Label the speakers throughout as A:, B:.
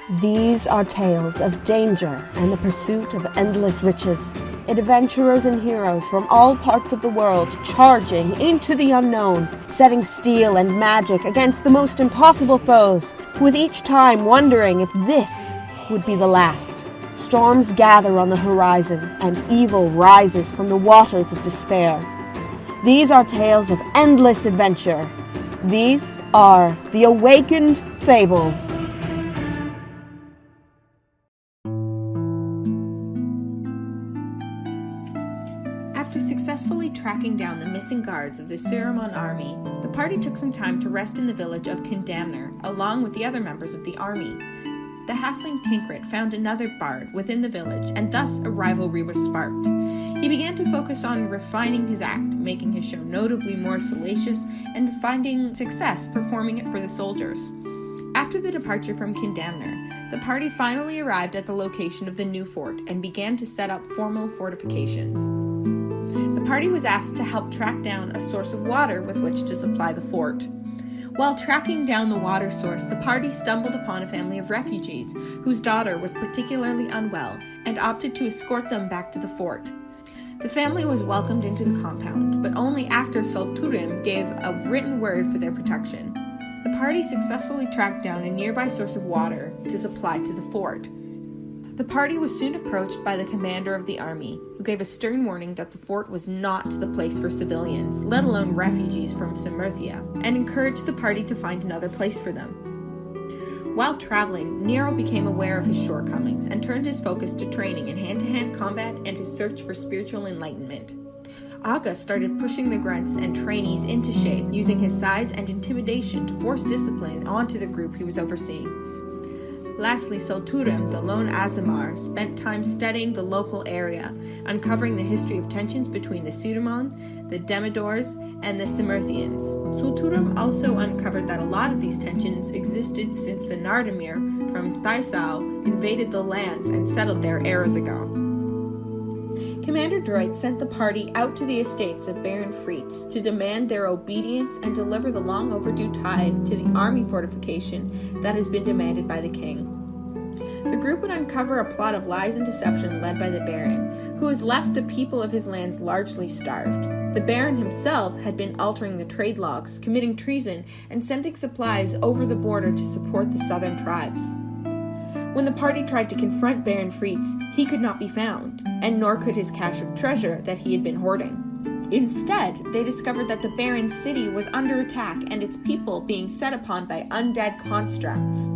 A: These are tales of danger and the pursuit of endless riches. Adventurers and heroes from all parts of the world charging into the unknown, setting steel and magic against the most impossible foes, with each time wondering if this would be the last. Storms gather on the horizon, and evil rises from the waters of despair. These are tales of endless adventure. These are the Awakened Fables.
B: After successfully tracking down the missing guards of the Ciruimon army, the party took some time to rest in the village of Condamner, along with the other members of the army. The halfling Tinkrit found another bard within the village, and thus a rivalry was sparked. He began to focus on refining his act, making his show notably more salacious, and finding success performing it for the soldiers. After the departure from Condamner, the party finally arrived at the location of the new fort and began to set up formal fortifications. The party was asked to help track down a source of water with which to supply the fort. While tracking down the water source, the party stumbled upon a family of refugees whose daughter was particularly unwell and opted to escort them back to the fort. The family was welcomed into the compound, but only after Ciruimon gave a written word for their protection. The party successfully tracked down a nearby source of water to supply to the fort. The party was soon approached by the commander of the army, who gave a stern warning that the fort was not the place for civilians, let alone refugees from Simurthia, and encouraged the party to find another place for them. While traveling, Nero became aware of his shortcomings and turned his focus to training in hand-to-hand combat and his search for spiritual enlightenment. Aga started pushing the grunts and trainees into shape, using his size and intimidation to force discipline onto the group he was overseeing. Lastly, Ciruimon, the lone Aasimar, spent time studying the local area, uncovering the history of tensions between the Ciruimon, the Demidors, and the Simurthians. Ciruimon also uncovered that a lot of these tensions existed since the Nardamir from Thaisau invaded the lands and settled there eras ago. Commander Droid sent the party out to the estates of Baron Fritz to demand their obedience and deliver the long overdue tithe to the army fortification that has been demanded by the king. The group would uncover a plot of lies and deception led by the Baron, who has left the people of his lands largely starved. The Baron himself had been altering the trade logs, committing treason, and sending supplies over the border to support the southern tribes. When the party tried to confront Baron Fritz, he could not be found, and nor could his cache of treasure that he had been hoarding. Instead, they discovered that the Baron's city was under attack and its people being set upon by undead constructs.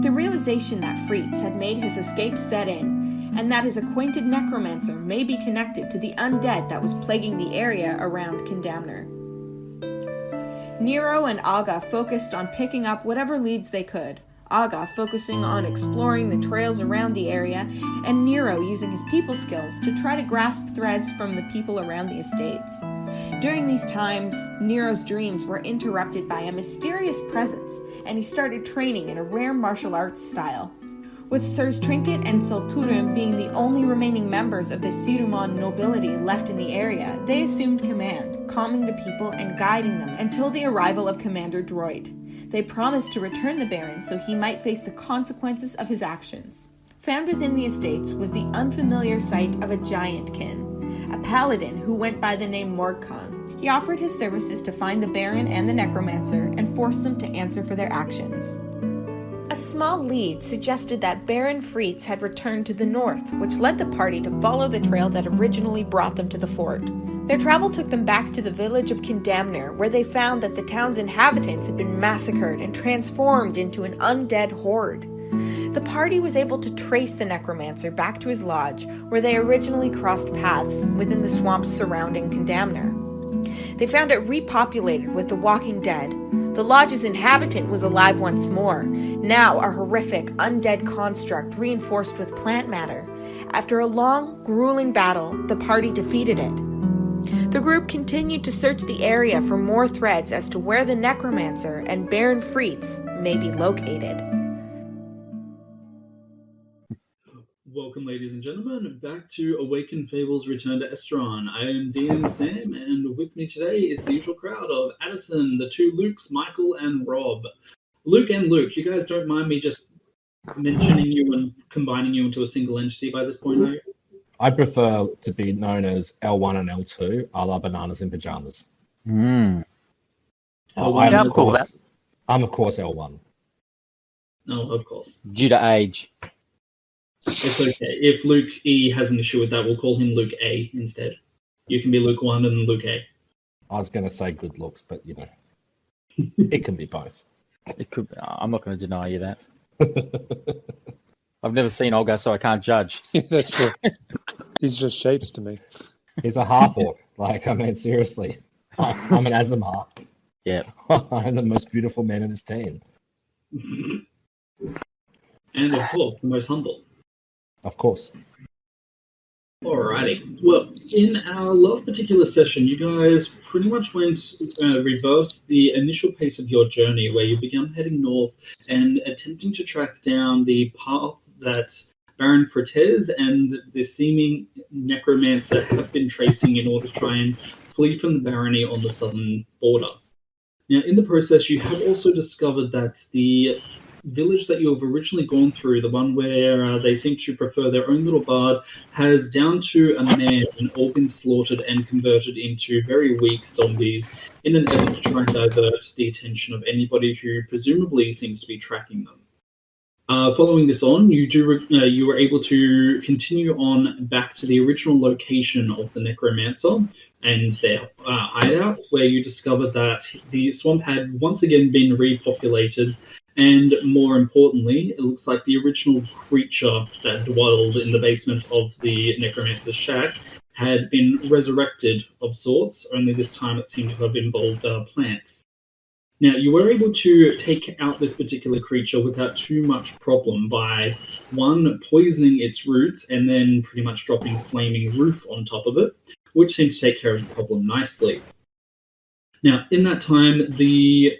B: The realization that Fritz had made his escape set in, and that his acquainted necromancer may be connected to the undead that was plaguing the area around Condamner. Nero and Aga focused on picking up whatever leads they could. Aga focusing on exploring the trails around the area, and Nero using his people skills to try to grasp threads from the people around the estates. During these times, Nero's dreams were interrupted by a mysterious presence, and he started training in a rare martial arts style. With Sirs Trinket and Ciruimon being the only remaining members of the Ciruimon nobility left in the area, they assumed command, calming the people and guiding them until the arrival of Commander Droid. They promised to return the Baron so he might face the consequences of his actions. Found within the estates was the unfamiliar sight of a giantkin, a paladin who went by the name Morgkhan. He offered his services to find the Baron and the necromancer and force them to answer for their actions. A small lead suggested that Baron Fritz had returned to the north, which led the party to follow the trail that originally brought them to the fort. Their travel took them back to the village of Condamner, where they found that the town's inhabitants had been massacred and transformed into an undead horde. The party was able to trace the necromancer back to his lodge, where they originally crossed paths within the swamps surrounding Condamner. They found it repopulated with the walking dead. The lodge's inhabitant was alive once more, now a horrific undead construct reinforced with plant matter. After a long, grueling battle, the party defeated it. The group continued to search the area for more threads as to where the necromancer and Baron Fritz may be located.
C: Welcome, ladies and gentlemen, back to Awakened Fables Return to Esturan. I am Dean Sam, and with me today is the usual crowd of Addison, the two Lukes, Michael, and Rob. Luke and Luke, you guys don't mind me just mentioning you and combining you into a single entity by this point, are you?
D: I prefer to be known as L1 and L2, a la bananas in pajamas.
E: Mm.
C: L1
D: I'm of course L1.
C: No, of course.
E: Due to age.
C: It's okay. If Luke E has an issue with that, we'll call him Luke A instead. You can be Luke 1 and Luke A.
D: I was going to say good looks, but it can be both.
E: It could. I'm not going to deny you that. I've never seen Olga, so I can't judge.
F: Yeah, that's true. He's just shapes to me.
D: He's a half-orc. Seriously. I'm an Azamar.
E: Yeah.
D: I'm the most beautiful man in this team.
C: And of course, the most humble.
D: Of course.
C: Alrighty. Well, in our last particular session, you guys pretty much reversed the initial pace of your journey, where you began heading north and attempting to track down the path that Baron Fratez and the seeming necromancer have been tracing in order to try and flee from the barony on the southern border. Now, in the process, you have also discovered that the village that you have originally gone through, the one where they seem to prefer their own little bard, has down to a man all been slaughtered and converted into very weak zombies in an effort to try and divert the attention of anybody who presumably seems to be tracking them. Following this on, you were able to continue on back to the original location of the necromancer and their hideout, where you discovered that the swamp had once again been repopulated. And more importantly, it looks like the original creature that dwelled in the basement of the necromancer's shack had been resurrected of sorts, only this time it seemed to have involved plants. Now, you were able to take out this particular creature without too much problem by, one, poisoning its roots and then pretty much dropping flaming roof on top of it, which seemed to take care of the problem nicely. Now, in that time, the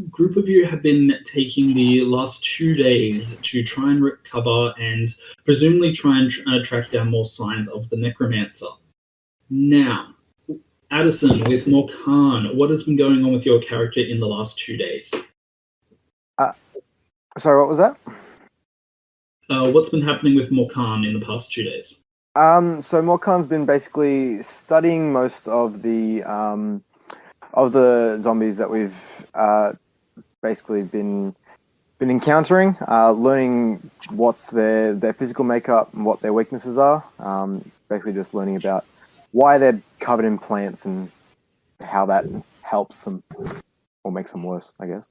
C: group of you have been taking the last 2 days to try and recover and presumably try and track down more signs of the necromancer. Now, Addison, with Morkan, what has been going on with your character in the last 2 days?
G: Sorry, what was that?
C: What's been happening with Morkan in the past 2 days?
G: So Morkan's been basically studying most of the zombies that we've basically been encountering, learning what's their physical makeup and what their weaknesses are. Basically just learning about why they're covered in plants and how that helps them or makes them worse, I guess.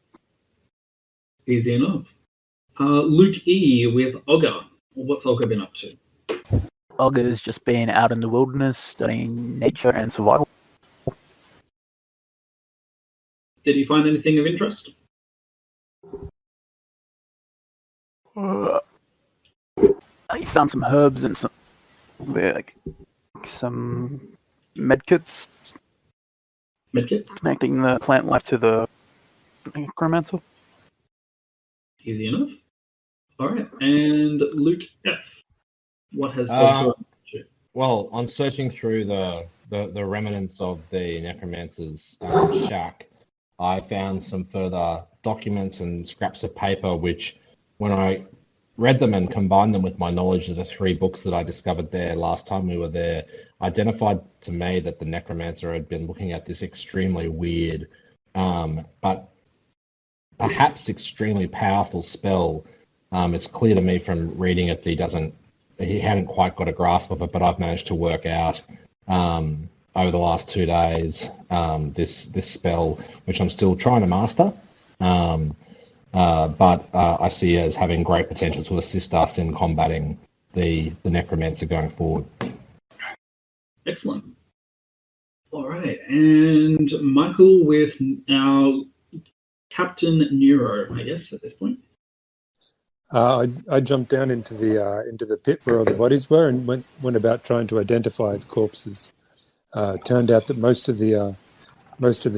C: Easy enough. Luke E with Ogre. What's Ogre been up to?
H: Olga's just been out in the wilderness studying nature and survival.
C: Did he find anything of interest?
H: He found some herbs and some medkits.
C: Medkits?
H: Connecting the plant life to the necromancer.
C: Easy enough. Alright, and Luke F. What has
D: Well, on searching through the remnants of the necromancer's shack, I found some further documents and scraps of paper, which, when I read them and combined them with my knowledge of the 3 books that I discovered there last time we were there, identified to me that the necromancer had been looking at this extremely weird, but perhaps extremely powerful spell. It's clear to me from reading it that he hadn't quite got a grasp of it, but I've managed to work out over the last 2 days this spell, which I'm still trying to master, but I see as having great potential to assist us in combating the necromancer going forward.
C: Excellent. All right, and Michael with our Captain Nero, I guess, at this point.
F: I jumped down into the pit where all the bodies were and went about trying to identify the corpses. Turned out that most of the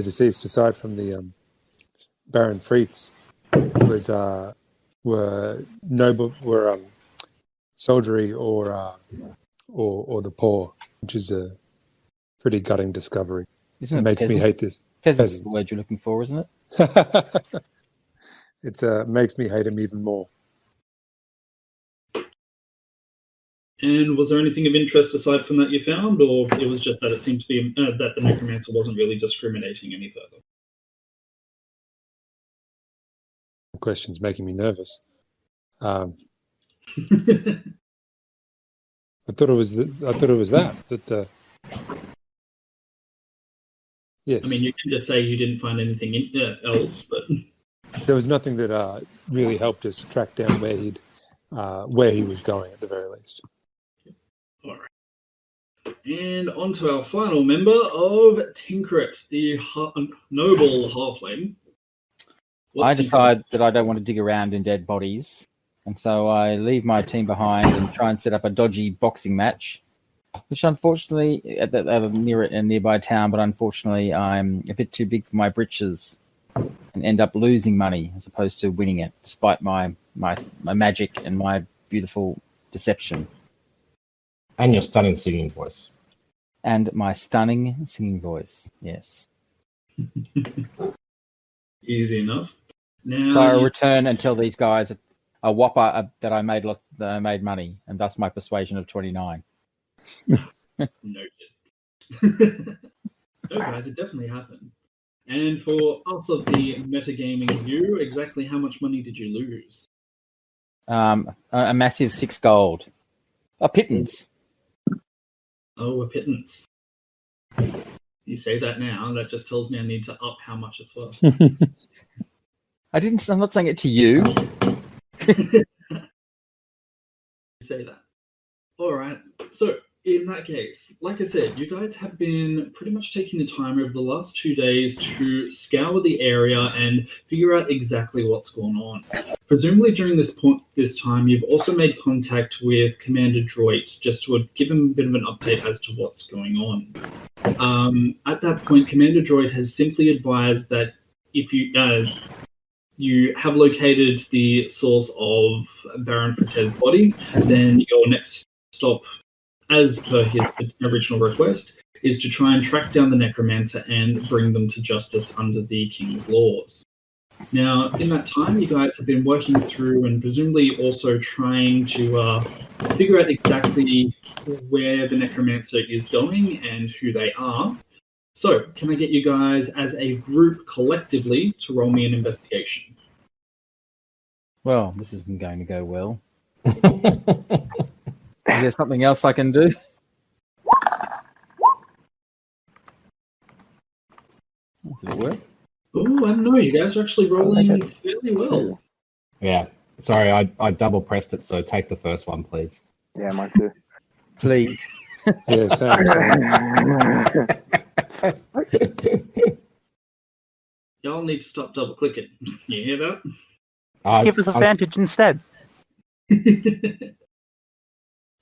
F: deceased, aside from the Baron Fritz, were soldiery or the poor, which is a pretty gutting discovery.
E: Isn't
F: it makes me hate this.
E: Peasants is the word you're looking for, isn't it?
F: It makes me hate him even more.
C: And was there anything of interest aside from that you found, or it was just that it seemed to be that the necromancer wasn't really discriminating any further?
F: The question's making me nervous. I thought it was that. Yes.
C: I mean, you can just say you didn't find anything else, but
F: there was nothing that really helped us track down where he was going at the very least.
C: all right. And on to our final member of Tinkret, the noble halfling.
E: I decide that I don't want to dig around in dead bodies, and so I leave my team behind and try and set up a dodgy boxing match, which unfortunately at a nearby town, but unfortunately I'm a bit too big for my britches and end up losing money as opposed to winning it, despite my magic and my beautiful deception.
D: And your stunning singing voice.
E: And my stunning singing voice, yes.
C: Easy enough. Now,
E: So I return and tell these guys a whopper that I made money, and thus my persuasion of 29.
C: Noted. No, guys, it definitely happened. And for us of the metagaming view, exactly how much money did you lose?
E: A massive 6 gold. A pittance.
C: Oh, a pittance. You say that now, that just tells me I need to up how much it's worth.
E: I'm not saying it to you.
C: You say that. All right. So, in that case, like I said, you guys have been pretty much taking the time over the last 2 days to scour the area and figure out exactly what's going on. Presumably during this time, you've also made contact with Commander Droit just to give him a bit of an update as to what's going on. At that point, Commander Droit has simply advised that if you have located the source of Baron Fratez's body, then your next stop, as per his original request, is to try and track down the necromancer and bring them to justice under the king's laws. Now, in that time, you guys have been working through and presumably also trying to figure out exactly where the necromancer is going and who they are. So, can I get you guys as a group collectively to roll me an investigation?
E: Well, this isn't going to go well. Is there something else I can do? Did it work?
C: Oh, I don't know. You guys are actually rolling fairly well.
D: Yeah. Sorry, I double pressed it, so take the first one, please.
G: Yeah, mine too.
E: Please.
F: Yeah, same.
C: Y'all need to stop double clicking. You hear that?
H: Give us advantage instead.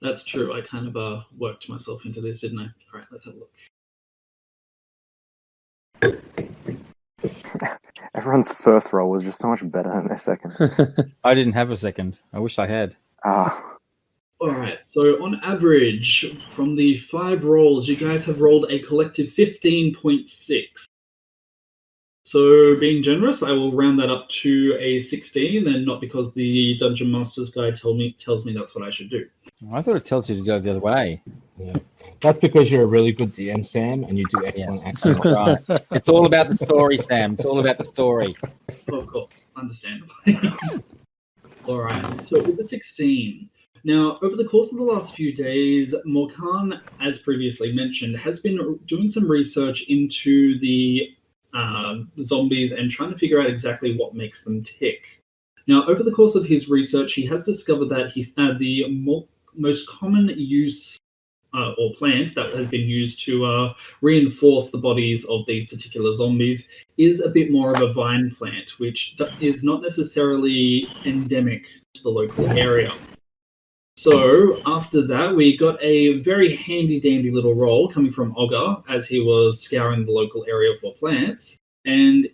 C: That's true. I kind of worked myself into this, didn't I? All right, let's have a look.
G: Everyone's first roll was just so much better than their second.
E: I didn't have a second. I wish I had.
G: Ah,
C: All right, so on average, from the 5 rolls, you guys have rolled a collective 15.6. So, being generous, I will round that up to a 16, and not because the Dungeon Master's Guide tells me that's what I should do.
E: I thought it tells you to go the other way.
D: Yeah. That's because you're a really good DM, Sam, and you do excellent acting.
E: Right. It's all about the story, Sam. It's all about the story.
C: Of course, understandably. All right, so with the 16. Now, over the course of the last few days, Morkan, as previously mentioned, has been doing some research into the zombies and trying to figure out exactly what makes them tick. Now, over the course of his research, he has discovered that the most common use or plant that has been used to reinforce the bodies of these particular zombies is a bit more of a vine plant, which is not necessarily endemic to the local area. So after that, we got a very handy-dandy little roll coming from Ogre as he was scouring the local area for plants. And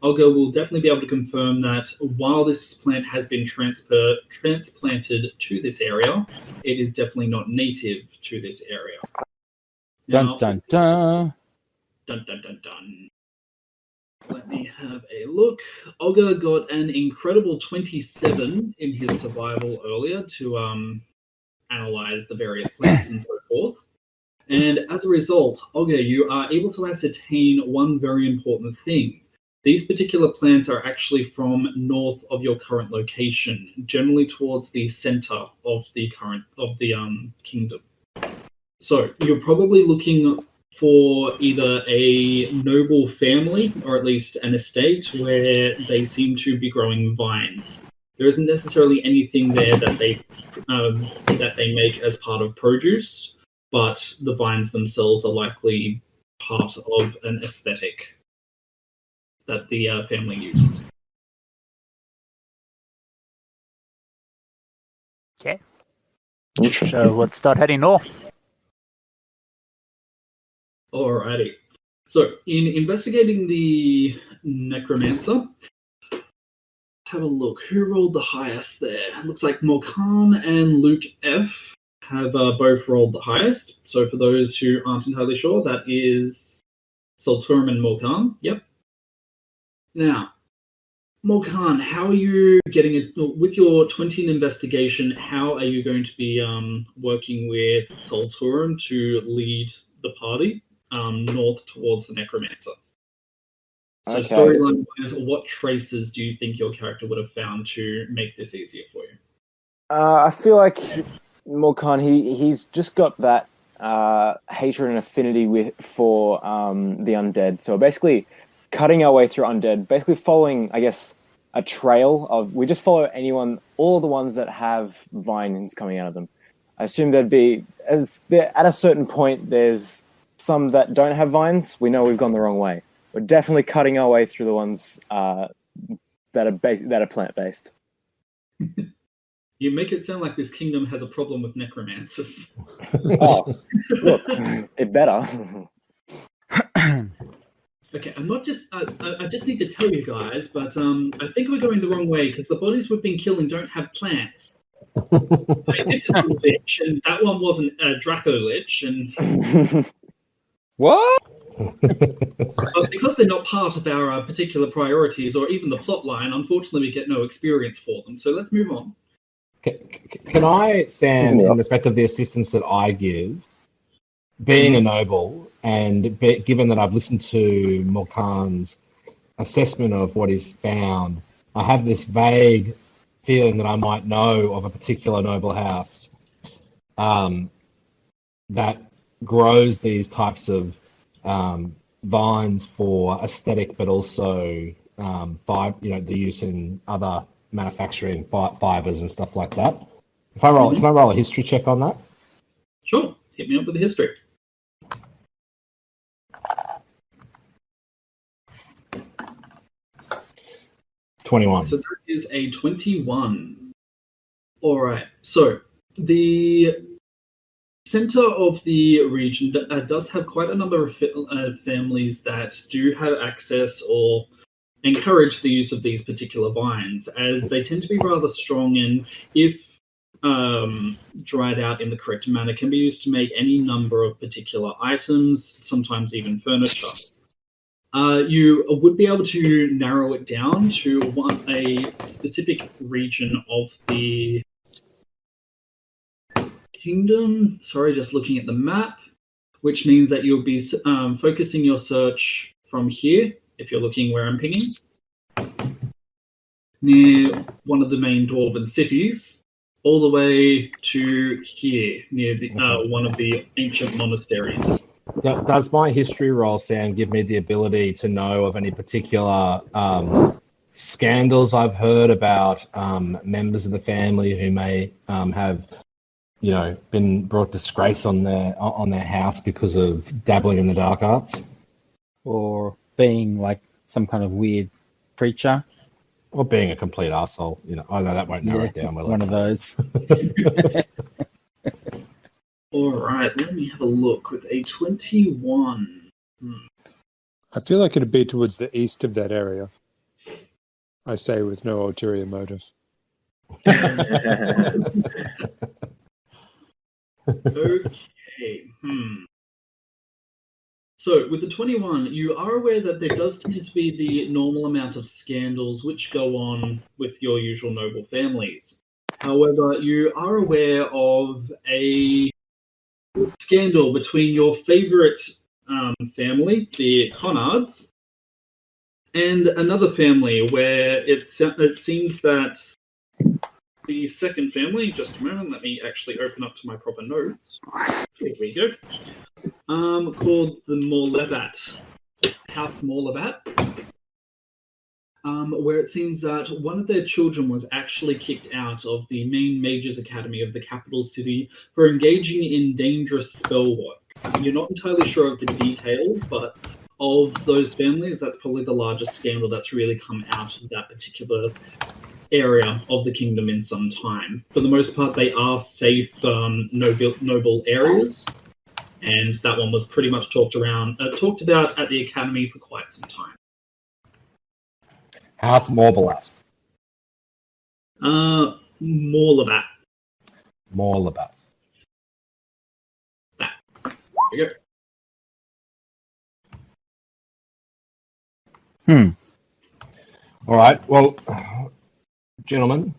C: Ogre will definitely be able to confirm that while this plant has been transplanted to this area, it is definitely not native to this area. Now,
E: Dun, dun, dun.
C: Dun, dun, dun, dun. Let me have a look. Ogre got an incredible 27 in his survival earlier to analyze the various plants and so forth. And as a result, okay, you are able to ascertain one very important thing. These particular plants are actually from north of your current location, generally towards the center of the kingdom. So you're probably looking for either a noble family or at least an estate where they seem to be growing vines. There isn't necessarily anything there that they make as part of produce, but the vines themselves are likely part of an aesthetic that the family uses.
H: Okay.
G: Interesting.
H: So let's start heading north.
C: Alrighty. So, in investigating the necromancer, have a look. Who rolled the highest there? Looks like Morkan and Luke F have both rolled the highest. So, for those who aren't entirely sure, that is Salturum and Morkan. Yep. Now, Morkan, how are you getting it with your 20 in investigation? How are you going to be working with Salturum to lead the party north towards the necromancer? So,
G: Okay.
C: storyline-wise, what traces do you think your character would have found to make this easier for you?
G: I feel like Morkan, he's just got that hatred and affinity for the undead. So basically, cutting our way through undead, basically following, I guess, a trail of. We just follow all the ones that have vines coming out of them. I assume there'd be at a certain point. There's some that don't have vines. We know we've gone the wrong way. We're definitely cutting our way through the ones that are plant-based.
C: You make it sound like this kingdom has a problem with necromancers.
G: Oh, look, it better.
C: Okay, I'm not just. I just need to tell you guys, but I think we're going the wrong way because the bodies we've been killing don't have plants. Like, this is a lich, and that one wasn't a Draco lich, and
E: What?
C: but because they're not part of our particular priorities or even the plot line, unfortunately, we get no experience for them. So let's move on.
D: Can I, Sam, in respect of the assistance that I give, being a noble, and given that I've listened to Morkan's assessment of what he's found, I have this vague feeling that I might know of a particular noble house that grows these types of vines for aesthetic, but also the use in other manufacturing fibers and stuff like that. If I roll, can I roll a history check on that?
C: Sure, hit me up with the history.
D: $21.
C: So that is a 21. All right. So the center of the region does have quite a number of families that do have access or encourage the use of these particular vines, as they tend to be rather strong and, if dried out in the correct manner, can be used to make any number of particular items, sometimes even furniture. You would be able to narrow it down to a specific region of the kingdom. Sorry, just looking at the map, which means that you'll be focusing your search from here, if you're looking where I'm pinging, near one of the main dwarven cities, all the way to here, near the, one of the ancient monasteries.
D: Does my history roll, Sam, give me the ability to know of any particular scandals I've heard about members of the family who may have, been brought disgrace on their house because of dabbling in the dark arts,
E: Or being like some kind of weird creature?
D: or being a complete arsehole? I know that won't narrow it down.
E: One of those.
C: All right, let me have a look with a 21.
F: I feel like it'd be towards the east of that area. I say with no ulterior motive.
C: Okay. So, with the 21, you are aware that there does tend to be the normal amount of scandals which go on with your usual noble families. However, you are aware of a scandal between your favorite family, the Conards, and another family where it seems that the second family, just a moment, let me actually open up to my proper notes. Here we go. Called the Morlevat, House Morlevat, where it seems that one of their children was actually kicked out of the main Mages Academy of the capital city for engaging in dangerous spell work. You're not entirely sure of the details, but of those families, that's probably the largest scandal that's really come out of that particular area of the kingdom in some time. For the most part, they are safe, noble areas, and that one was pretty much talked about at the academy for quite some time.
D: House Morlevat.
C: Morlevat.
D: Morlevat.
C: There you go.
D: All right. Well, gentlemen,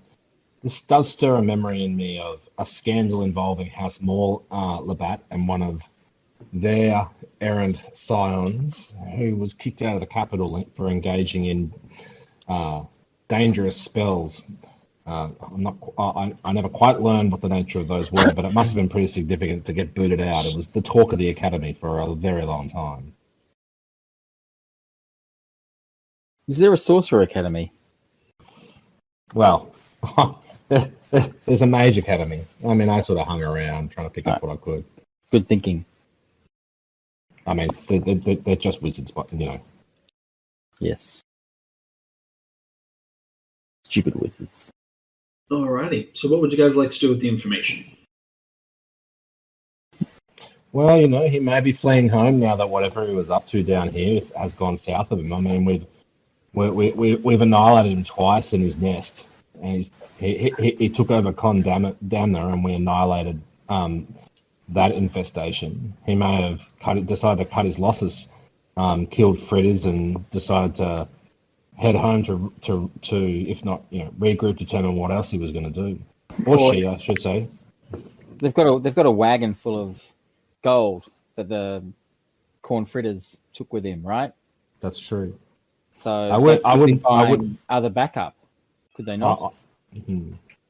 D: this does stir a memory in me of a scandal involving House Morlevat and one of their errant scions who was kicked out of the capital for engaging in dangerous spells. I never quite learned what the nature of those were, but it must have been pretty significant to get booted out. It was the talk of the academy for a very long time.
E: Is there a sorcerer academy?
D: Well, there's a mage academy. I mean, I sort of hung around trying to pick up what I could.
E: Good thinking.
D: I mean, they're just wizards, but you know.
E: Yes. Stupid wizards.
C: Alrighty. So what would you guys like to do with the information?
D: Well, you know, he may be fleeing home now that whatever he was up to down here has gone south of him. I mean, we've annihilated him twice in his nest, and he took over Condamner, and we annihilated that infestation. He may have decided to cut his losses, killed fritters, and decided to head home to if not, you know, regroup, determine what else he was going to do, or she, I should say.
E: They've got a wagon full of gold that the corn fritters took with him, right?
D: That's true.
E: So
D: I wouldn't
E: other backup. Could they not?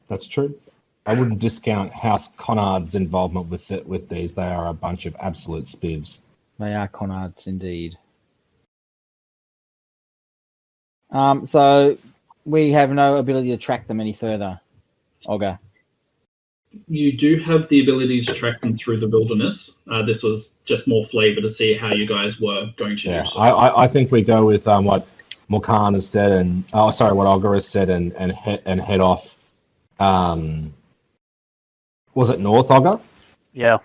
D: That's true. I wouldn't discount House Conard's involvement with these. They are a bunch of absolute spivs.
E: They are Conards indeed. So we have no ability to track them any further, Olga.
C: You do have the ability to track them through the wilderness. This was just more flavor to see how you guys were going to do so.
D: I think we go with what Morkan has said, and what Olga has said, and head off. Was it north, Olga?
H: Yeah.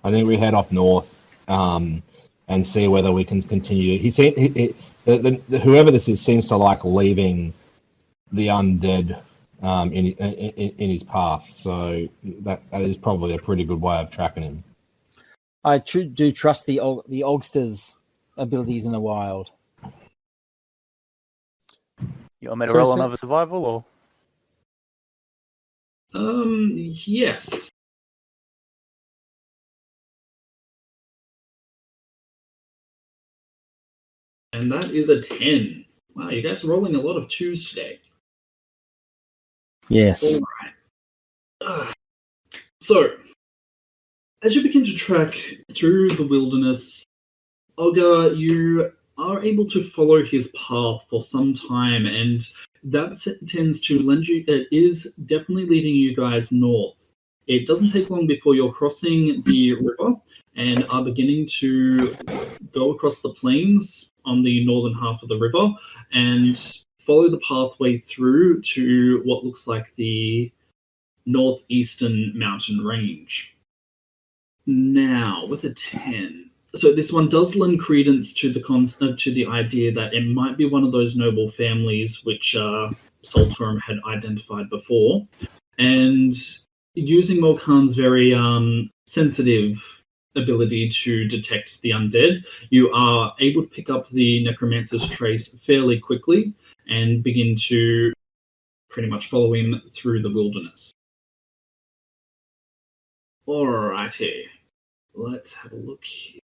D: I think we head off north, and see whether we can continue. Whoever this is seems to like leaving the undead in his path, so that is probably a pretty good way of tracking him.
E: I do trust the Ogster's abilities in the wild.
H: You want me to roll another survival, or?
C: Yes. And that is a 10. Wow, you guys are rolling a lot of 2s today.
E: Yes.
C: All right. So, as you begin to trek through the wilderness, Olga, you are able to follow his path for some time, and that tends to lend you. It is definitely leading you guys north. It doesn't take long before you're crossing the river and are beginning to go across the plains on the northern half of the river and follow the pathway through to what looks like the northeastern mountain range. Now, with a 10, so this one does lend credence to the idea that it might be one of those noble families which Saltworm had identified before, and using Morkan's very sensitive ability to detect the undead, you are able to pick up the necromancer's trace fairly quickly and begin to pretty much follow him through the wilderness. Alrighty, let's have a look here.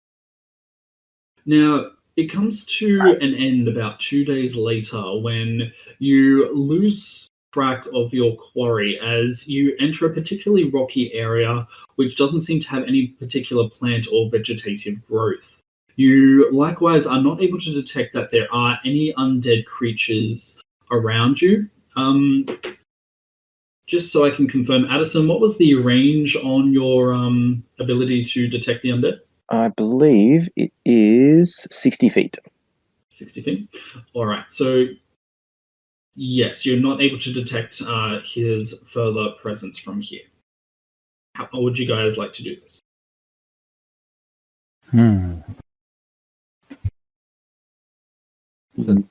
C: Now, it comes to an end about 2 days later when you lose track of your quarry as you enter a particularly rocky area which doesn't seem to have any particular plant or vegetative growth. You likewise are not able to detect that there are any undead creatures around you. Just so I can confirm, Addison, what was the range on your ability to detect the undead?
G: I believe it is 60 feet.
C: 60 feet? All right, so yes, you're not able to detect his further presence from here. How would you guys like to do this?
E: That's a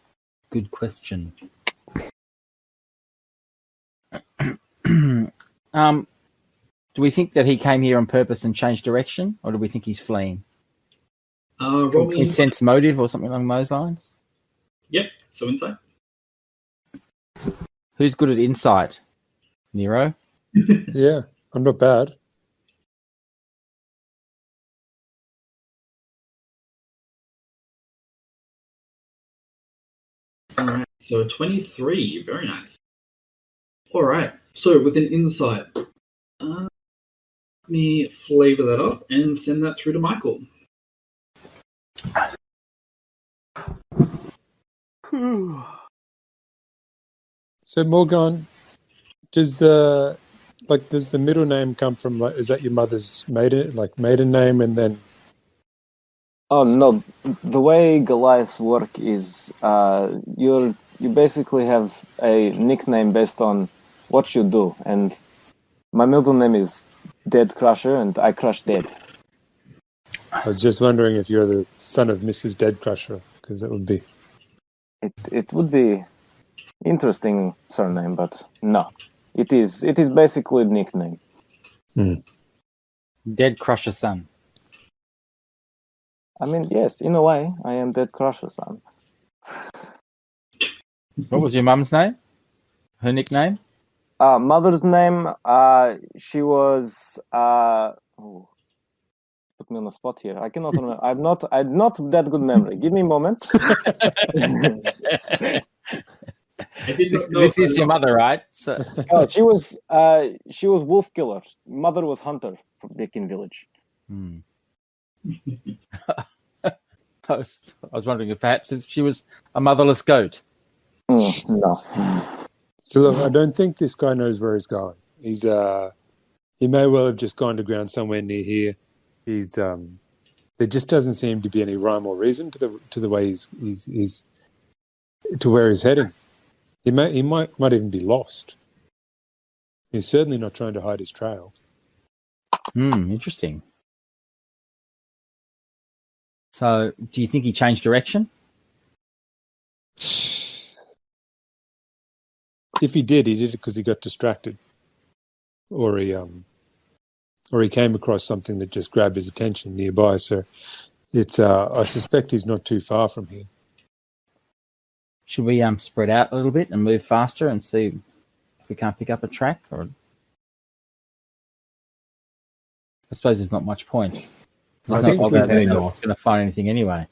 E: good question. Do we think that he came here on purpose and changed direction, or do we think he's fleeing? Can we sense motive or something along those lines?
C: Yep, so insight.
E: Who's good at insight? Nero?
F: Yeah, I'm not bad.
C: All right, so 23, very nice. All right, so with an insight, let me flavor that up and send that through to Michael.
F: So Morgan, does the middle name come from, like, is that your mother's maiden name and then?
G: Oh no, the way Goliaths work is you basically have a nickname based on what you do, and my middle name is Dead Crusher, and I crush dead.
F: I was just wondering if you're the son of Mrs. Dead Crusher, because it would be.
G: It would be interesting surname, but no, it is basically a nickname.
E: Dead Crusher son.
G: I mean, yes, in a way, I am Dead Crusher son.
E: What was your mum's name? Her nickname?
G: Mother's name, she was put me on the spot here. I cannot remember. I'm not that good memory. Give me a moment.
E: This is your mother, right? So
G: she was wolf killer. Mother was hunter from Beacon Village.
E: I was wondering if perhaps she was a motherless goat.
G: No.
F: So look, I don't think this guy knows where he's going. He may well have just gone to ground somewhere near here. There just doesn't seem to be any rhyme or reason to the way he's to where he's heading. He might even be lost. He's certainly not trying to hide his trail.
E: Interesting. So, do you think he changed direction?
F: If he did it because he got distracted, or he came across something that just grabbed his attention nearby. So, it's I suspect he's not too far from here.
E: Should we spread out a little bit and move faster and see if we can't pick up a track? Or I suppose there's not much point.
F: I think
E: not going to find anything anyway.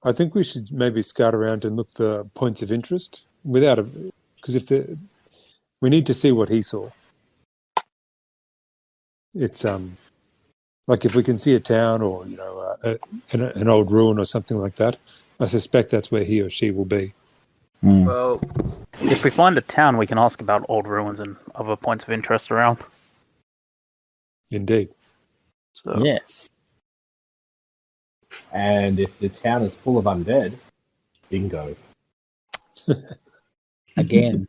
F: I think we should maybe scout around and look for points of interest because we need to see what he saw. It's like if we can see a town or an old ruin or something like that. I suspect that's where he or she will be.
H: Well, if we find a town, we can ask about old ruins and other points of interest around.
F: Indeed.
H: So.
E: Yes.
D: And if the town is full of undead, bingo.
E: Again.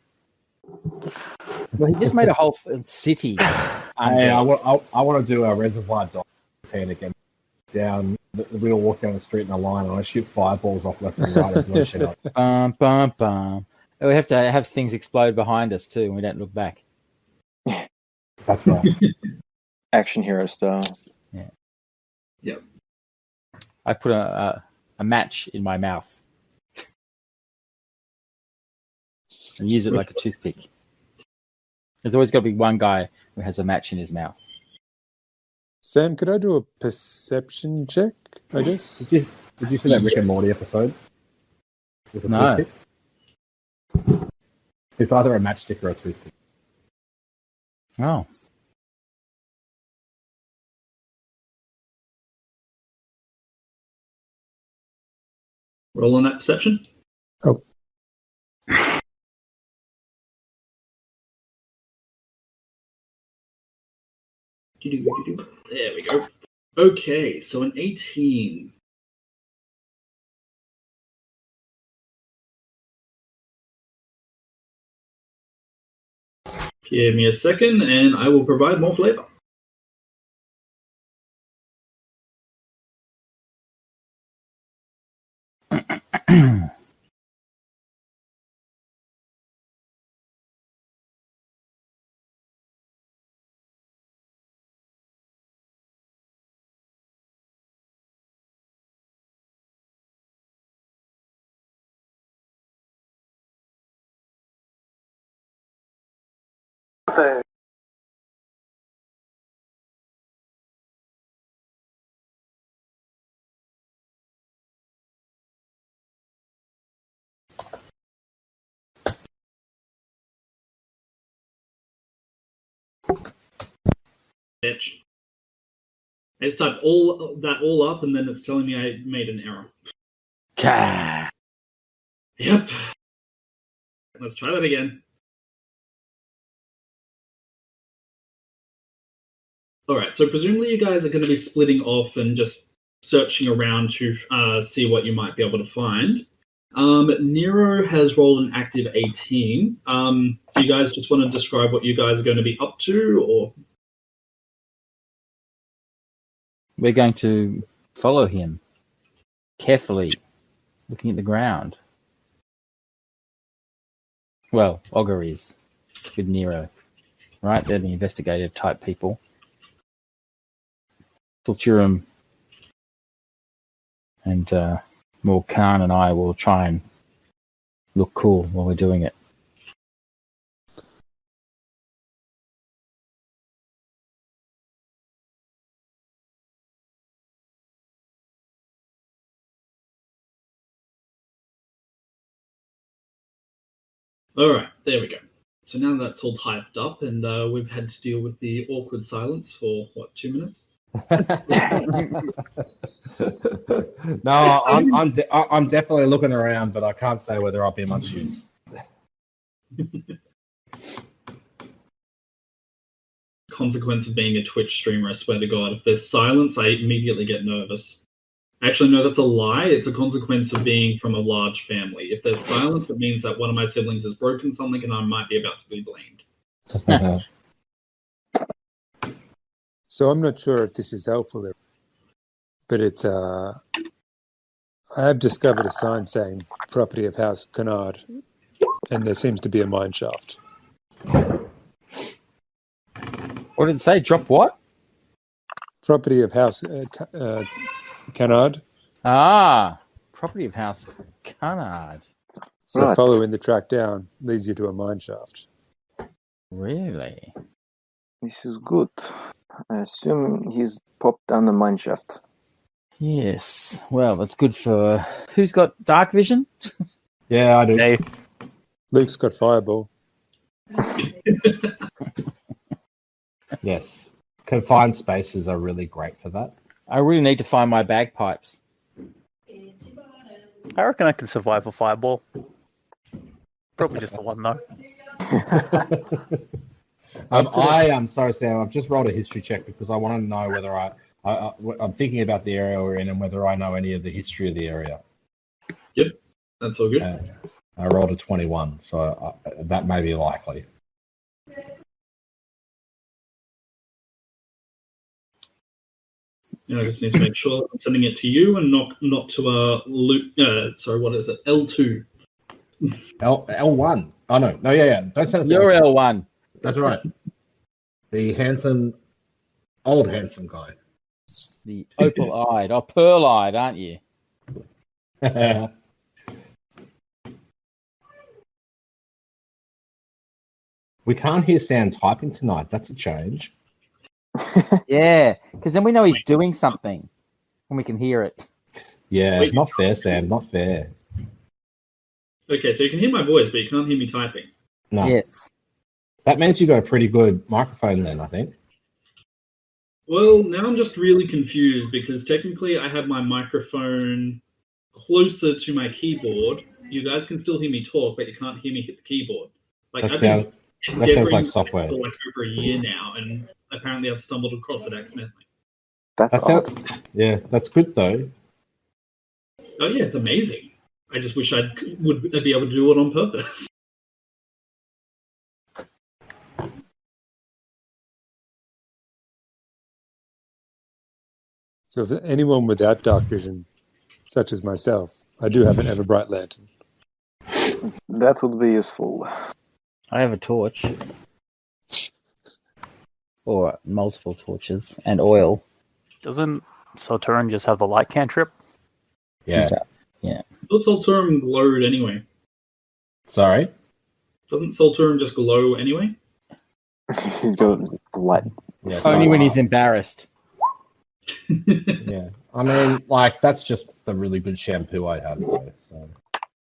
E: Well, he just made a whole city.
D: Hey, I want to do a reservoir dog routine again. We all walk down the street in a line, and I shoot fireballs off left and right as no shit.
E: Bum, bum, bum. We have to have things explode behind us too, and we don't look back.
D: That's right.
G: Action hero style.
E: Yeah.
C: Yep.
E: I put a match in my mouth and use it like a toothpick. There's always got to be one guy who has a match in his mouth.
F: Sam, could I do a perception check, I guess?
D: Did you see that Rick and Morty episode? With the
E: No.
D: toothpick? It's either a matchstick or a toothpick.
E: Oh.
C: Roll on that perception.
F: Oh.
C: There we go. Okay, so an 18. Give me a second, and I will provide more flavor. Bitch. I just typed all up, and then it's telling me I made an error.
E: Ka.
C: Yep. Let's try that again. Alright, so presumably you guys are going to be splitting off and just searching around to see what you might be able to find. Nero has rolled an active 18. Do you guys just want to describe what you guys are going to be up to, or...?
E: We're going to follow him carefully, looking at the ground. Well, Ogre is with Nero, right? They're the investigative type people. Ciruimon and Khan and I will try and look cool while we're doing it.
C: Alright, there we go. So now that's all typed up, and we've had to deal with the awkward silence for, 2 minutes?
D: No, I'm definitely looking around, but I can't say whether I'll be in my shoes.
C: Consequence of being a Twitch streamer, I swear to God. If there's silence, I immediately get nervous. Actually, no, that's a lie. It's a consequence of being from a large family. If there's silence, it means that one of my siblings has broken something and I might be about to be blamed.
F: So I'm not sure if this is helpful there, but it's I have discovered a sign saying property of House Canard, and there seems to be a mine shaft.
E: What did it say? Drop what?
F: Property of House Canard.
E: Ah, property of House Canard.
F: So
G: Right.
F: following the track down leads you to a mine shaft.
E: Really?
G: This is good. I assume he's popped down the mine shaft.
E: Yes. Well, that's good for... Who's got dark vision?
D: Yeah, I do.
H: Hey,
F: Luke's got fireball.
D: Yes. Confined spaces are really great for that.
E: I really need to find my bagpipes.
H: I reckon I can survive a fireball. Probably just the one though.
D: I'm sorry, Sam. I've just rolled a history check because I want to know whether I'm thinking about the area we're in and whether I know any of the history of the area.
C: Yep, that's all good.
D: I rolled a 21, so that may be likely.
C: I just need to make sure I'm sending it to you and not to Luke. Sorry, what is it? L2.
D: L1. Oh no, yeah. Don't send it.
E: You're L1.
D: That's right. The old handsome guy.
E: The opal-eyed, or pearl-eyed, aren't you?
D: We can't hear Sam typing tonight. That's a change.
E: Yeah, because then we know he's doing something, and we can hear it.
D: Yeah,
C: Wait.
D: not fair, Sam. Not fair.
C: Okay, so you can hear my voice, but you can't hear me typing.
D: No.
E: Yes.
D: That means you got a pretty good microphone then, I think.
C: Well, now I'm just really confused because technically I have my microphone closer to my keyboard. You guys can still hear me talk, but you can't hear me hit the keyboard. Like
D: That
C: I've
D: sounds
C: been
D: that sounds
C: endeavoring
D: like
C: to
D: software.
C: for like over a year now, and apparently I've stumbled across it accidentally.
G: That's
D: That
G: odd.
D: sounds, yeah, that's good though.
C: Oh yeah, it's amazing. I just wish I would be able to do it on purpose.
F: So if anyone without dark vision, such as myself, I do have an ever bright lantern.
G: That would be useful.
E: I have a torch. Or multiple torches and oil.
H: Doesn't Soturan just have the light cantrip?
D: Yeah.
E: Yeah.
C: Thought Solturum glowed anyway.
D: Sorry.
C: Doesn't Solturum just glow anyway?
G: He's got light.
D: Yeah,
E: Only when
D: sorry.
E: he's embarrassed.
D: Yeah. I mean, like that's just the really good shampoo I have though. So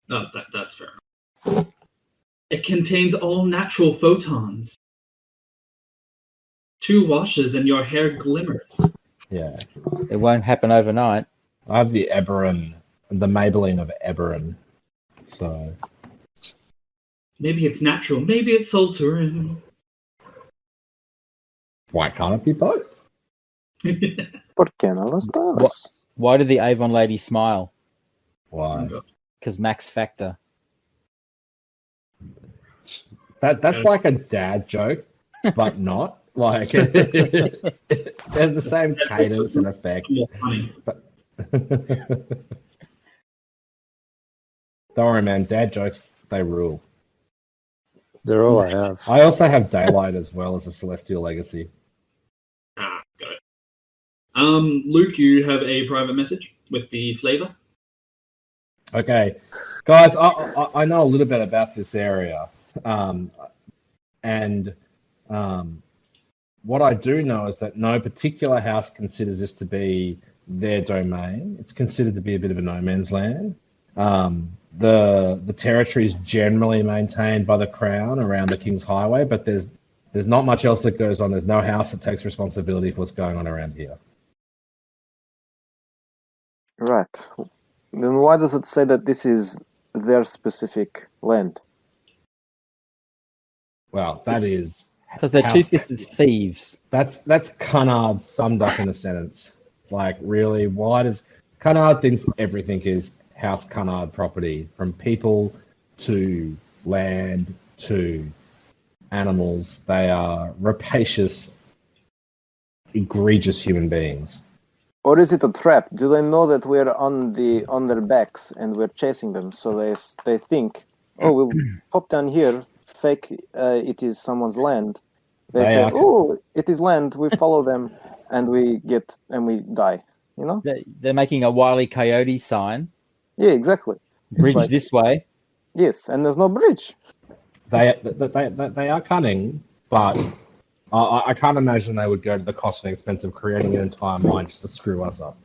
C: No, that's fair enough. It contains all natural photons. 2 washes and your hair glimmers.
D: yeah.
E: It won't happen overnight.
D: I have the Eberron, the Maybelline of Eberron. So
C: Maybe it's natural. Maybe it's Solturum.
D: why can't it be both?
G: ¿Por qué no los dos?
E: Why did the Avon lady smile?
D: Why?
E: Because Max Factor.
D: That's like a dad joke, but not. Like there's the same cadence and effect.
C: More funny.
D: Don't worry, man. Dad jokes, they rule.
F: They're all I have.
D: I also have Daylight as well as a Celestial Legacy.
C: Ah, got it. Luke, you have a private message with the flavor.
D: Okay, guys, I know a little bit about this area, and what I do know is that no particular house considers this to be their domain. It's considered to be a bit of a no man's land. The territory is generally maintained by the Crown around the King's Highway, but there's not much else that goes on. There's no house that takes responsibility for what's going on around here.
G: Right. Then why does it say that this is their specific land?
D: Well, that is
E: Because they're
D: House-
E: two-fisted thieves.
D: that's Cunard summed up in a sentence. Like, really, why does Cunard thinks everything is House Cunard property, from people to land to animals? They are rapacious, egregious human beings.
G: Or is it a trap? Do they know that we're on their backs and we're chasing them? So they think, oh, we'll pop down here, fake it is someone's land. They say, oh, it is land. We follow them, and we die. You know?
E: They're making a Wile E. Coyote sign.
G: Yeah, exactly.
E: Bridge this way.
G: Yes, and there's no bridge.
D: They are cunning, but I can't imagine they would go to the cost and expense of creating an entire mine just to screw us up.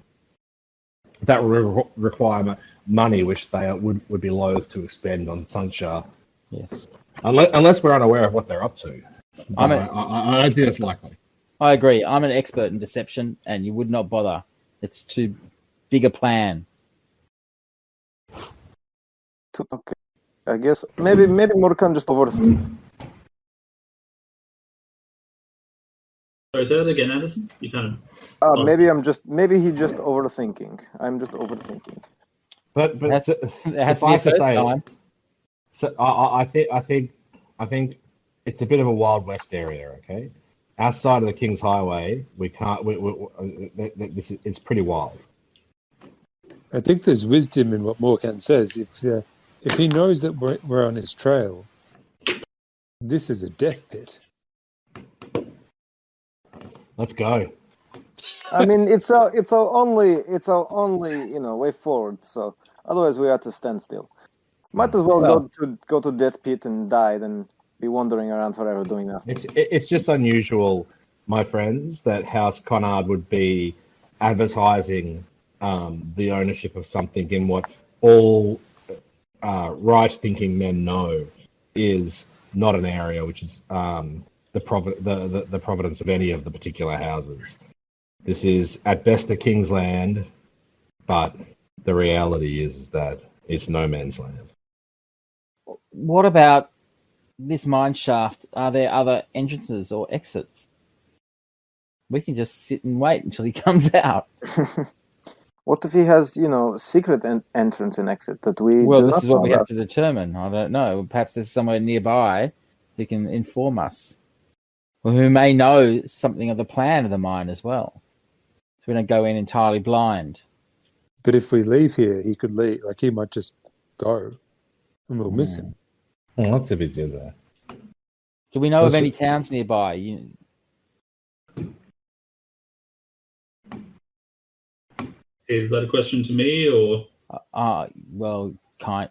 D: That would require money, which they would be loath to expend on such
E: Yes.
D: unless we're unaware of what they're up to.
E: I
D: don't think it's likely.
E: I agree. I'm an expert in deception, and you would not bother. It's too big a plan.
G: Okay, I guess maybe Morkan just overthink.
C: Sorry, say that again, Addison. You kind of.
G: Maybe he's just overthinking. I'm just overthinking.
D: But
E: It has to be a
D: suffice to
E: first
D: say,
E: time.
D: so I think it's a bit of a Wild West area. Okay, outside of the King's Highway, we can't. It's pretty wild.
F: I think there's wisdom in what Morkan says. If he knows that we're on his trail, this is a death pit.
D: Let's go.
G: I mean, it's our only way forward. So otherwise, we have to stand still. Might as well go to Death Pit and die than be wandering around forever doing nothing.
D: It's just unusual, my friends, that House Conard would be advertising the ownership of something in what all right-thinking men know is not an area which is the providence of any of the particular houses. This is at best the king's land, but the reality is that it's no man's land.
E: What about this mine shaft? Are there other entrances or exits? We can just sit and wait until he comes out.
G: What if he has, secret entrance and exit that we?
E: Well,
G: do
E: this
G: not
E: is what
G: know
E: we have
G: about?
E: to determine. I don't know. Perhaps there's somewhere nearby who can inform us, or who may know something of the plan of the mine as well. So we don't go in entirely blind.
F: But if we leave here, he could leave. Like, he might just go, and we'll miss him.
D: Well, lots of he's in there.
E: Do we know of any towns nearby?
C: Is that a question to me, or?
E: Well,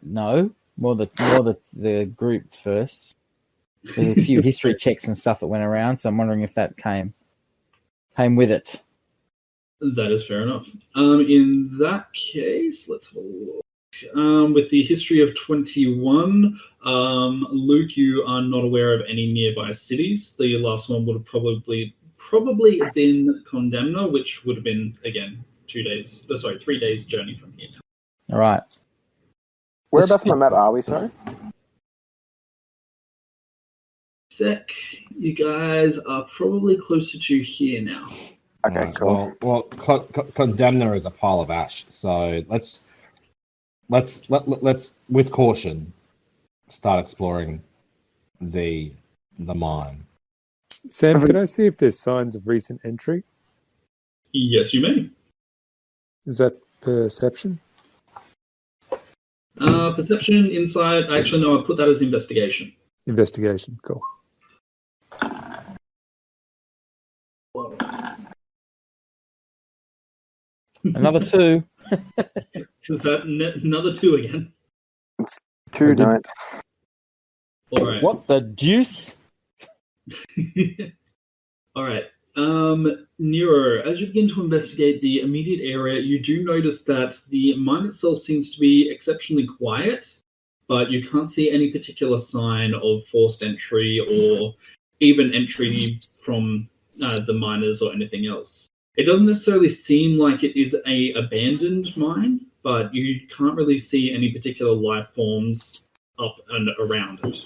E: no. More the group first. There's a few history checks and stuff that went around, so I'm wondering if that came with it.
C: That is fair enough. In that case, let's have a look. With the history of 21, Luke, you are not aware of any nearby cities. The last one would have probably been Condemna, which would have been, again, 3 days journey from here.
E: All right.
G: Whereabouts on the map are we, sorry?
C: Sec, you guys are probably closer to here now.
G: Okay, cool.
D: Well, Condemna is a pile of ash, so let's with caution start exploring the mine.
F: Sam, can I see if there's signs of recent entry?
C: Yes, you may.
F: Is that perception?
C: Perception, insight. Actually, no, I'll put that as investigation.
F: Investigation, cool.
C: Whoa.
E: Another 2.
C: Is that another 2 again?
G: It's 2 night.
C: All right.
E: What the deuce?
C: All right. Nero, as you begin to investigate the immediate area, you do notice that the mine itself seems to be exceptionally quiet, but you can't see any particular sign of forced entry or even entry from the miners or anything else. It doesn't necessarily seem like it is an abandoned mine, but you can't really see any particular life forms up and around it.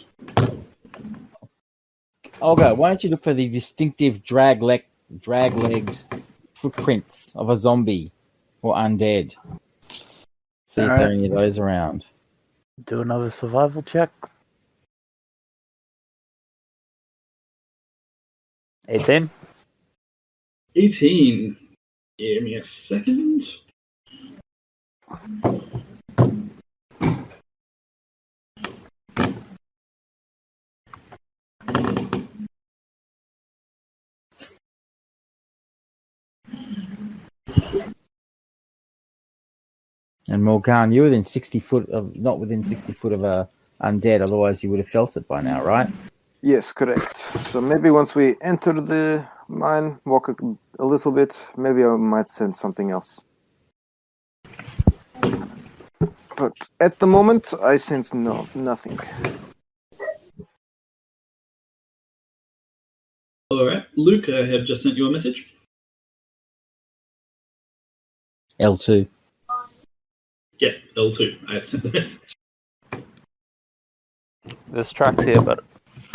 E: Olga, why don't you look for the distinctive drag-legged footprints of a zombie or undead? See if there are any of those around.
H: Do another survival check. 18.
C: 18. Give me a second.
E: And Morgan, you're within 60 foot of, not within 60 foot of a undead, otherwise you would have felt it by now, right?
G: Yes, correct. So maybe once we enter the mine, walk a little bit, maybe I might sense something else. But at the moment, I sense nothing.
C: All right. Luke, I have just sent you a message.
E: L2.
C: Yes, L2. I have sent the message.
H: There's tracks here, but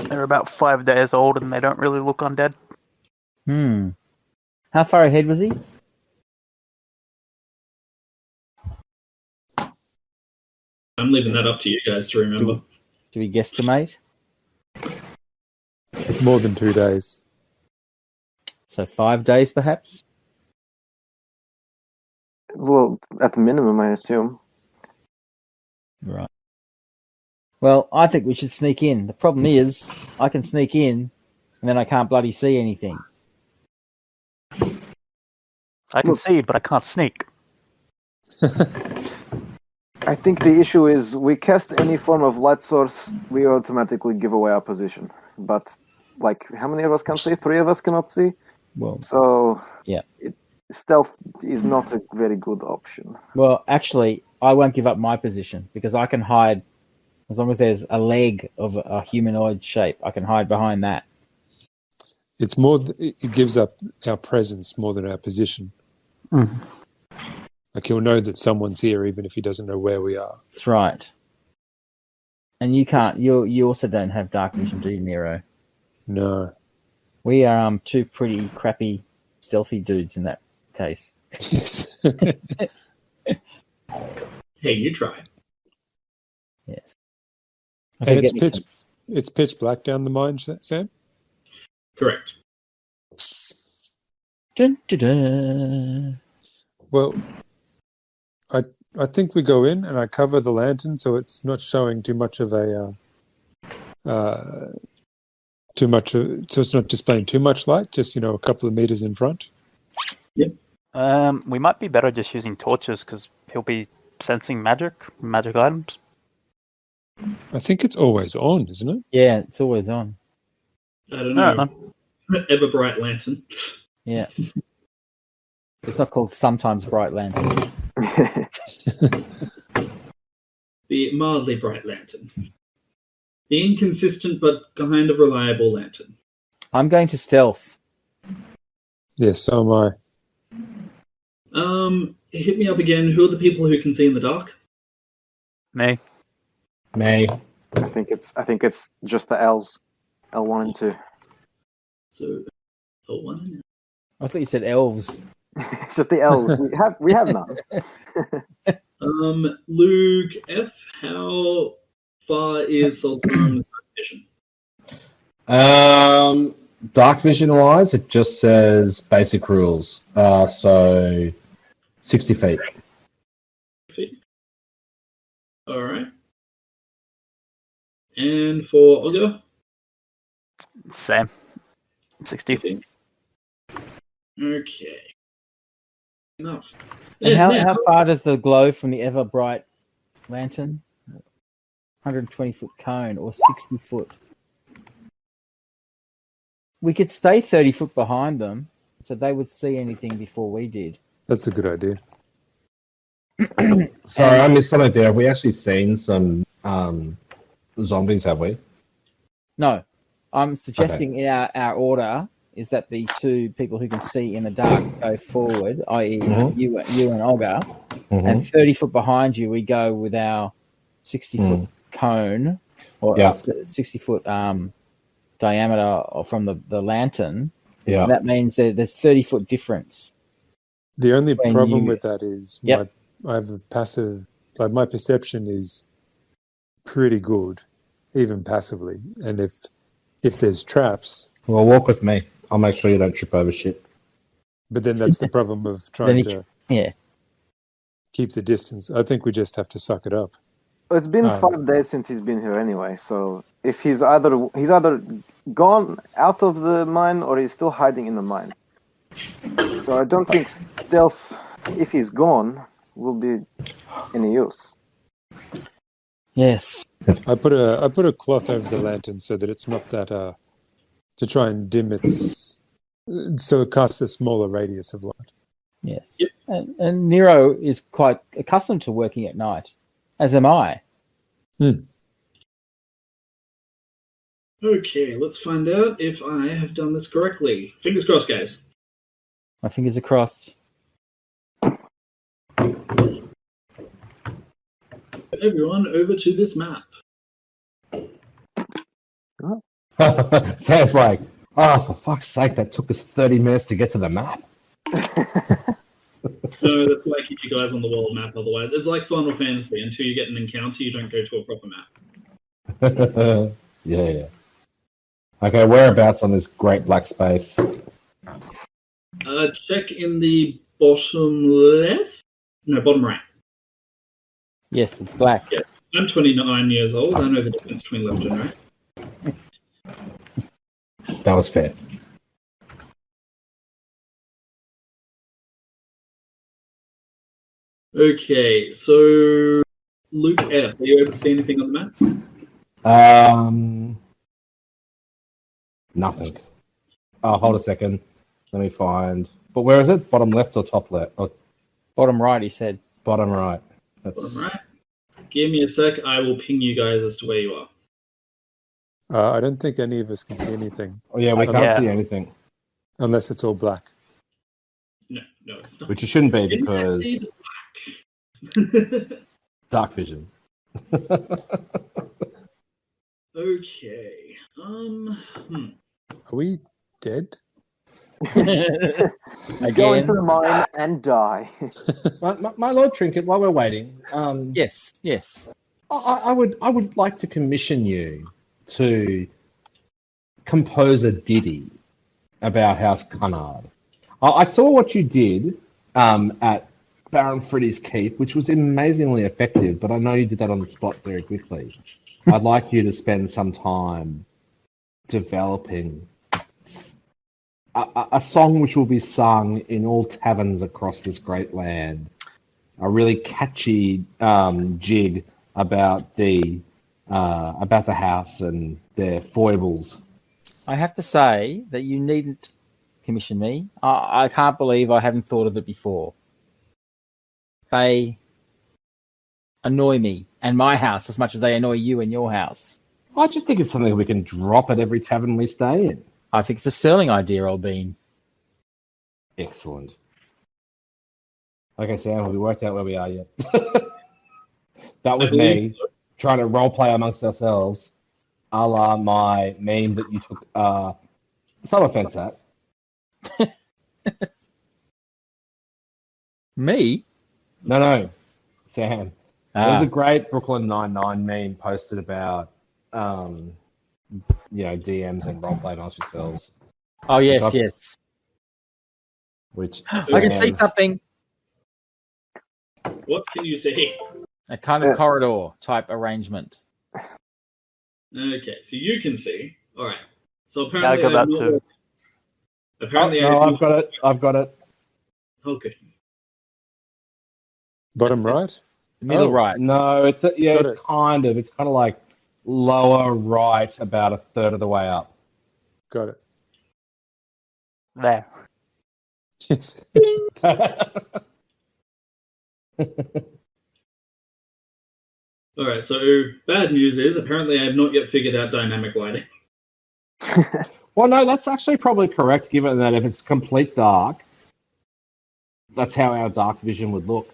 H: they're about 5 days old and they don't really look undead.
E: How far ahead was he?
C: I'm leaving that up to you guys to remember.
E: Do we guesstimate?
F: More than 2 days.
E: So 5 days, perhaps?
G: Well, at the minimum, I assume.
E: Right. Well, I think we should sneak in. The problem is, I can sneak in, and then I can't bloody see anything.
H: I can see, but I can't sneak.
G: I think the issue is we cast any form of light source, we automatically give away our position. But like, how many of us can see? 3 of us cannot see.
E: Well,
G: So
E: yeah.
G: Stealth is not a very good option.
E: Well, actually, I won't give up my position because I can hide as long as there's a leg of a humanoid shape. I can hide behind that.
F: It's more. It gives up our presence more than our position.
H: Mm.
F: Like he'll know that someone's here, even if he doesn't know where we are.
E: That's right. And you can't. You also don't have dark vision, do you, Nero?
F: No.
E: We are 2 pretty crappy stealthy dudes in that case.
F: Yes.
C: Hey, you try.
E: Yes.
F: And it's pitch black down the mine, Sam?
C: Correct.
E: Dun, dun, dun.
F: Well, I think we go in and I cover the lantern so it's not showing too much of a so it's not displaying too much light, just a couple of meters in front.
C: Yep.
H: We might be better just using torches because he'll be sensing magic items.
F: I think it's always on, isn't it?
E: Yeah, it's always on.
C: I don't know. Ever bright lantern.
E: Yeah. It's not called sometimes bright lantern.
C: The mildly bright lantern. The inconsistent but kind of reliable lantern.
E: I'm going to stealth.
F: Yes, so am I.
C: Hit me up again. Who are the people who can see in the dark?
H: Me.
D: Me.
G: I think it's just the L's, L1 and 2.
C: So, L1.
E: I thought you said elves.
G: It's just the L's. We have none.
C: Luke F. How far is Sultan's vision?
D: Dark vision wise, it just says basic rules. So 60 feet.
C: All right. And for Olga?
H: Same. 60.
C: Okay. Enough.
E: And how far does the glow from the ever bright lantern? 120-foot cone or 60-foot? We could stay 30 foot behind them so they would see anything before we did.
F: That's a good idea.
D: Sorry, I missed something there. Have we actually seen some zombies, have we?
E: No. I'm suggesting in our order is that the 2 people who can see in the dark go forward, i.e. you and Olga, and 30 foot behind you we go with our 60-foot cone or 60-foot diameter from the lantern.
D: Yeah.
E: That means that there's 30-foot difference.
F: The only problem with that is I have a passive, like my perception is pretty good, even passively. And if there's traps...
D: Well, walk with me. I'll make sure you don't trip over shit.
F: But then that's the problem of trying to keep the distance. I think we just have to suck it up.
G: It's been 5 days since he's been here anyway, so if he's either gone out of the mine or he's still hiding in the mine. So I don't think stealth, if he's gone, will be any use.
E: Yes.
F: I put a cloth over the lantern so that it's not that to try and dim its, so it casts a smaller radius of light.
E: Yes. Yep. And Nero is quite accustomed to working at night, as am I.
C: Okay, let's find out if I have done this correctly. Fingers crossed, guys.
E: My fingers are crossed.
C: Everyone, over to this map.
D: So it's like, for fuck's sake, that took us 30 minutes to get to the map.
C: No, that's why I keep you guys on the world map, otherwise. It's like Final Fantasy. Until you get an encounter, you don't go to a proper map.
D: Yeah. Okay, whereabouts on this great black space?
C: Check in the bottom left? No, bottom right.
E: Yes, it's black.
C: Yes. I'm 29 years old. I know the difference between left and right.
D: That was fair.
C: Okay, so Luke F, are you able to see anything on the map?
D: Nothing. Oh, hold a second. Let me find. But where is it? Bottom left or top left? Oh,
E: Bottom right, he said.
D: bottom right. That's
C: Bottom right. Give me a sec. I will ping you guys as to where you are.
F: I don't think any of us can see anything
D: Oh yeah, we can't
H: Yeah.
D: see anything,
F: unless it's all black.
C: No, it's not.
D: which it shouldn't be
C: Didn't I
D: because
C: see the black?
D: dark vision.
C: Okay.
F: Are we dead?
G: Go
E: Again.
G: into the mine and die.
D: My Lord Trinket, while we're waiting,
E: Yes.
D: I would like to commission you to compose a ditty about House Cunard. I saw what you did at Baron Freddy's Keep, which was amazingly effective, but I know you did that on the spot very quickly. I'd like you to spend some time developing a song which will be sung in all taverns across this great land. A really catchy jig about the house and their foibles.
E: I have to say that you needn't commission me. I can't believe I haven't thought of it before. They annoy me and my house as much as they annoy you and your house.
D: I just think it's something we can drop at every tavern we stay in.
E: I think it's a sterling idea, old bean.
D: Excellent. Okay, Sam, have we worked out where we are yet? That was me trying to roleplay amongst ourselves, a la my meme that you took some offense at.
E: Me?
D: No, Sam. There's
E: Ah,
D: a great Brooklyn Nine-Nine meme posted about, DMs and roleplay amongst yourselves.
E: oh, yes,
D: Which
E: yes.
D: Which
E: I can see something.
C: What can you see?
E: A kind of corridor type arrangement.
C: Okay, so you can see. All right. So
H: Yeah, I
C: apparently,
H: got that too.
C: Apparently,
D: no, I've got it.
C: Okay.
F: Bottom right?
E: Middle right.
D: No, it's
F: Got
D: it's
F: it.
D: kind of like lower right, about a third of the way up.
F: Got it.
H: There.
F: Yes.
C: All right. So bad news is apparently I have not yet figured out dynamic lighting.
D: Well, no, that's actually probably correct, given that if it's complete dark, that's how our dark vision would look.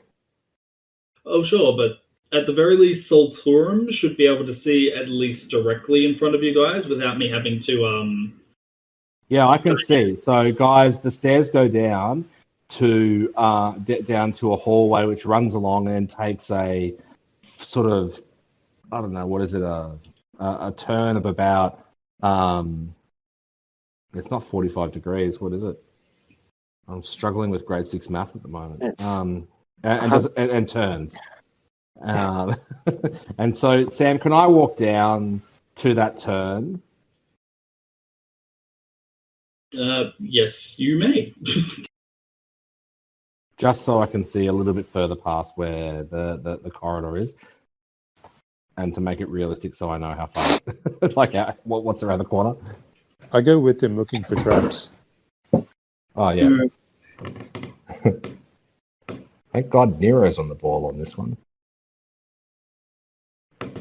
C: Oh, sure, but at the very least, Solturum should be able to see at least directly in front of you guys without me having to
D: Yeah, I can see. So, guys, the stairs go down to down to a hallway which runs along and takes a sort of, I don't know, what is it, a turn of about it's not 45 degrees. What is it? I'm struggling with grade 6 math at the moment. And turns. And so, Sam, can I walk down to that turn?
C: yes, you may.
D: Just so I can see a little bit further past where the corridor is, and to make it realistic, so I know how far, what's around the corner.
F: I go with him looking for traps.
D: Oh yeah. Thank God Nero's on the ball on this one.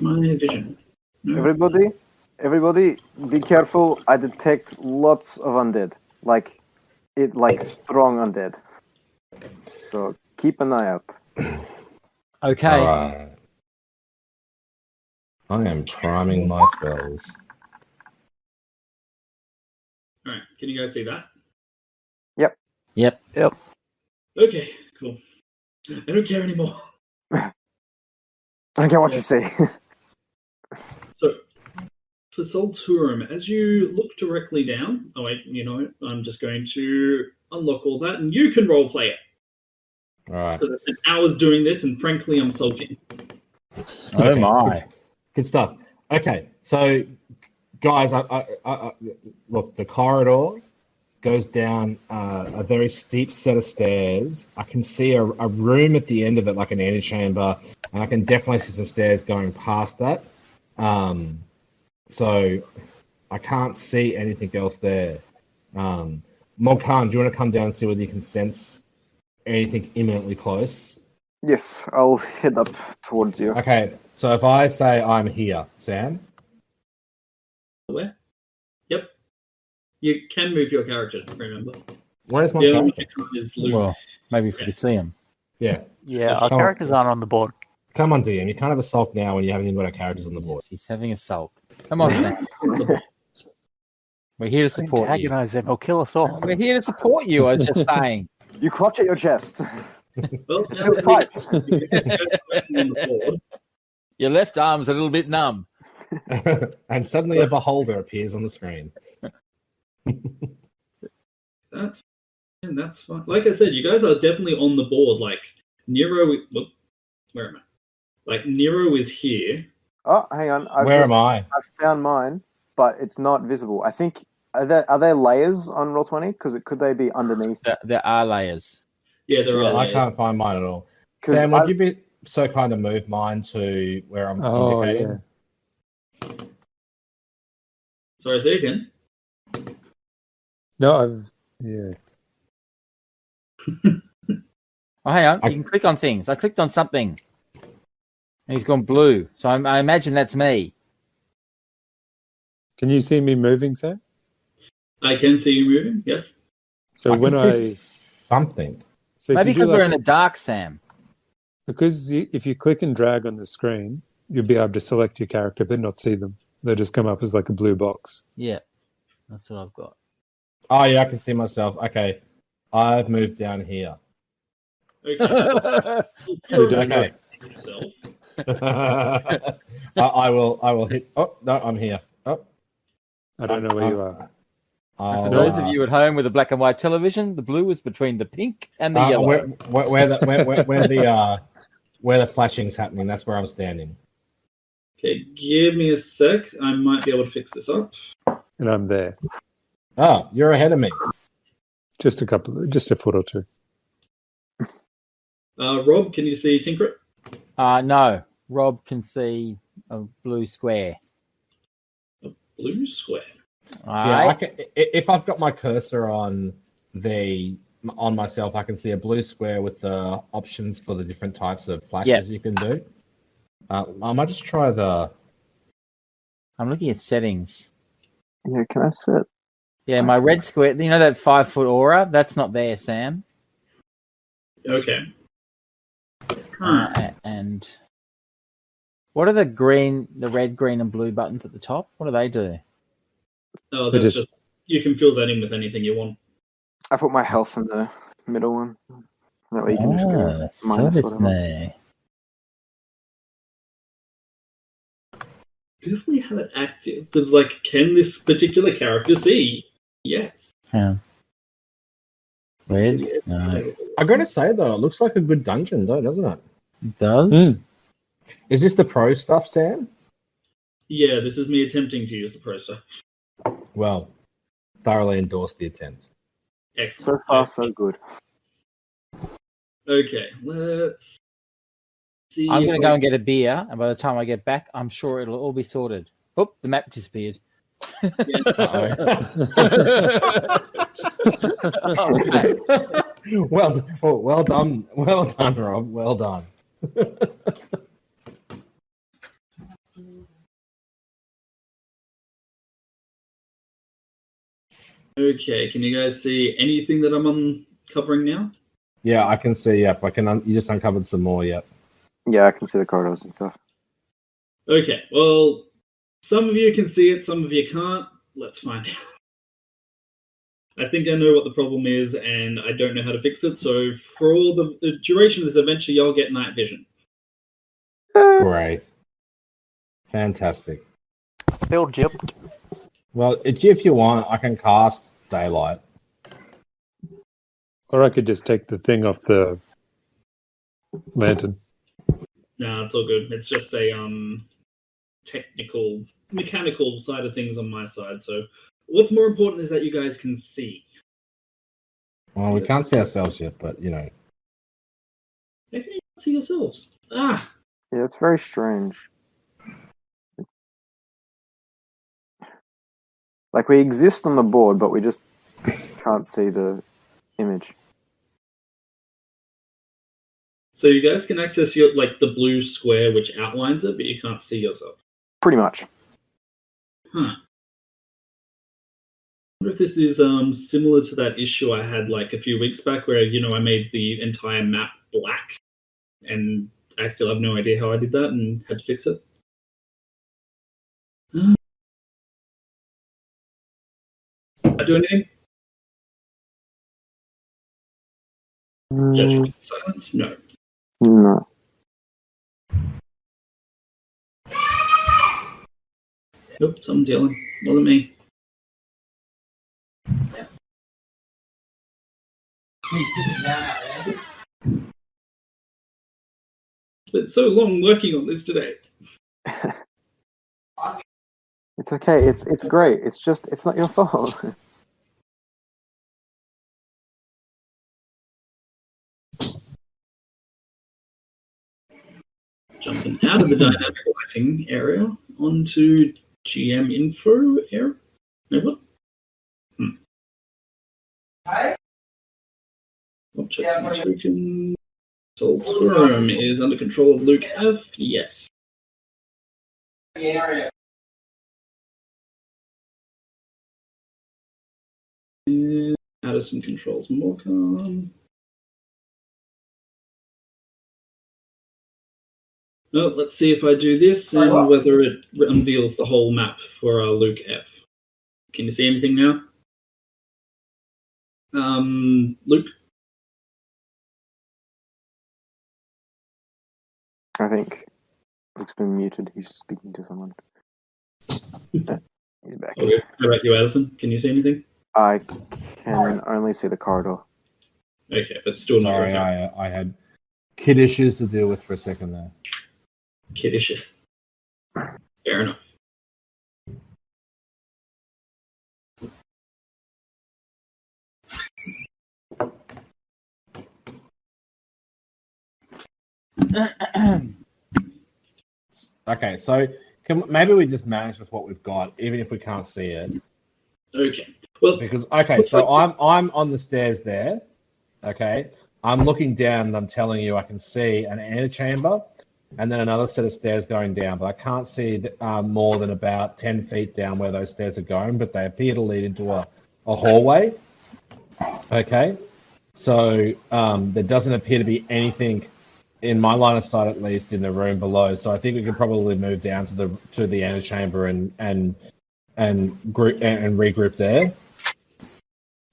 C: My vision. No.
G: Everybody, be careful. I detect lots of undead. Like strong undead. So keep an eye out.
E: Okay.
D: All right. I am priming my spells.
C: All right, can you guys see that?
E: Yep.
C: Okay, cool. I don't care anymore.
G: I don't care what you say.
C: So, for Solturum, as you look directly down, I'm just going to unlock all that, and you can roleplay it.
D: All right.
C: Because I spent hours doing this, and frankly, I'm sulking.
E: Oh
D: Okay.
E: my.
D: Good stuff. Okay, so guys, I look, the corridor goes down a very steep set of stairs. I can see a room at the end of it, like an antechamber, and I can definitely see some stairs going past that. So I can't see anything else there. Moghan, do you want to come down and see whether you can sense anything imminently close?
G: Yes, I'll head up towards you.
D: Okay, so if I say I'm here, Sam?
C: Where? Yep. You can move your character, remember.
D: Where's my
C: The only
D: character?
C: one is Luke.
E: Well, maybe if we could see him.
D: Yeah.
H: Yeah, our characters aren't on the board.
D: Come on, DM. You can't have a sulk now when you haven't even got our characters on the board.
E: He's having a sulk. Come on, Sam. We're here to support you.
H: Antagonize him, he'll kill us all.
E: We're here to support you, I was just saying.
G: You clutch at your chest.
C: Well,
G: It feels tight.
E: Your left arm's a little bit numb.
D: And suddenly a beholder appears on the screen.
C: That's fine. Like I said, you guys are definitely on the board. Like Nero, where am I? Like Nero is here.
G: Oh, hang on.
D: Where am I?
G: I've found mine, but it's not visible. I think are there layers on Roll20? Because could they be underneath?
E: There are layers.
C: Yeah, there are.
D: I
C: layers.
D: can't find mine at all. Sam, would you be so kind to move mine to where I'm indicating?
F: Yeah.
C: Sorry, say again.
F: No, yeah.
E: Oh, hang on. You can click on things. I clicked on something. And he's gone blue. So I imagine that's me.
F: Can you see me moving, Sam?
C: I can see you moving. Yes.
F: So
D: something.
F: So
E: Maybe because we're in the dark, Sam.
F: Because if you click and drag on the screen, you'll be able to select your character but not see them. They'll just come up as like a blue box.
E: Yeah. That's what I've got.
D: Oh, yeah, I can see myself. Okay. I've moved down here.
C: Okay.
F: You don't know.
C: Yourself.
D: I will hit. Oh, no, I'm here. Oh,
F: I don't know where you are.
E: And for those of you at home with a black and white television, the blue is between the pink and the yellow.
D: Where the flashing's happening, that's where I'm standing.
C: Okay, give me a sec. I might be able to fix this up.
F: And I'm there.
D: Oh, you're ahead of me.
F: Just a foot or two.
C: Rob, can you see Tinkrit?
E: No. Rob can see a blue square.
C: A blue square.
D: Yeah, if I've got my cursor on myself, I can see a blue square with the options for the different types of flashes you can do. I might just try
E: I'm looking at settings.
G: Yeah, can I set?
E: Yeah, my red square, you know that 5-foot aura? That's not there, Sam.
C: Okay.
E: And what are the red, green, and blue buttons at the top? What do they do?
C: Oh, that's just you can fill that in with anything you want.
G: I put my health in the middle one. That way you can just go minus whatever.
C: Definitely have it active. Because, like, can this particular character see? Yes.
E: Yeah. Red? No.
D: I gotta say though, it looks like a good dungeon though, doesn't it?
E: It does.
D: Is this the pro stuff, Sam?
C: Yeah, this is me attempting to use the pro stuff.
D: Well, thoroughly endorse the attempt.
C: Excellent.
G: So far, so good.
C: Okay, let's see.
E: I'm going to go and get a beer, and by the time I get back, I'm sure it'll all be sorted. Oh, the map disappeared.
D: Well done, Rob. Well done.
C: Okay, can you guys see anything that I'm uncovering now?
D: Yeah, I can see. Yep, I can. You just uncovered some more. Yep.
G: Yeah, I can see the corridors and stuff.
C: Okay, well, some of you can see it, some of you can't. Let's find out. I think I know what the problem is, and I don't know how to fix it. So for all the duration of this adventure, y'all get night vision.
D: Great. Fantastic.
H: Bill gypped.
D: Well, if you want, I can cast daylight.
F: Or I could just take the thing off the lantern.
C: No, it's all good. It's just a mechanical side of things on my side. So what's more important is that you guys can see.
D: Well, we can't see ourselves yet, but you know.
C: How can you not see yourselves? Ah,
G: Yeah, it's very strange. Like we exist on the board, but we just can't see the image.
C: so you guys can access your the blue square which outlines it, but you can't see yourself.
G: Pretty much.
C: Huh. I wonder if this is similar to that issue I had like a few weeks back where I made the entire map black, and I still have no idea how I did that and had to fix it. I do anything? Judgment silence? No.
G: No.
C: Nope, someone's yelling. Wasn't me. Spent so long working on this today.
G: It's okay. It's great. It's not your fault.
C: Jumping out of the dynamic lighting area onto GM info area. No, what? Objects and tokens. Soul's room is under control of Luke F. Yes. And Addison controls Morcom. Well, let's see if I do this and whether it unveils the whole map for Luke F. Can you see anything now? Luke?
G: I think Luke's been muted. He's speaking to someone. He's back.
C: Okay. How about you, Addison? Can you see anything?
G: I can only see the corridor.
C: Okay, but still not.
D: Sorry, I had kid issues to deal with for a second there.
C: Kid issues. Fair enough.
D: Okay, so maybe we just manage with what we've got, even if we can't see it.
C: Okay. Well,
D: because so I'm on the stairs there. Okay, I'm looking down and I'm telling you I can see an antechamber and then another set of stairs going down, but I can't see more than about 10 feet down where those stairs are going, but they appear to lead into a hallway. Okay, so there doesn't appear to be anything in my line of sight, at least, in the room below. So I think we could probably move down to the antechamber and regroup there.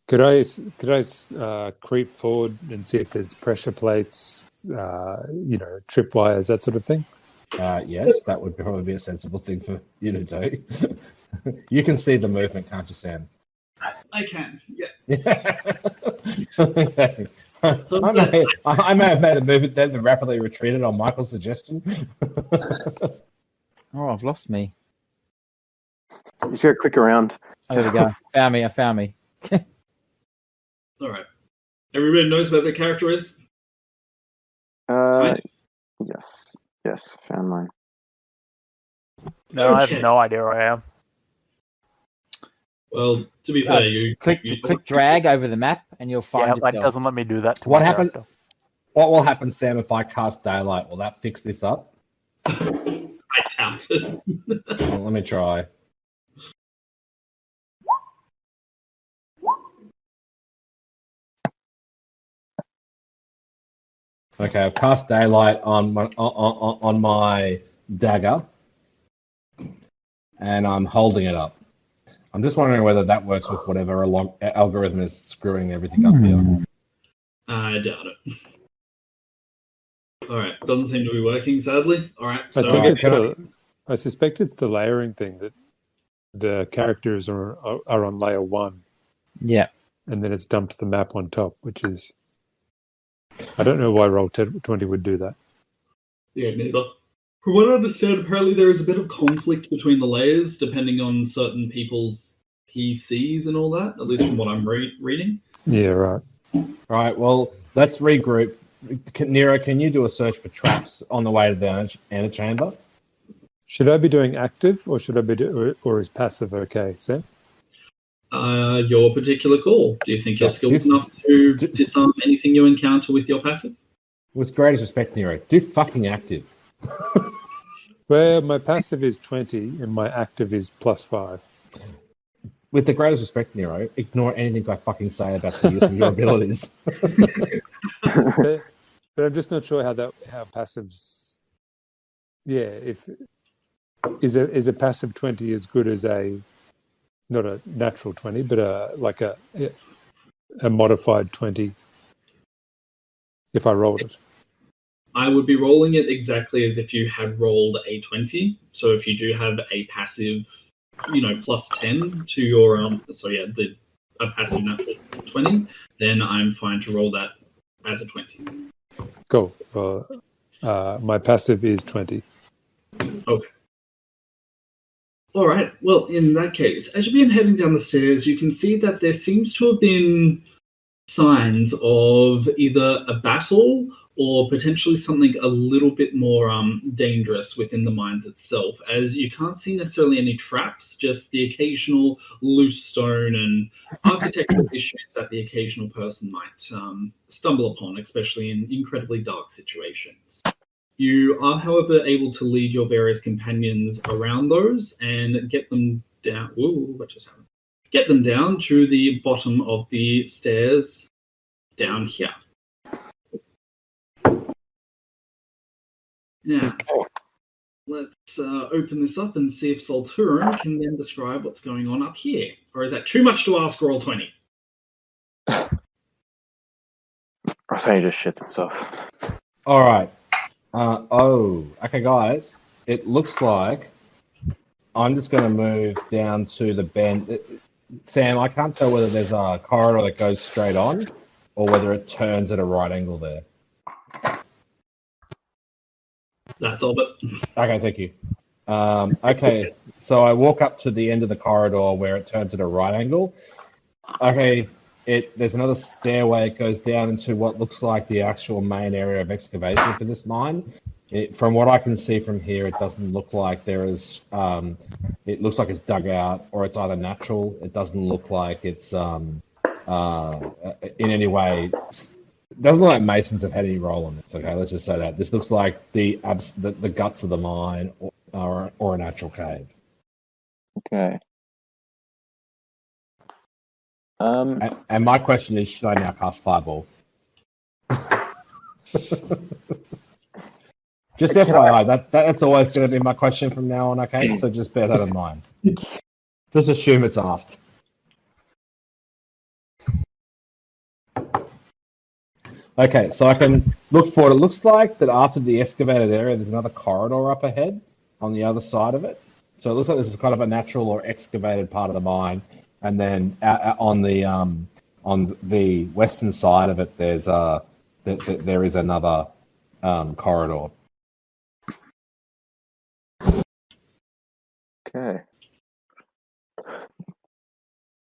F: Could I creep forward and see if there's pressure plates, tripwires, that sort of thing?
D: Yes, that would probably be a sensible thing for you to do. You can see the movement, can't you, Sam?
C: I can, yeah.
D: Okay. I may have made a movement then and rapidly retreated on Michael's suggestion.
E: Oh, I've lost me.
G: You should click around.
E: Oh, there we go. I found me.
C: All right. Everybody knows where the character is?
G: Yes, found mine.
H: No,
C: Okay.
H: I have no idea where I am.
C: Well, to be fair, you
E: click drag over the map and you'll find
H: Yeah,
E: yourself.
H: that doesn't let me do that. To
D: What
H: my
D: happened?
H: character.
D: What will happen, Sam, if I cast daylight? Will that fix this up?
C: I doubt it.
D: Well, let me try. Okay, I've cast daylight on my dagger, and I'm holding it up. I'm just wondering whether that works with whatever algorithm is screwing everything up here.
C: I doubt it. All right, doesn't seem to be working, sadly. All right, so
F: I suspect it's the layering thing that the characters are on layer 1.
E: Yeah.
F: And then it's dumped the map on top, which is... I don't know why Roll20 would do that.
C: Yeah, neither. From what I understand, apparently there is a bit of conflict between the layers, depending on certain people's PCs and all that, at least from what I'm reading.
F: Yeah, right.
D: Right, well, let's regroup. Nero, can you do a search for traps on the way to the antechamber?
F: Should I be doing active, or should I be or is passive okay, Sam?
C: Your particular call. Do you think you're
D: Yes,
C: skilled enough to disarm anything you encounter with your passive?
D: With greatest respect, Nero, do fucking active.
F: Well, my passive is 20 and my active is +5.
D: With the greatest respect, Nero, ignore anything I fucking say about the use of your abilities.
F: but I'm just not sure how passives. Yeah, if is a passive 20 as good as not a natural 20, but a modified 20 if I rolled it.
C: I would be rolling it exactly as if you had rolled a 20. So if you do have a passive, +10 to your a passive natural 20, then I'm fine to roll that as a 20.
F: Cool. Well, my passive is 20.
C: Okay. All right. Well, in that case, as you begin heading down the stairs, you can see that there seems to have been signs of either a battle or potentially something a little bit more dangerous within the mines itself, as you can't see necessarily any traps, just the occasional loose stone and architectural issues that the occasional person might stumble upon, especially in incredibly dark situations. You are, however, able to lead your various companions around those and get them down. Ooh, what just happened? Get them down to the bottom of the stairs down here. Now, let's open this up and see if Solturum can then describe what's going on up here. Or is that too much to ask roll 20?
G: I think it just shits itself.
D: All right. Okay, guys. It looks like I'm just going to move down to the bend. Sam, I can't tell whether there's a corridor that goes straight on or whether it turns at a right angle there.
C: That's all, but
D: Okay, thank you. Okay, so I walk up to the end of the corridor where it turns at a right angle. Okay, there's another stairway. It goes down into what looks like the actual main area of excavation for this mine. From what I can see from here, it doesn't look like there is. It looks like it's dug out, or it's either natural. It doesn't look like it's in any way. It doesn't look like masons have had any role in this. Okay, let's just say that. This looks like the guts of the mine or a natural cave.
G: Okay.
D: And my question is, should I now cast Fireball? Just FYI, that's always going to be my question from now on, okay? So just bear that in mind. Just assume it's asked. Okay, so I can look forward. It looks like that after the excavated area, there's another corridor up ahead on the other side of it. So it looks like this is kind of a natural or excavated part of the mine. And then on the western side of it, there is another corridor.
G: Okay.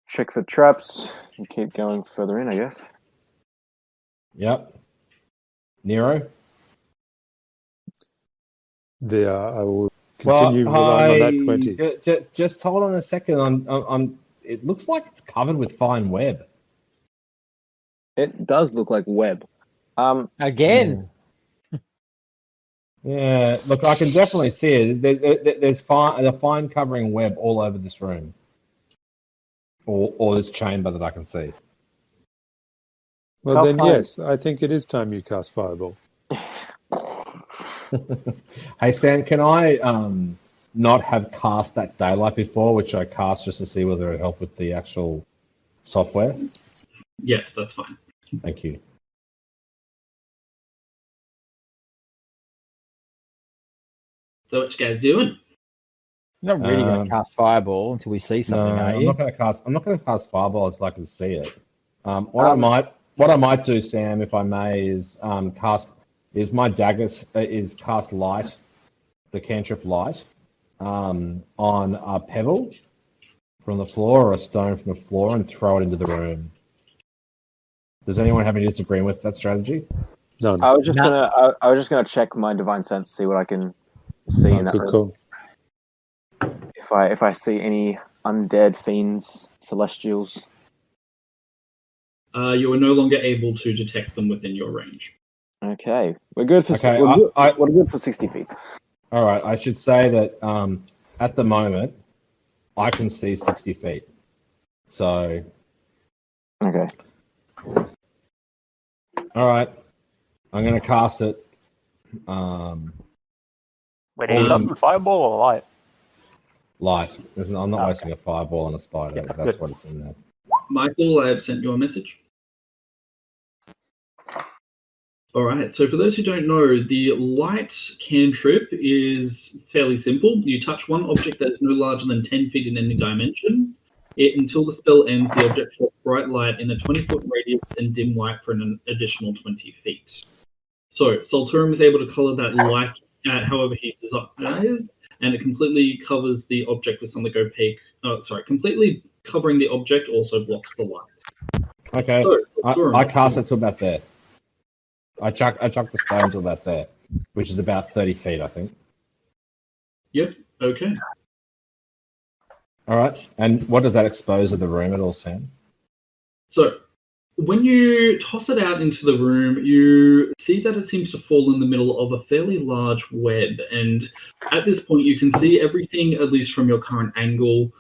G: Check for traps and keep going further in, I guess.
D: Yep. Nero?
F: I will continue relying on that 20.
D: Just hold on a second. It looks like it's covered with fine web.
G: It does look like web.
E: Again.
D: Yeah, look, I can definitely see it. There's fine covering web all over this room, or this chamber that I can see.
F: Well, then, yes, I think it is time you cast Fireball.
D: Hey, Sam, can I not have cast that daylight before, which I cast just to see whether it helped with the actual software?
C: yes, that's fine.
D: Thank you.
C: So what you guys doing?
E: You're not really going to cast Fireball until we see something, are
D: I'm
E: you?
D: not going to cast Fireball until I can see it. What I might do, Sam, if I may, is my daggers is cast light, the cantrip light, on a pebble from the floor or a stone from the floor and throw it into the room. Does anyone have any disagreement with that strategy?
F: None.
G: I was just gonna check my divine sense, see what I can see in that.
F: Good call.
G: If I see any undead fiends, celestials.
C: You are no longer able to detect them within your range.
G: Okay, we're good for
D: Okay,
G: we're good for 60 feet.
D: All right, I should say that at the moment, I can see 60 feet. So,
G: Okay.
D: all right, I'm going to cast it.
H: Wait, are you casting fireball or light?
D: Light. I'm not
H: Okay.
D: wasting a fireball on a spider.
H: Yeah,
D: That's
H: good.
D: what it's in there.
C: Michael, I have sent you a message. All right, so for those who don't know, the light cantrip is fairly simple. You touch one object that is no larger than 10 feet in any dimension. Until the spell ends, the object shoots bright light in a 20-foot radius and dim light for an additional 20 feet. So Solturum is able to color that light however he desires, and it completely covers the object with something opaque. Completely covering the object also blocks the light.
D: Okay,
C: So,
D: I cast it to about there. I chuck the stone to about there, which is about 30 feet, I think.
C: Yep, okay.
D: All right, and what does that expose of the room at all, Sam?
C: So, when you toss it out into the room, you see that it seems to fall in the middle of a fairly large web. And at this point, you can see everything, at least from your current angle,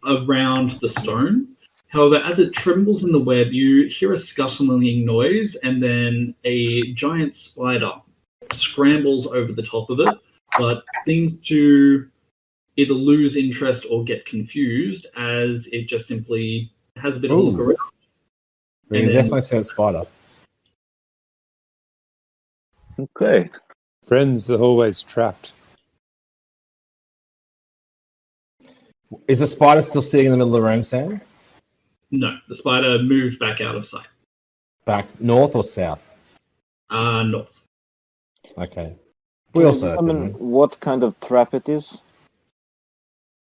C: around the stone. However, as it trembles in the web, you hear a scuttling noise, and then a giant spider scrambles over the top of it, but seems to either lose interest or get confused as it just simply has a bit of a look around.
D: We can definitely see that spider.
G: Okay.
F: Friends, the hallway's trapped.
D: Is the spider still sitting in the middle of the room, Sam?
C: No, the spider moved back out of sight.
D: Back north or south?
C: North.
D: Okay.
G: Can
D: We
G: you
D: also
G: determine what kind of trap it is?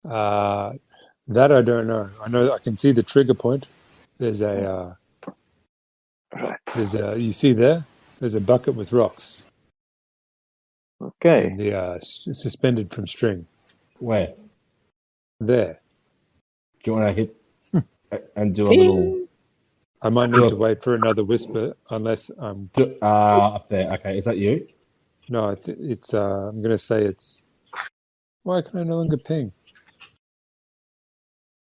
F: That I don't know. I know I can see the trigger point. There's a you see there? There's a bucket with rocks.
G: Okay.
F: And the suspended from string.
D: Where?
F: There.
D: Do you want to hit and do a little...
F: I might need to wait for another whisper unless I'm...
D: up there. Okay, is that you?
F: No, it's I'm going to say it's... Why can I no longer ping?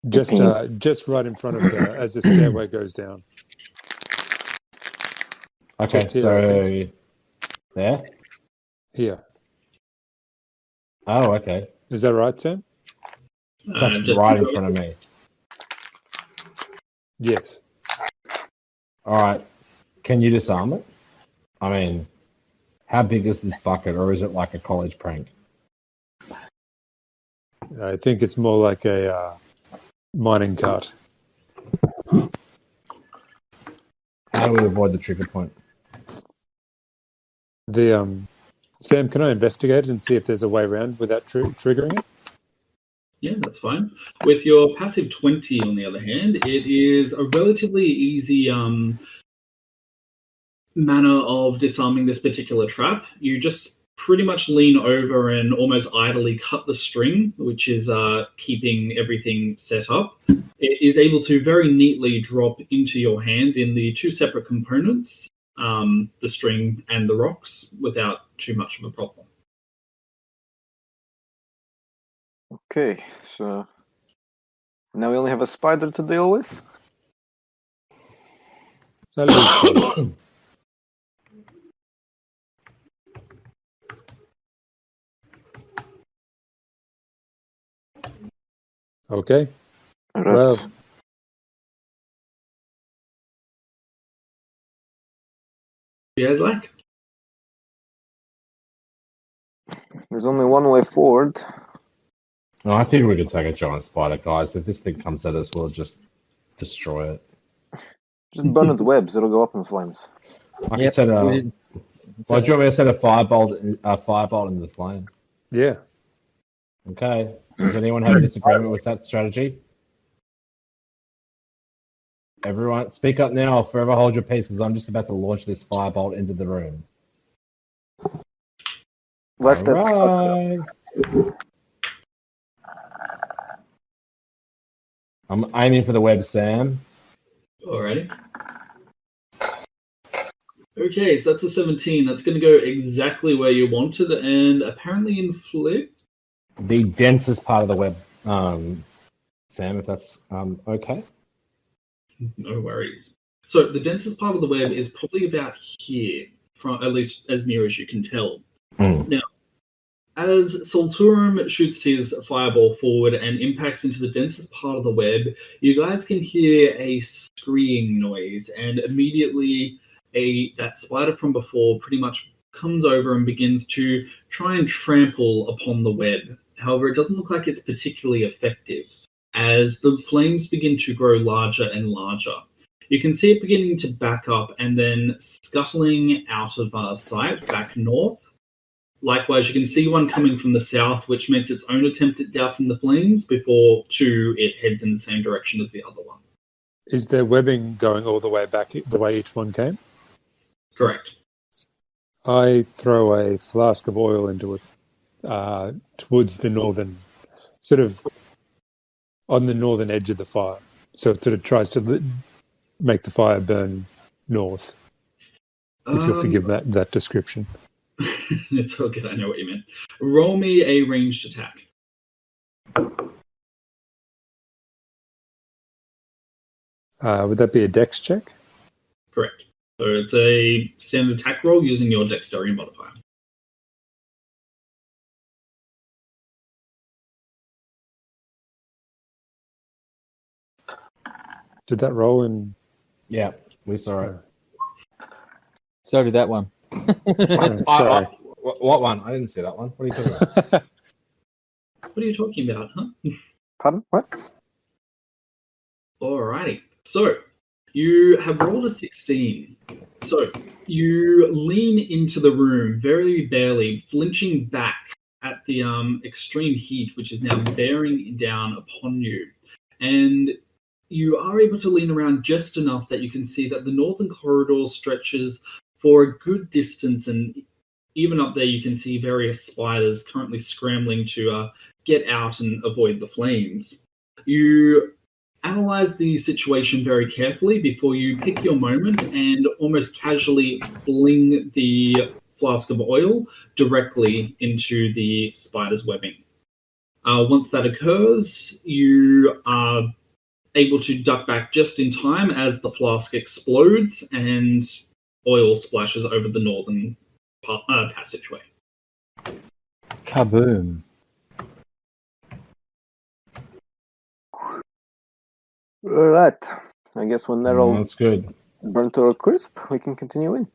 F: Just right in front of as the stairway goes down.
D: Okay,
F: Just here,
D: so there?
F: Here.
D: Oh, okay.
F: Is that right, Sam?
D: That's right in front of me.
F: Yes.
D: All right. Can you disarm it? I mean, how big is this bucket, or is it like a college prank?
F: I think it's more like a mining cart.
D: How do we avoid the trigger point?
F: Sam, can I investigate and see if there's a way around without triggering it?
C: Yeah, that's fine. With your passive 20, on the other hand, it is a relatively easy manner of disarming this particular trap. You just pretty much lean over and almost idly cut the string, which is keeping everything set up. It is able to very neatly drop into your hand in the two separate components, the string and the rocks, without too much of a problem.
G: Okay, so now we only have a spider to deal with.
F: At least. Okay.
G: All right.
F: Well,
C: You guys like?
G: There's only one way forward.
D: No, I think we could take a giant spider, guys. If this thing comes at us, we'll just destroy it.
G: Just burn its webs; it'll go up in flames.
D: I can set a... Well, do you want me to set a firebolt into the flame?
F: yeah.
D: Okay. Does anyone have a disagreement with that strategy? Everyone, speak up now. Forever hold your peace, because I'm just about to launch this firebolt into the room.
G: Let that
D: Alright. I'm aiming for the web, Sam.
C: Alrighty. Okay, so that's a 17. That's going to go exactly where you wanted, and apparently inflict.
D: The densest part of the web, Sam, if that's okay.
C: No worries. So the densest part of the web is probably about here, from at least as near as you can tell. Now, as Solturum shoots his fireball forward and impacts into the densest part of the web, you guys can hear a screeing noise, and immediately that spider from before pretty much comes over and begins to try and trample upon the web. However, it doesn't look like it's particularly effective, as the flames begin to grow larger and larger. You can see it beginning to back up and then scuttling out of sight back north. Likewise, you can see one coming from the south, which makes its own attempt at dousing the flames before it heads in the same direction as the other one.
F: Is there webbing going all the way back the way each one came?
C: Correct.
F: I throw a flask of oil into it towards the northern, sort of on the northern edge of the fire. So it sort of tries to make the fire burn north, if you'll forgive that description.
C: It's all good, I know what you meant. Roll me a ranged attack.
F: Would that be a dex check?
C: Correct. So it's a standard attack roll using your dexterity modifier.
F: Did that roll in?
D: Yeah, we saw it.
E: So did that one.
F: Sorry.
D: What one? I didn't see that one. What are you talking about?
C: What are you talking about, huh?
G: Pardon? What?
C: Alrighty. So, you have rolled a 16. So, you lean into the room very barely, flinching back at the extreme heat which is now bearing down upon you. And you are able to lean around just enough that you can see that the northern corridor stretches for a good distance, and even up there you can see various spiders currently scrambling to get out and avoid the flames. You analyze the situation very carefully before you pick your moment and almost casually fling the flask of oil directly into the spider's webbing. Once that occurs, you are able to duck back just in time as the flask explodes and oil splashes over the northern passageway.
E: Kaboom.
G: All right. I guess when they're all
D: That's good.
G: burnt to a crisp, we can continue in.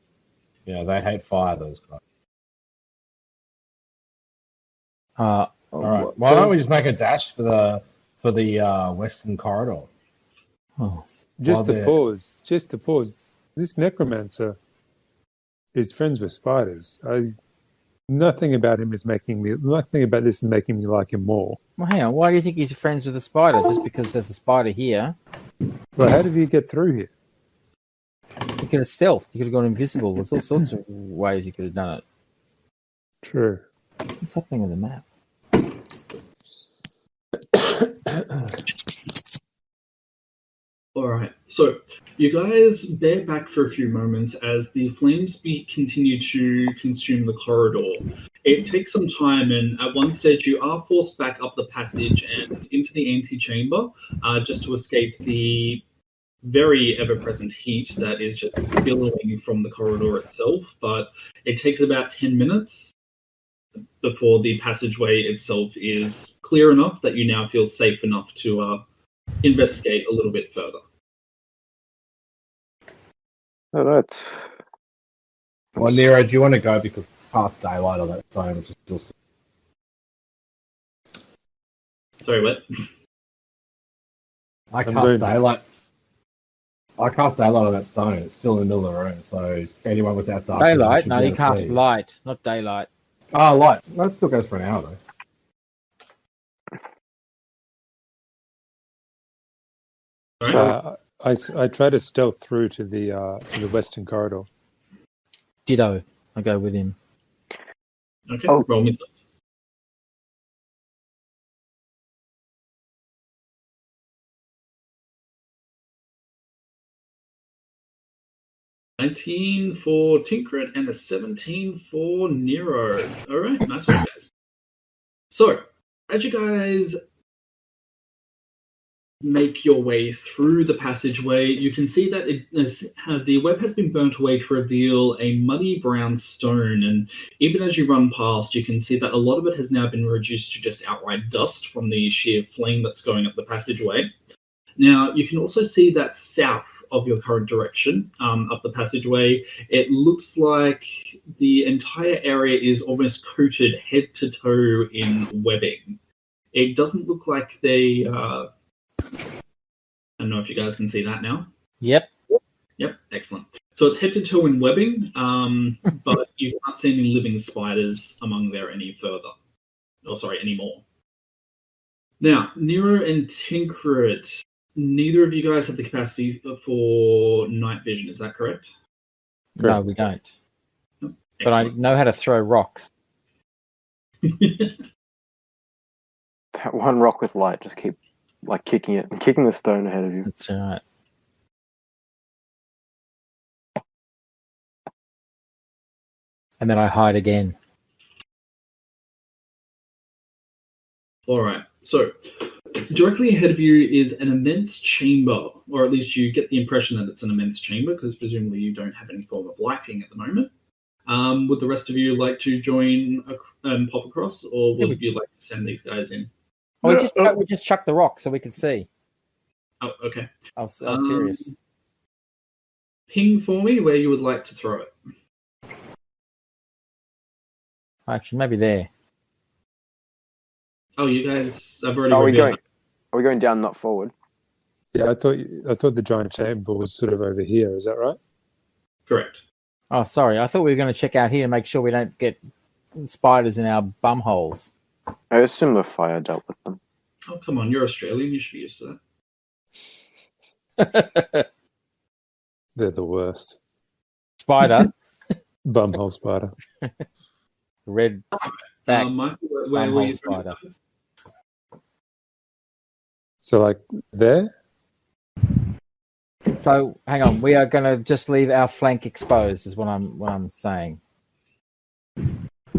D: Yeah, they hate fire, those guys. All right. Why don't we just make a dash for the western corridor?
E: Oh.
F: Just to pause. This necromancer is friends with spiders. Nothing about this is making me like him more.
E: Well, hang on. Why do you think he's friends with the spider? Just because there's a spider here?
F: Well, how did he get through here?
E: You could have stealthed. You could have gone invisible. There's all sorts of ways you could have done it.
F: True.
E: What's happening with the map?
C: Alright, so you guys bear back for a few moments as the flames continue to consume the corridor. It takes some time, and at one stage you are forced back up the passage and into the antechamber just to escape the very ever-present heat that is just billowing from the corridor itself, but it takes about 10 minutes before the passageway itself is clear enough that you now feel safe enough to investigate a little bit further.
G: All right.
D: Well, Nero, do you want to go because past daylight on that stone, which is still...
C: Sorry, what?
D: I cast daylight on that stone. It's still in the middle of the room, so anyone without dark vision
E: Daylight?
D: should
E: No,
D: be
E: you
D: able to
E: cast
D: see.
E: light, not daylight.
D: Oh, light. That still goes for an hour, though.
C: Right.
F: I try to stealth through to the western corridor.
E: Ditto. I go with him.
C: Okay,
G: Oh.
C: roll me stealth. 19 for Tinkrit and a 17 for Nero. All right, nice work, guys. So, as you guys make your way through the passageway, you can see that the web has been burnt away to reveal a muddy brown stone, and even as you run past, you can see that a lot of it has now been reduced to just outright dust from the sheer flame that's going up the passageway. Now, you can also see that south of your current direction, up the passageway, it looks like the entire area is almost coated head to toe in webbing. It doesn't look like they... I don't know if you guys can see that now.
E: Yep.
C: Yep, excellent. So it's head to toe in webbing, but you can't see any living spiders among there anymore. Now, Nero and Tinkrit, neither of you guys have the capacity for night vision, is that correct?
E: No, we don't.
C: Excellent.
E: But I know how to throw rocks.
G: That one rock with light, just keep kicking it, kicking the stone ahead of you.
E: That's all right. And then I hide again.
C: All right. So directly ahead of you is an immense chamber, or at least you get the impression that it's an immense chamber, because presumably you don't have any form of lighting at the moment. Would the rest of you like to join and pop across, or would you like to send these guys in?
E: Oh, we just chuck the rock so we can see.
C: Oh, okay.
E: I was serious.
C: Ping for me where you would like to throw it.
E: Actually, maybe there.
C: Oh, you guys have already.
G: Are we going down, not forward?
F: Yeah, I thought the giant chamber was sort of over here. Is that right?
C: Correct.
E: Oh, sorry. I thought we were going to check out here and make sure we don't get spiders in our bum holes.
G: I assume the fire dealt with them.
C: Oh, come on. You're Australian. You should be used to that.
F: They're the worst.
E: Spider.
F: Bumhole spider.
E: Red back.
C: Michael, where were you?
E: Spider.
F: So, like, there?
E: So, hang on. We are going to just leave our flank exposed, is what I'm saying.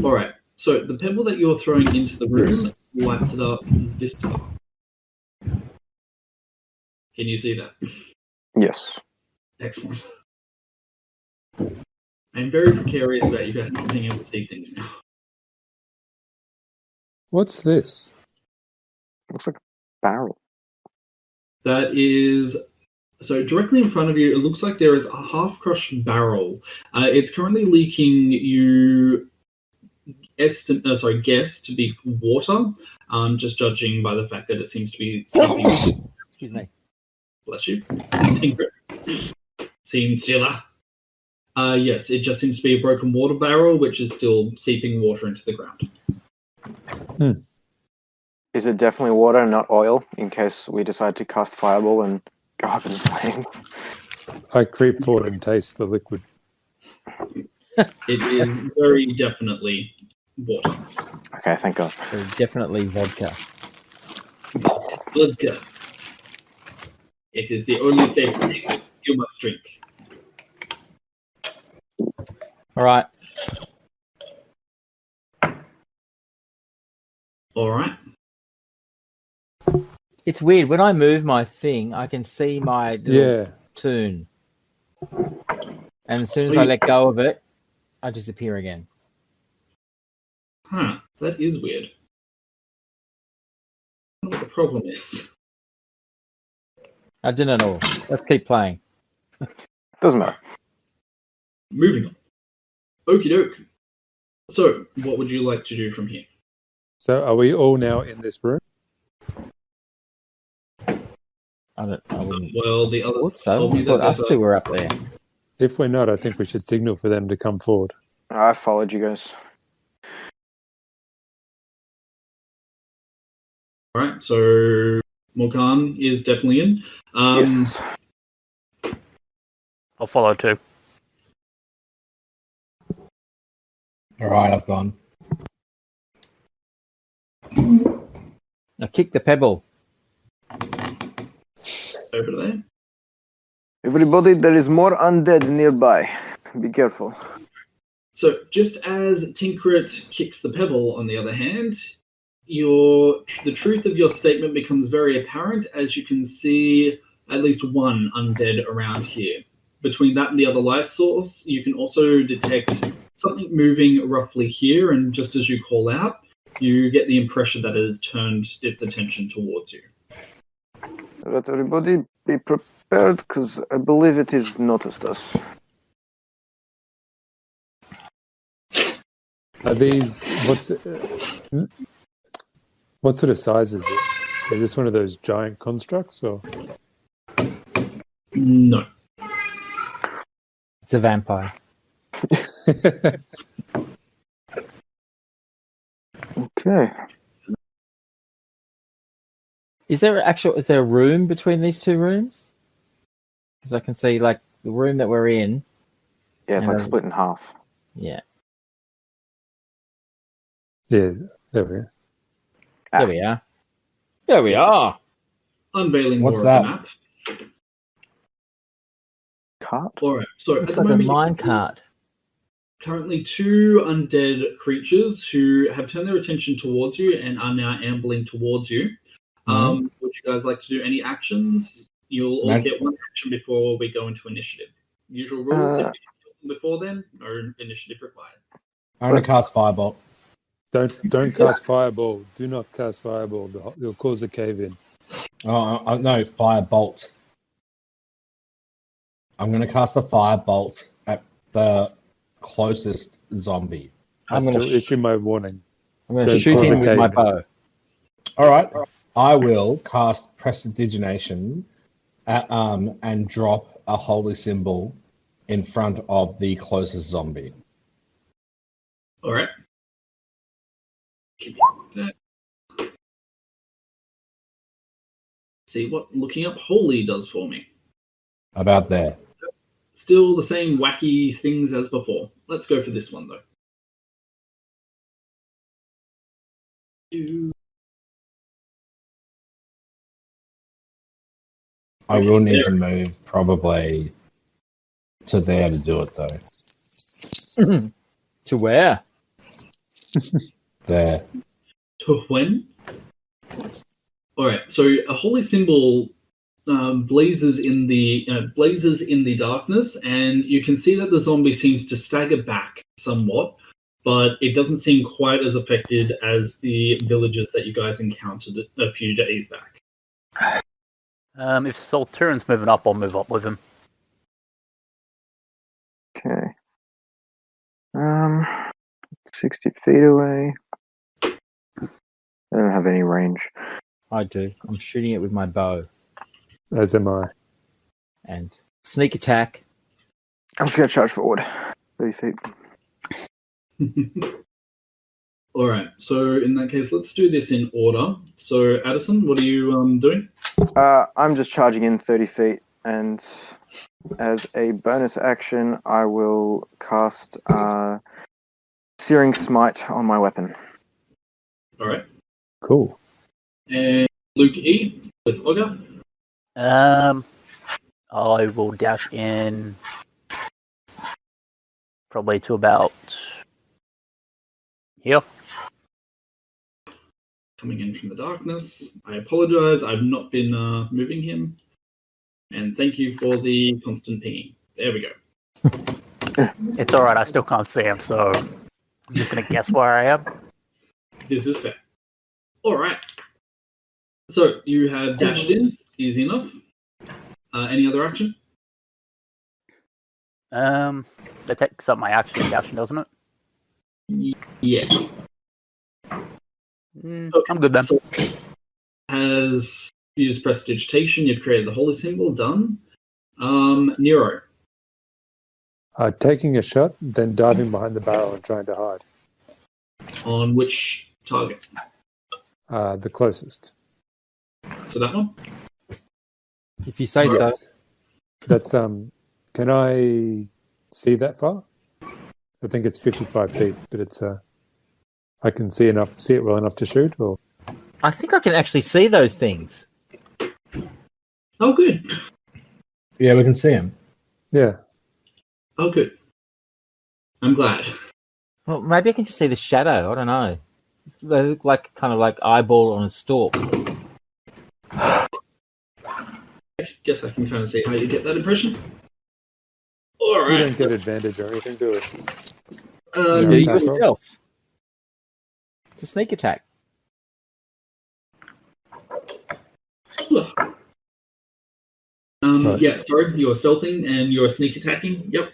C: All right. So the pebble that you're throwing into the room lights it up this far. Can you see that?
G: Yes.
C: Excellent. I'm very precarious about you guys not being able to see things now.
F: What's this?
G: Looks like a barrel.
C: That is... So directly in front of you, it looks like there is a half-crushed barrel. It's currently leaking, you guess to be water, just judging by the fact that it seems to be seeping.
E: Excuse me.
C: Bless you. Tinker. Scene stealer. Yes, it just seems to be a broken water barrel, which is still seeping water into the ground.
G: Is it definitely water and not oil, in case we decide to cast fireball and go up in flames?
F: I creep forward and taste the liquid.
C: It is very definitely water.
G: Okay, thank God.
E: So definitely vodka.
C: Vodka. It is the only safe thing you must drink.
E: All right.
C: All right.
E: It's weird. When I move my thing, I can see my little toon. And as soon as I let go of it, I disappear again.
C: Huh. That is weird. I don't know what the problem is.
E: I don't know. Let's keep playing.
G: Doesn't matter.
C: Moving on. Okie doke. So, what would you like to do from here?
F: So, are we all now in this room?
E: I wouldn't.
C: Well, the other
E: thought so. I thought us two were up there.
F: If we're not, I think we should signal for them to come forward.
G: I followed you guys.
C: All right, so Morgan is definitely in.
G: Yes.
H: I'll follow too.
D: All right, I've gone.
E: Now kick the pebble.
C: Over there.
G: Everybody, there is more undead nearby. Be careful.
C: So, just as Tinkrit kicks the pebble, on the other hand, the truth of your statement becomes very apparent as you can see at least one undead around here. Between that and the other life source, you can also detect something moving roughly here, and just as you call out, you get the impression that it has turned its attention towards you.
G: Let everybody be prepared, because I believe it has noticed us.
F: Are these what sort of size is this? Is this one of those giant constructs, or?
C: No.
E: It's a vampire.
G: Okay.
E: Is there a room between these two rooms? Because I can see like the room that we're in.
G: Yeah, it's like split in half.
E: Yeah.
F: Yeah, there we go.
E: There we are. There we are.
C: Unveiling
D: What's
C: more
D: that?
C: of the map.
G: Cart?
C: All right. So
E: Looks
C: at the
E: like a
C: moment,
E: mine cart.
C: currently two undead creatures who have turned their attention towards you and are now ambling towards you. Would you guys like to do any actions? You'll all get one action before we go into initiative. Usual rules, if you kill them before then, no initiative required.
D: I'm going to cast Firebolt.
F: Don't cast Fireball. Do not cast Fireball. It'll cause a cave-in.
D: Oh, no, Firebolt. I'm going to cast a Firebolt at the closest zombie.
F: I still issue my warning.
E: I'm going to
F: Don't
E: shoot
F: cause
E: him
F: a
E: with my
F: cave-in.
E: bow.
D: All right. I will cast Prestidigitation and drop a holy symbol in front of the closest zombie.
C: All right. Give me that. See what looking up holy does for me.
D: About there.
C: Still the same wacky things as before. Let's go for this one, though.
D: I will need to move probably to there to do it, though.
E: To where?
D: There.
C: To when? Alright, so a holy symbol blazes in the darkness, and you can see that the zombie seems to stagger back somewhat, but it doesn't seem quite as affected as the villagers that you guys encountered a few days back.
H: If Salturin's moving up, I'll move up with him.
G: Okay. 60 feet away. I don't have any range.
E: I do. I'm shooting it with my bow.
F: As am I.
E: And sneak attack.
G: I'm just going to charge forward. 30 feet.
C: Alright, so in that case, let's do this in order. So, Addison, what are you doing?
G: I'm just charging in 30 feet, and as a bonus action, I will cast Searing Smite on my weapon.
C: Alright.
F: Cool.
C: And Luke E. with Ogre.
H: I will dash in probably to about here.
C: Coming in from the darkness. I apologize, I've not been moving him. And thank you for the constant pinging. There we go.
H: It's alright, I still can't see him, so I'm just going to guess where I am.
C: This is fair. Alright. So, you have dashed in. Easy enough. Any other action?
H: That takes up my action, doesn't it?
C: Yes.
H: I'm good then.
C: So, has used prestidigitation, you've created the holy symbol, done. Nero.
F: Taking a shot, then diving behind the barrel and trying to hide.
C: On which target?
F: The closest.
C: So that one?
E: If you say so.
F: Yes. That's Can I see that far? I think it's 55 feet, but it's I can see it well enough to shoot. Or
E: I think I can actually see those things.
C: Oh, good.
D: Yeah, we can see him.
F: yeah,
C: Oh, good. I'm glad.
E: Well, maybe I can just see the shadow. I don't know. They look like kind of like eyeball on a stalk.
C: I guess I can kind of see how you get that impression. All right.
F: we don't get advantage or anything, do we?
E: You
F: No
E: do
F: attack
E: your
F: roll?
E: stealth. It's a sneak attack.
F: Right.
C: Yeah, sorry, you're stealthing and you're sneak attacking. Yep.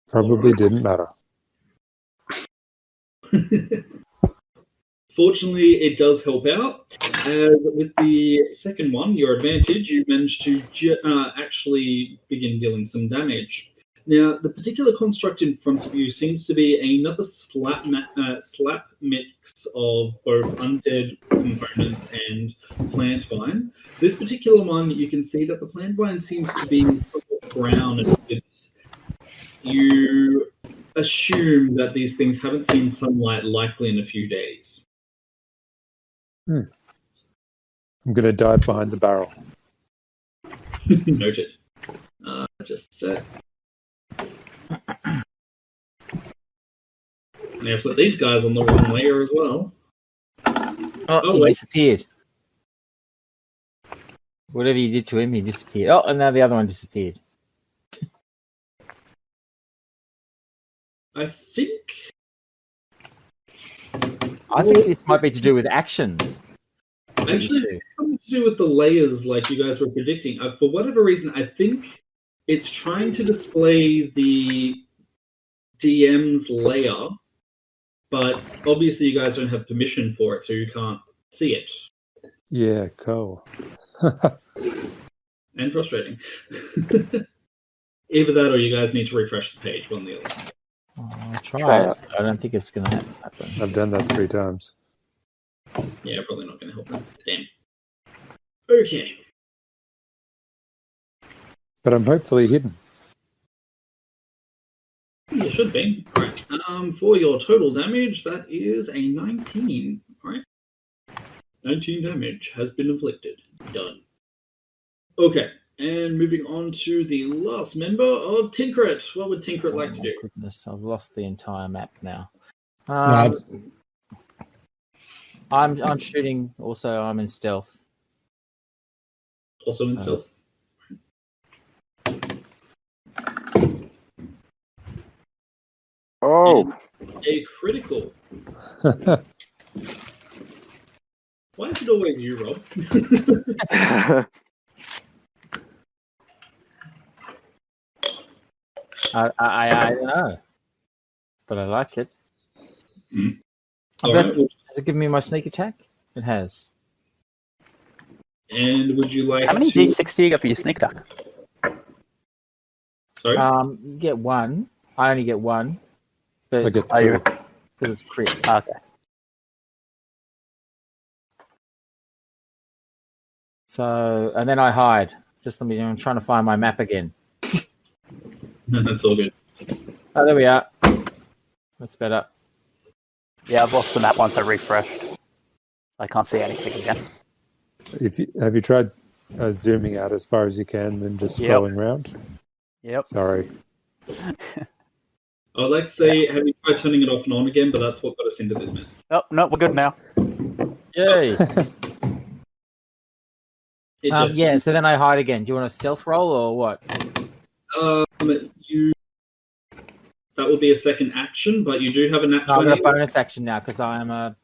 F: Probably didn't matter.
C: Fortunately, it does help out. As with the second one, your advantage, you managed to actually begin dealing some damage. Now, the particular construct in front of you seems to be another slap mix of both undead components and plant vine. This particular one, you can see that the plant vine seems to be somewhat brown and withered. You assume that these things haven't seen sunlight likely in a few days.
F: I'm going to dive behind the barrel.
C: Noted. Just a sec. Now put these guys on the wrong layer as well.
E: Oh, he
C: wait.
E: disappeared. Whatever you did to him, he disappeared. Oh, and now the other one disappeared.
C: I think
E: this might be to do with actions.
C: actually it's something to do with the layers, like you guys were predicting. For whatever reason, I think it's trying to display the DM's layer, but obviously you guys don't have permission for it, so you can't see it.
F: Yeah, cool.
C: And frustrating. Either that or you guys need to refresh the page, one or the other.
E: I'll try it. I don't think it's going to happen.
F: I've done that 3 times.
C: Yeah, probably not going to help them. Damn. Okay.
F: But I'm hopefully hidden.
C: You should be. Alright. For your total damage, that is a 19. Alright. 19 damage has been inflicted. Done. Okay. And moving on to the last member of Tinkrit. What would Tinkrit like to do?
E: Goodness, I've lost the entire map now.
D: No, it's-
E: I'm shooting. Also, I'm in stealth.
C: Also in stealth.
G: Oh,
C: A critical. Why is it always you, Rob?
E: I don't know, but I like it.
C: All right.
E: Has it given me my sneak attack? It has.
C: And would you like
H: How many
C: to...
H: d6 do you get for your sneak attack?
C: Sorry?
E: You get one. I only get one. But
F: I get
H: Are you?
F: 2.
E: because it's crit.
H: Okay.
E: So, and then I hide. Just let me. I'm trying to find my map again.
C: No, that's all good.
E: Oh, there we are. That's better.
H: Yeah, I've lost the map once I refreshed. I can't see anything again.
F: Have you tried zooming out as far as you can, then just
H: Yep.
F: scrolling around?
H: Yep.
F: Sorry.
C: I would like to say, have you tried turning it off and on again, but that's what got us into this mess.
H: Oh, no, we're good now.
E: Yay!
C: It just,
E: Yeah. So then I hide again. Do you want a stealth roll or what?
C: that would be a second action, but you do have a
E: No,
C: natural.
E: I've got a bonus action now because I am a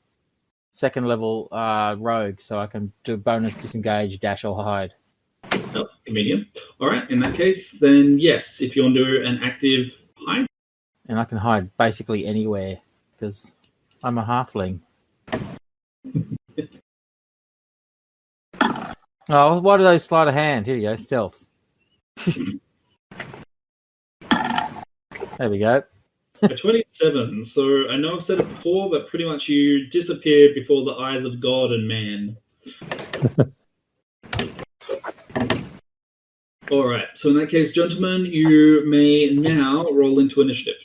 E: second level rogue, so I can do bonus disengage, dash, or hide.
C: Oh, medium. All right. In that case, then yes, if you want to do an active hide.
E: And I can hide basically anywhere because I'm a halfling. Oh, why do they sleight of hand? Here you go, stealth. There we go.
C: A 27. So I know I've said it before, but pretty much you disappeared before the eyes of God and man. All right. So in that case, gentlemen, you may now roll into initiative.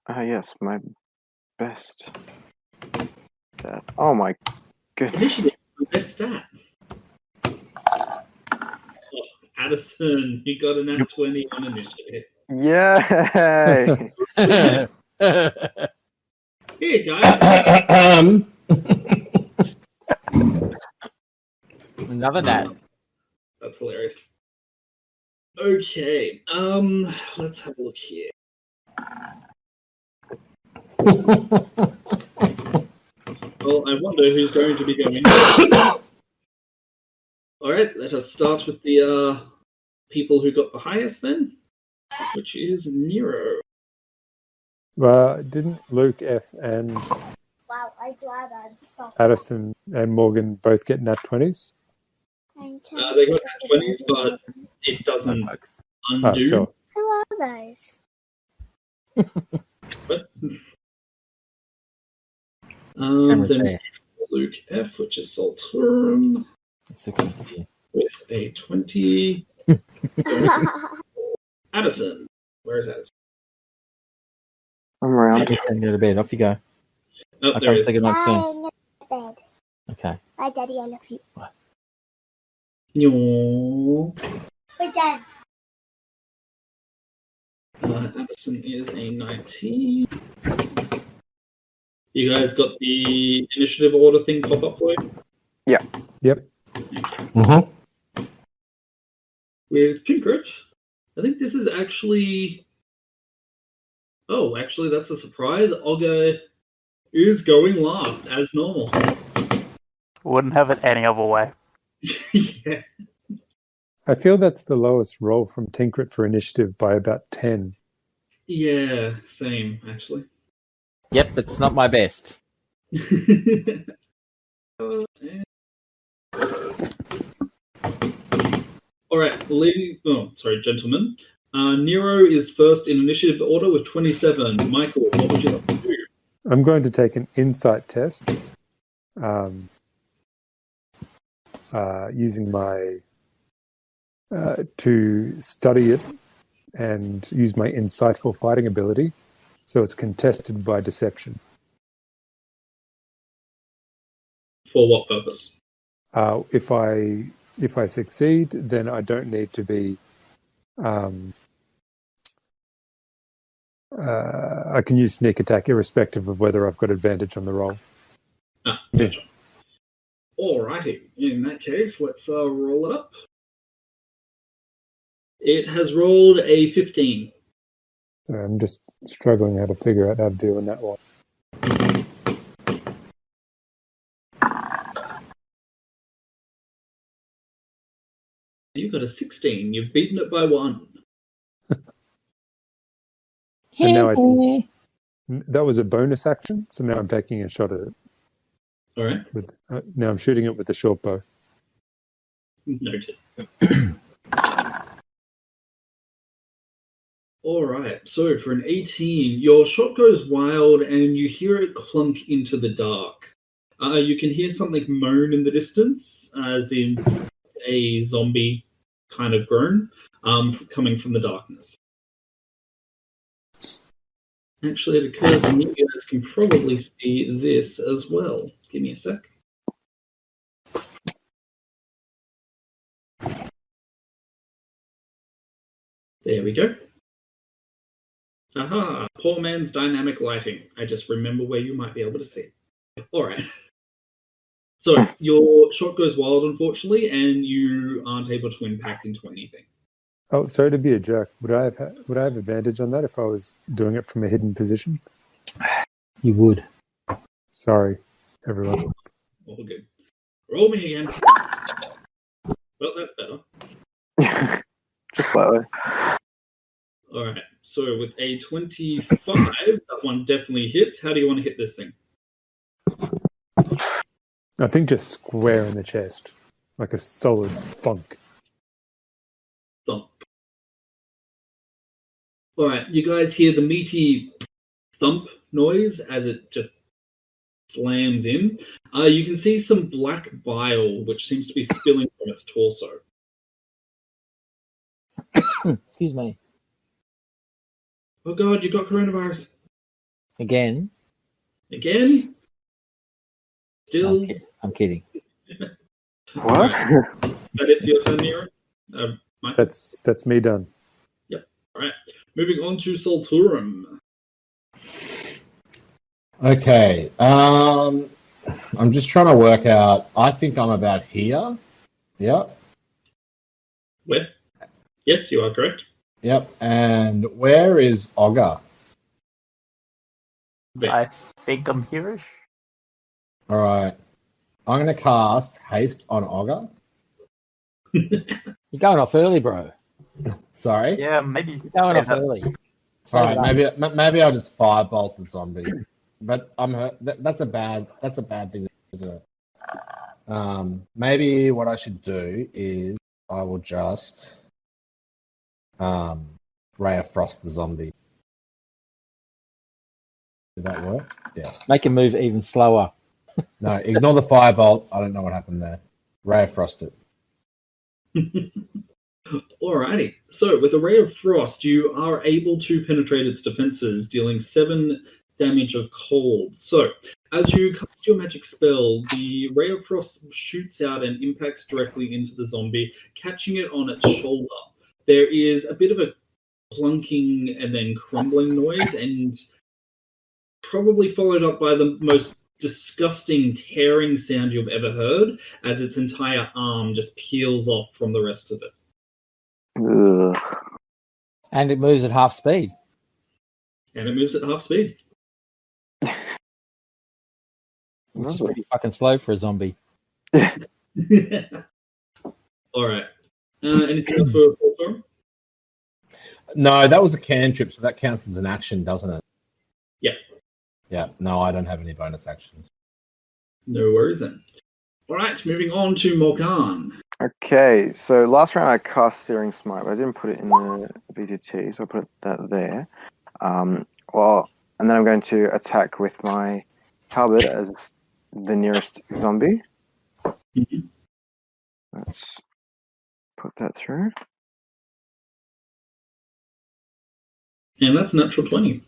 G: Yes, my best. Oh my goodness.
C: Initiative, the best stat. Oh, Addison, you got a nat 20 on initiative.
G: Yay!
C: Here, guys.
E: Another nat.
C: That's hilarious. Okay, let's have a look here. Well, I wonder who's going to be going. All right, let us start with the people who got the highest then, which is Nero.
F: Well, didn't Luke F and Addison and Morgan both get nat 20s?
C: They got nat 20s, but it doesn't undo.
F: Oh, sure.
I: Who are those?
C: But,
E: Camera's
C: then
E: there.
C: Luke F, which is Salturum, with a 20. Addison. Where is Addison?
G: I'm around.
E: Just send you to bed. Off you go.
C: Oh,
E: I'll
C: there
E: come
C: is.
E: say goodnight soon.
I: I'm in bed.
E: Okay.
I: Bye, Daddy. I love you.
C: Yo.
I: We're done.
C: Addison is a 19. You guys got the initiative order thing pop up for you?
F: Yep.
D: Mm-hmm.
C: With Pinkert, I think this is actually... Oh, actually, that's a surprise. Olga is going last, as normal.
H: Wouldn't have it any other way.
C: Yeah.
F: I feel that's the lowest roll from Tinkrit for initiative by about 10.
C: Yeah, same, actually.
E: Yep, it's not my best.
C: All right, gentlemen. Nero is first in initiative order with 27. Michael, what would you like to do?
F: I'm going to take an insight test using my to study it and use my insightful fighting ability. So it's contested by deception.
C: For what purpose?
F: If I succeed, then I don't need to be. I can use sneak attack irrespective of whether I've got advantage on the roll.
C: Gotcha. Alrighty. In that case, let's roll it up. It has rolled a 15.
F: I'm just struggling how to figure out how to deal with that one.
C: You got a 16. You've beaten it by 1.
F: And now that was a bonus action, so now I'm taking a shot at it.
C: All right.
F: Now I'm shooting it with the short bow.
C: Noted. All right. So for an 18, your shot goes wild and you hear it clunk into the dark. You can hear something moan in the distance, as in a zombie kind of groan, coming from the darkness. Actually, it occurs to me you guys can probably see this as well. Give me a sec. There we go. Aha! Poor man's dynamic lighting. I just remember where you might be able to see. Alright. So, your shot goes wild, unfortunately, and you aren't able to impact into anything.
F: Oh, sorry to be a jerk. Would I have advantage on that if I was doing it from a hidden position?
E: You would.
F: Sorry, everyone.
C: All good. Roll me again. Well, that's better.
G: Just slightly.
C: Alright, so with a 25, that one definitely hits. How do you want to hit this thing?
F: I think just square in the chest, like a solid thunk.
C: Thump. All right, you guys hear the meaty thump noise as it just slams in. You can see some black bile, which seems to be spilling from its torso.
E: Excuse me.
C: Oh god, you got coronavirus.
E: Again?
C: Again? Still?
E: I'm kidding.
G: What?
C: Is that it for your turn, Nero? Mike?
F: That's me done.
C: Yep. Alright. Moving on to Solturum.
D: Okay. I'm just trying to work out. I think I'm about here. Yep.
C: Where? Yes, you are correct.
D: Yep. And where is Ogre?
C: There.
H: I think I'm here.
D: All right. I'm going to cast Haste on Ogre.
E: You're going off early, bro.
D: Sorry.
H: Yeah, maybe.
E: You're going off early.
D: All right. Maybe I'll just firebolt the zombie. But I'm hurt. That's a bad thing, isn't it? Maybe what I should do is I will just Ray of Frost the zombie. Did that work? Yeah.
E: Make him move even slower.
D: No, ignore the firebolt. I don't know what happened there. Ray of Frost it.
C: Alrighty. So, with a Ray of Frost, you are able to penetrate its defenses, dealing 7 damage of cold. So, as you cast your magic spell, the Ray of Frost shoots out and impacts directly into the zombie, catching it on its shoulder. There is a bit of a clunking and then crumbling noise, and probably followed up by the most disgusting tearing sound you've ever heard, as its entire arm just peels off from the rest of it.
G: Ugh.
E: And it moves at half speed.
C: And it moves at half speed.
E: Which is pretty fucking slow for a zombie.
C: Alright. Anything else for Storm?
D: No, that was a cantrip, so that counts as an action, doesn't it?
C: Yeah.
D: Yeah. No, I don't have any bonus actions.
C: No worries then. Alright, moving on to Morgan.
G: Okay, so last round I cast Searing Smite, but I didn't put it in the VTT, so I put that there. And then I'm going to attack with my halberd as the nearest zombie.
C: Mm-hmm.
G: Let's put that through.
C: And that's natural 20.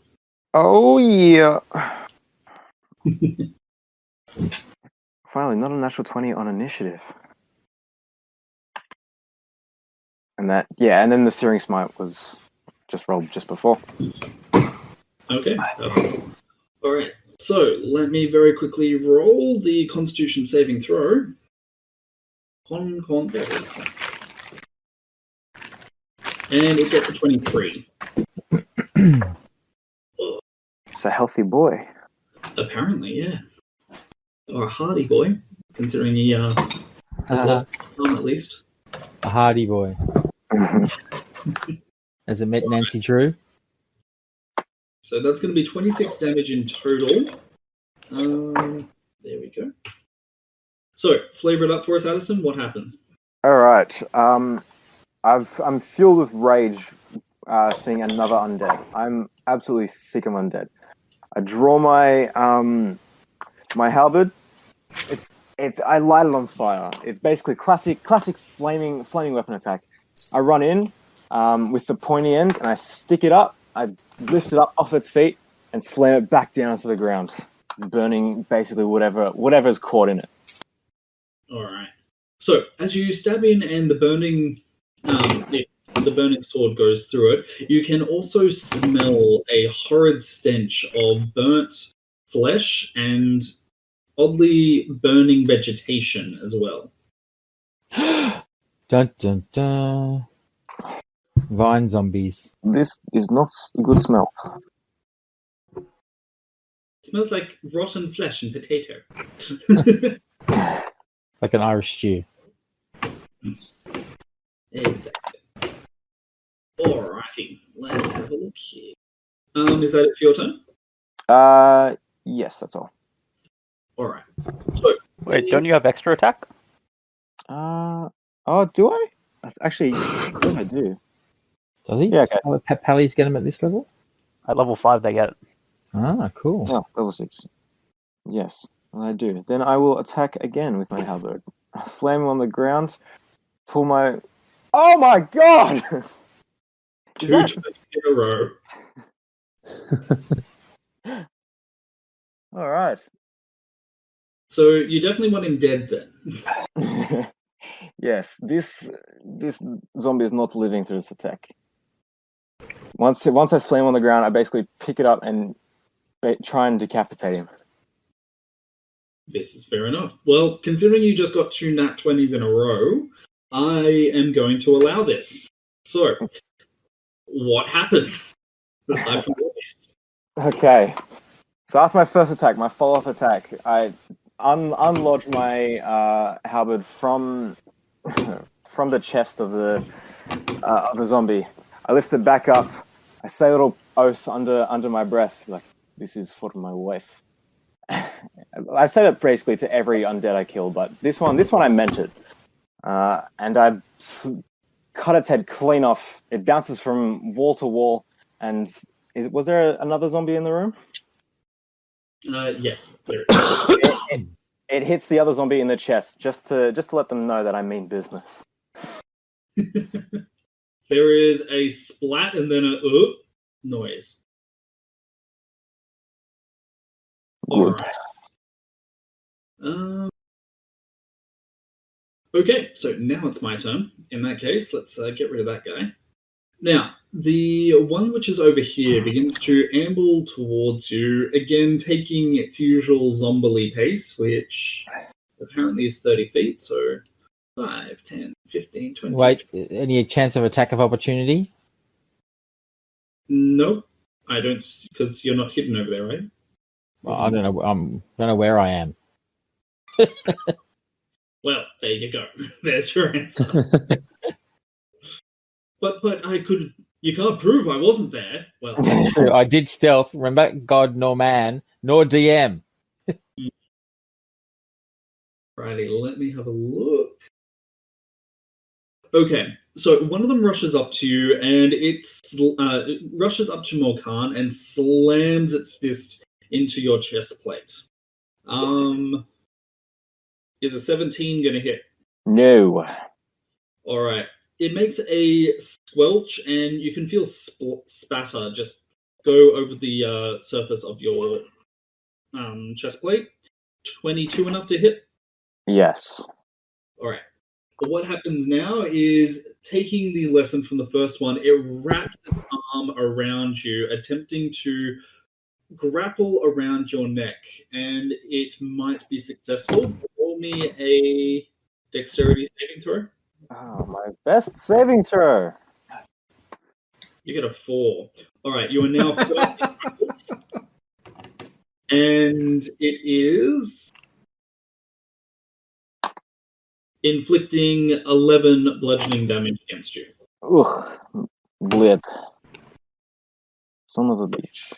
G: Oh, yeah. Finally, not a natural 20 on initiative. And then the Searing Smite was just rolled just before.
C: Okay. Alright, so let me very quickly roll the Constitution saving throw. There. And it gets a 23.
G: It's a healthy boy.
C: Apparently, yeah. Or a hardy boy, considering he has lost some at least.
E: A hardy boy. Has it met Nancy Drew?
C: So that's going to be 26 damage in total. There we go. So, flavor it up for us, Addison. What happens?
G: All right. I'm filled with rage seeing another undead. I'm absolutely sick of undead. I draw my my halberd. I light it on fire. It's basically classic flaming weapon attack. I run in with the pointy end and I stick it up. I lift it up off its feet and slam it back down to the ground, burning basically whatever's caught in it.
C: All right. So as you stab in and the burning sword goes through it, you can also smell a horrid stench of burnt flesh and oddly burning vegetation as well.
E: Dun dun dun. Vine zombies.
G: This is not a good smell.
C: It smells like rotten flesh and potato.
E: Like an Irish stew.
C: Exactly. Alrighty, let's have a look here. Is that it for your turn?
G: Yes, that's all.
C: Alright. So,
H: Wait, don't you have extra attack?
G: Do I? Actually, I think I do.
E: Does he?
G: Yeah, okay.
E: Oh, Pally's get him at this level?
H: At level 5, they get it.
E: Ah, cool.
G: Oh, level 6. Yes, I do. Then I will attack again with my halberd. Slam him on the ground. Pull my... Oh my god! Is
C: 2
G: that-
C: attacks in a row.
G: All right.
C: So you definitely want him dead then.
G: Yes, this zombie is not living through this attack. Once I slam on the ground, I basically pick it up and try and decapitate him.
C: This is fair enough. Well, considering you just got 2 nat 20s in a row, I am going to allow this. So, what happens? Aside from this?
G: Okay. So after my first attack, my follow-up attack, I unlodge my halberd from the chest of the zombie. I lift it back up. I say a little oath under my breath, like, "This is for my wife." I say that basically to every undead I kill, but this one I meant it. And I cut its head clean off. It bounces from wall to wall. And was there another zombie in the room?
C: Yes, there is.
G: It hits the other zombie in the chest, just to let them know that I mean business.
C: There is a splat and then a noise.
G: Good.
C: Alright. Okay, so now it's my turn. In that case, let's get rid of that guy. Now, the one which is over here begins to amble towards you, again taking its usual zombie pace, which apparently is 30 feet, so 5, 10, 15, 20.
E: Wait, any chance of attack of opportunity?
C: Nope, I don't, because you're not hidden over there, right?
E: Well, I don't know. Don't know where I am.
C: Well, there you go. There's your answer. But I could. You can't prove I wasn't there. Well,
E: True, I did stealth. Remember, God nor man nor DM.
C: righty, let me have a look. Okay, so one of them rushes up to you, and it rushes up to Morkan and slams its fist into your chest plate. Is a 17 going to hit?
G: No.
C: All right. It makes a squelch, and you can feel spatter just go over the surface of your chest plate. 22 enough to hit?
G: Yes.
C: All right. But what happens now is, taking the lesson from the first one, it wraps its arm around you, attempting to grapple around your neck, and it might be successful. Roll me a dexterity saving throw.
G: Oh, my best saving throw.
C: You get a 4. All right, you are now and it is inflicting 11 bludgeoning damage against you.
G: Ugh. Blip. Son of a bitch.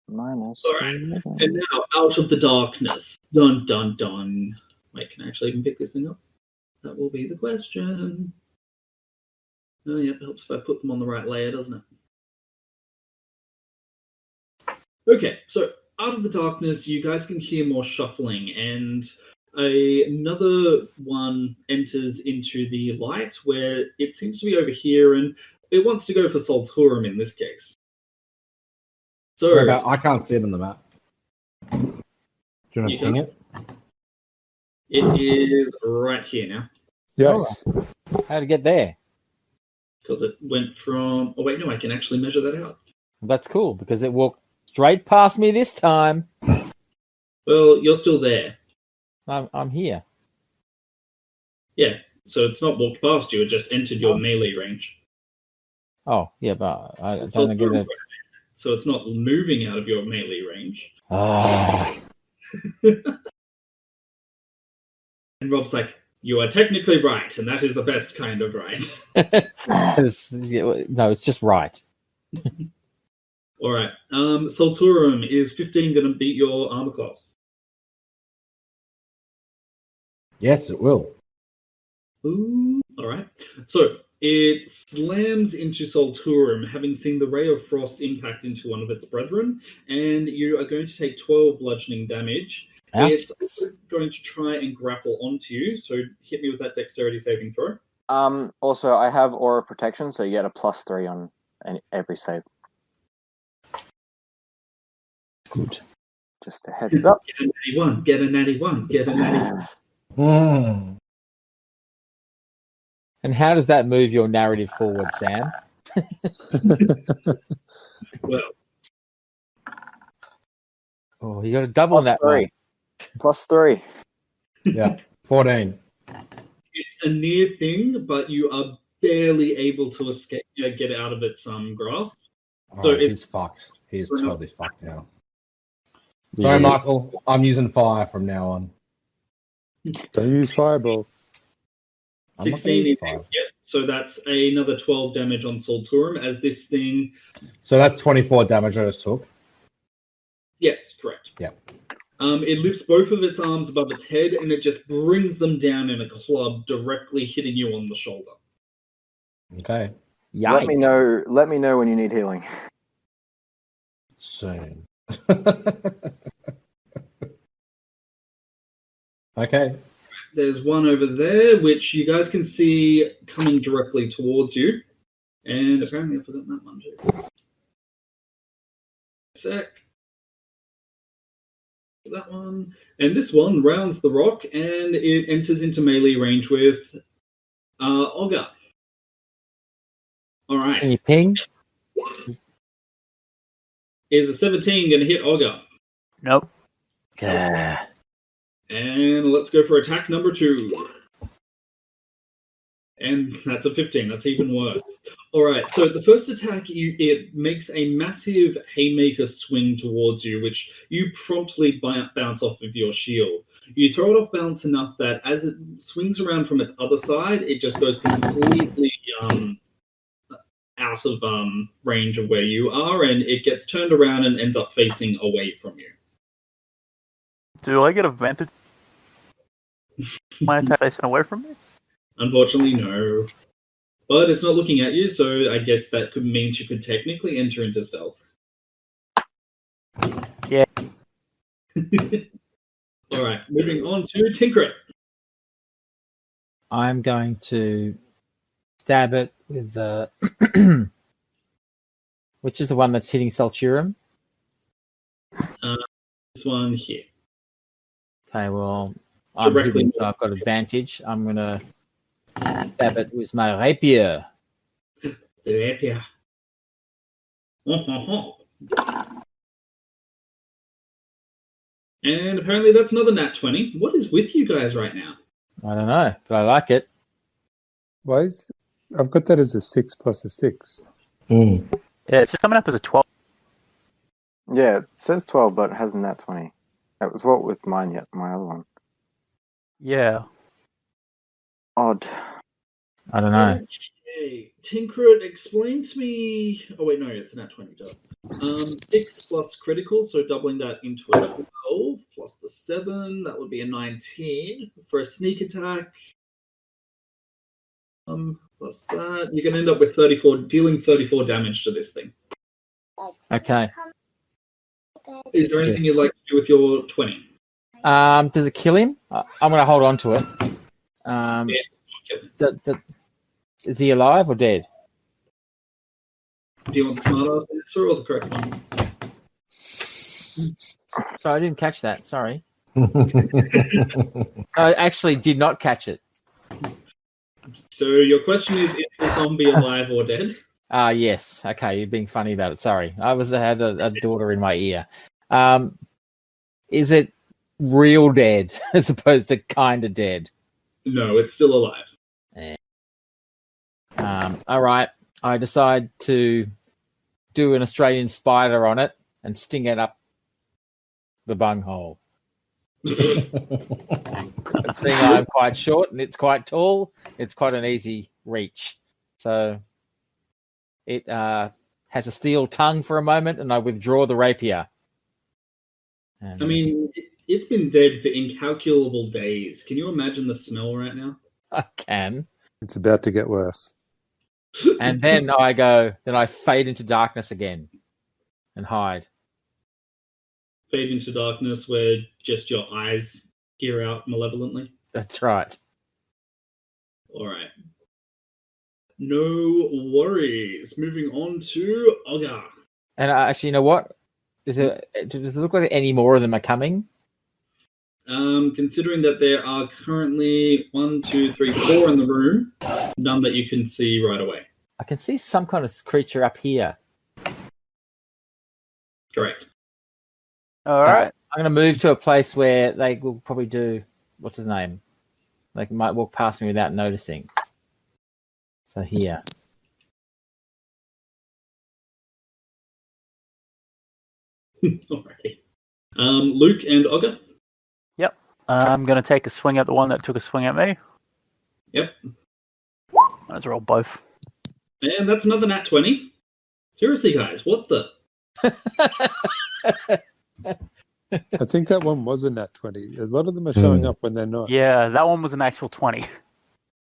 G: Minus.
C: All right, and now out of the darkness. Dun dun dun. Wait, can I actually even pick this thing up? That will be the question. Oh, yeah, it helps if I put them on the right layer, doesn't it? Okay, so out of the darkness, you guys can hear more shuffling, and another one enters into the light, where it seems to be over here, and it wants to go for Salturum in this case. So
D: I can't see it on the map. Do you want to ping it?
C: It is right here now.
F: Yikes.
E: How to get there?
C: Because it went from... Oh, wait, no, I can actually measure that out.
E: That's cool, because it walked straight past me this time.
C: Well, you're still there.
E: I'm here.
C: Yeah, so it's not walked past you, it just entered your melee range.
E: Oh, yeah, but I
C: It's
E: don't get it.
C: So it's not moving out of your melee range.
E: Ah.
C: And Rob's like, you are technically right, and that is the best kind of right.
E: No, it's just right.
C: All right. Salturum, is 15 going to beat your armor class?
D: Yes, it will.
C: Ooh. All right. So It slams into Solturum, having seen the ray of frost impact into one of its brethren, and you are going to take 12 bludgeoning damage.
E: Ouch.
C: It's also going to try and grapple onto you, so hit me with that dexterity saving throw.
G: Also, I have aura protection, so you get a +3 on every save.
E: Good.
G: Just a heads up.
C: Get a natty one, get a natty one, get a natty one.
D: Mm.
E: And how does that move your narrative forward, Sam?
C: Well,
E: Oh, you got to double on that one.
G: +3.
D: Yeah, 14.
C: it's a near thing, but you are barely able to escape, get out of its grasp. So
D: Alright,
C: it's
D: he's fucked. He's totally fucked now.
E: Yeah.
D: Sorry, Michael. I'm using fire from now on.
F: Don't use fireball.
D: I'm not gonna
C: 16
D: use
C: is
D: fire.
C: hit, so that's another 12 damage on Solturum as this thing.
D: So that's 24 damage I just took.
C: Yes, correct.
D: Yeah.
C: It lifts both of its arms above its head and it just brings them down in a club, directly hitting you on the shoulder.
D: Okay.
E: Yikes.
G: Let me know when you need healing.
D: Soon. Okay.
C: There's one over there, which you guys can see coming directly towards you. And apparently I forgot that one too. Sec. That one. And this one rounds the rock and it enters into melee range with Olga. Alright.
E: Can you ping?
C: Is a 17 going to hit Olga?
H: Nope.
E: Yeah.
C: And let's go for attack number 2. And that's a 15. That's even worse. All right. So the first attack, it makes a massive haymaker swing towards you, which you promptly bounce off of your shield. You throw it off balance enough that as it swings around from its other side, it just goes completely out of range of where you are, and it gets turned around and ends up facing away from you.
H: Do I get advantage? My attack facing away from me?
C: Unfortunately, no. But it's not looking at you, so I guess that could mean you could technically enter into stealth.
H: Yeah.
C: Alright, moving on to Tinkrit.
E: I'm going to stab it with the... Which is the one that's hitting Solturum?
C: This one here.
E: Okay, well, I'm
C: Directly
E: hidden, so I've got advantage. I'm going to stab it with my rapier.
C: The rapier. And apparently that's another nat 20. What is with you guys right now?
E: I don't know, but I like it.
F: Why is I've got that as a 6 plus a 6.
D: Mm.
H: Yeah, it's just coming up as a 12.
G: Yeah, it says 12, but it hasn't that 20. That was what with mine yet, my other one.
H: Yeah.
G: Odd.
E: I don't know.
C: Okay. Tinkrit, explain to me... Oh, wait, no, it's a nat 20. 6 plus critical, so doubling that into a 12, plus the 7, that would be a 19. For a sneak attack, plus that, you're going to end up with 34, dealing 34 damage to this thing.
E: Okay.
C: Is there anything you'd like to do with your 20?
E: Does it kill him? I'm going to hold on to it. Is he alive or dead?
C: Do you want the smart ass answer or the correct one?
E: Sorry, I didn't catch that. Sorry. I actually did not catch it.
C: So your question is the zombie alive or dead?
E: Yes. Okay, you're being funny about it. Sorry. I had a daughter in my ear. Is it real dead as opposed to kind of dead?
C: No, it's still alive.
E: All right. I decide to do an Australian spider on it and sting it up the bunghole. Seeing I'm quite short and it's quite tall, it's quite an easy reach. So it has a steel tongue for a moment, and I withdraw the rapier. And
C: I mean, it's been dead for incalculable days. Can you imagine the smell right now?
E: I can.
F: It's about to get worse.
E: And then I fade into darkness again and hide.
C: Fade into darkness where just your eyes peer out malevolently.
E: That's right.
C: All right. No worries. Moving on to Ogre.
E: And actually, you know what? Does it look like any more of them are coming?
C: Considering that there are currently 1, 2, 3, 4 in the room, none that you can see right away.
E: I can see some kind of creature up here.
C: Correct.
H: All right.
E: I'm going to move to a place where they will probably do, what's his name? Like, might walk past me without noticing. So here.
C: Alrighty. Luke and Ogre?
H: Yep. I'm going to take a swing at the one that took a swing at me.
C: Yep.
H: Let's roll both.
C: And that's another nat 20. Seriously, guys, what the?
F: I think that one was a nat 20. A lot of them are showing up when they're not.
H: Yeah, that one was an actual 20.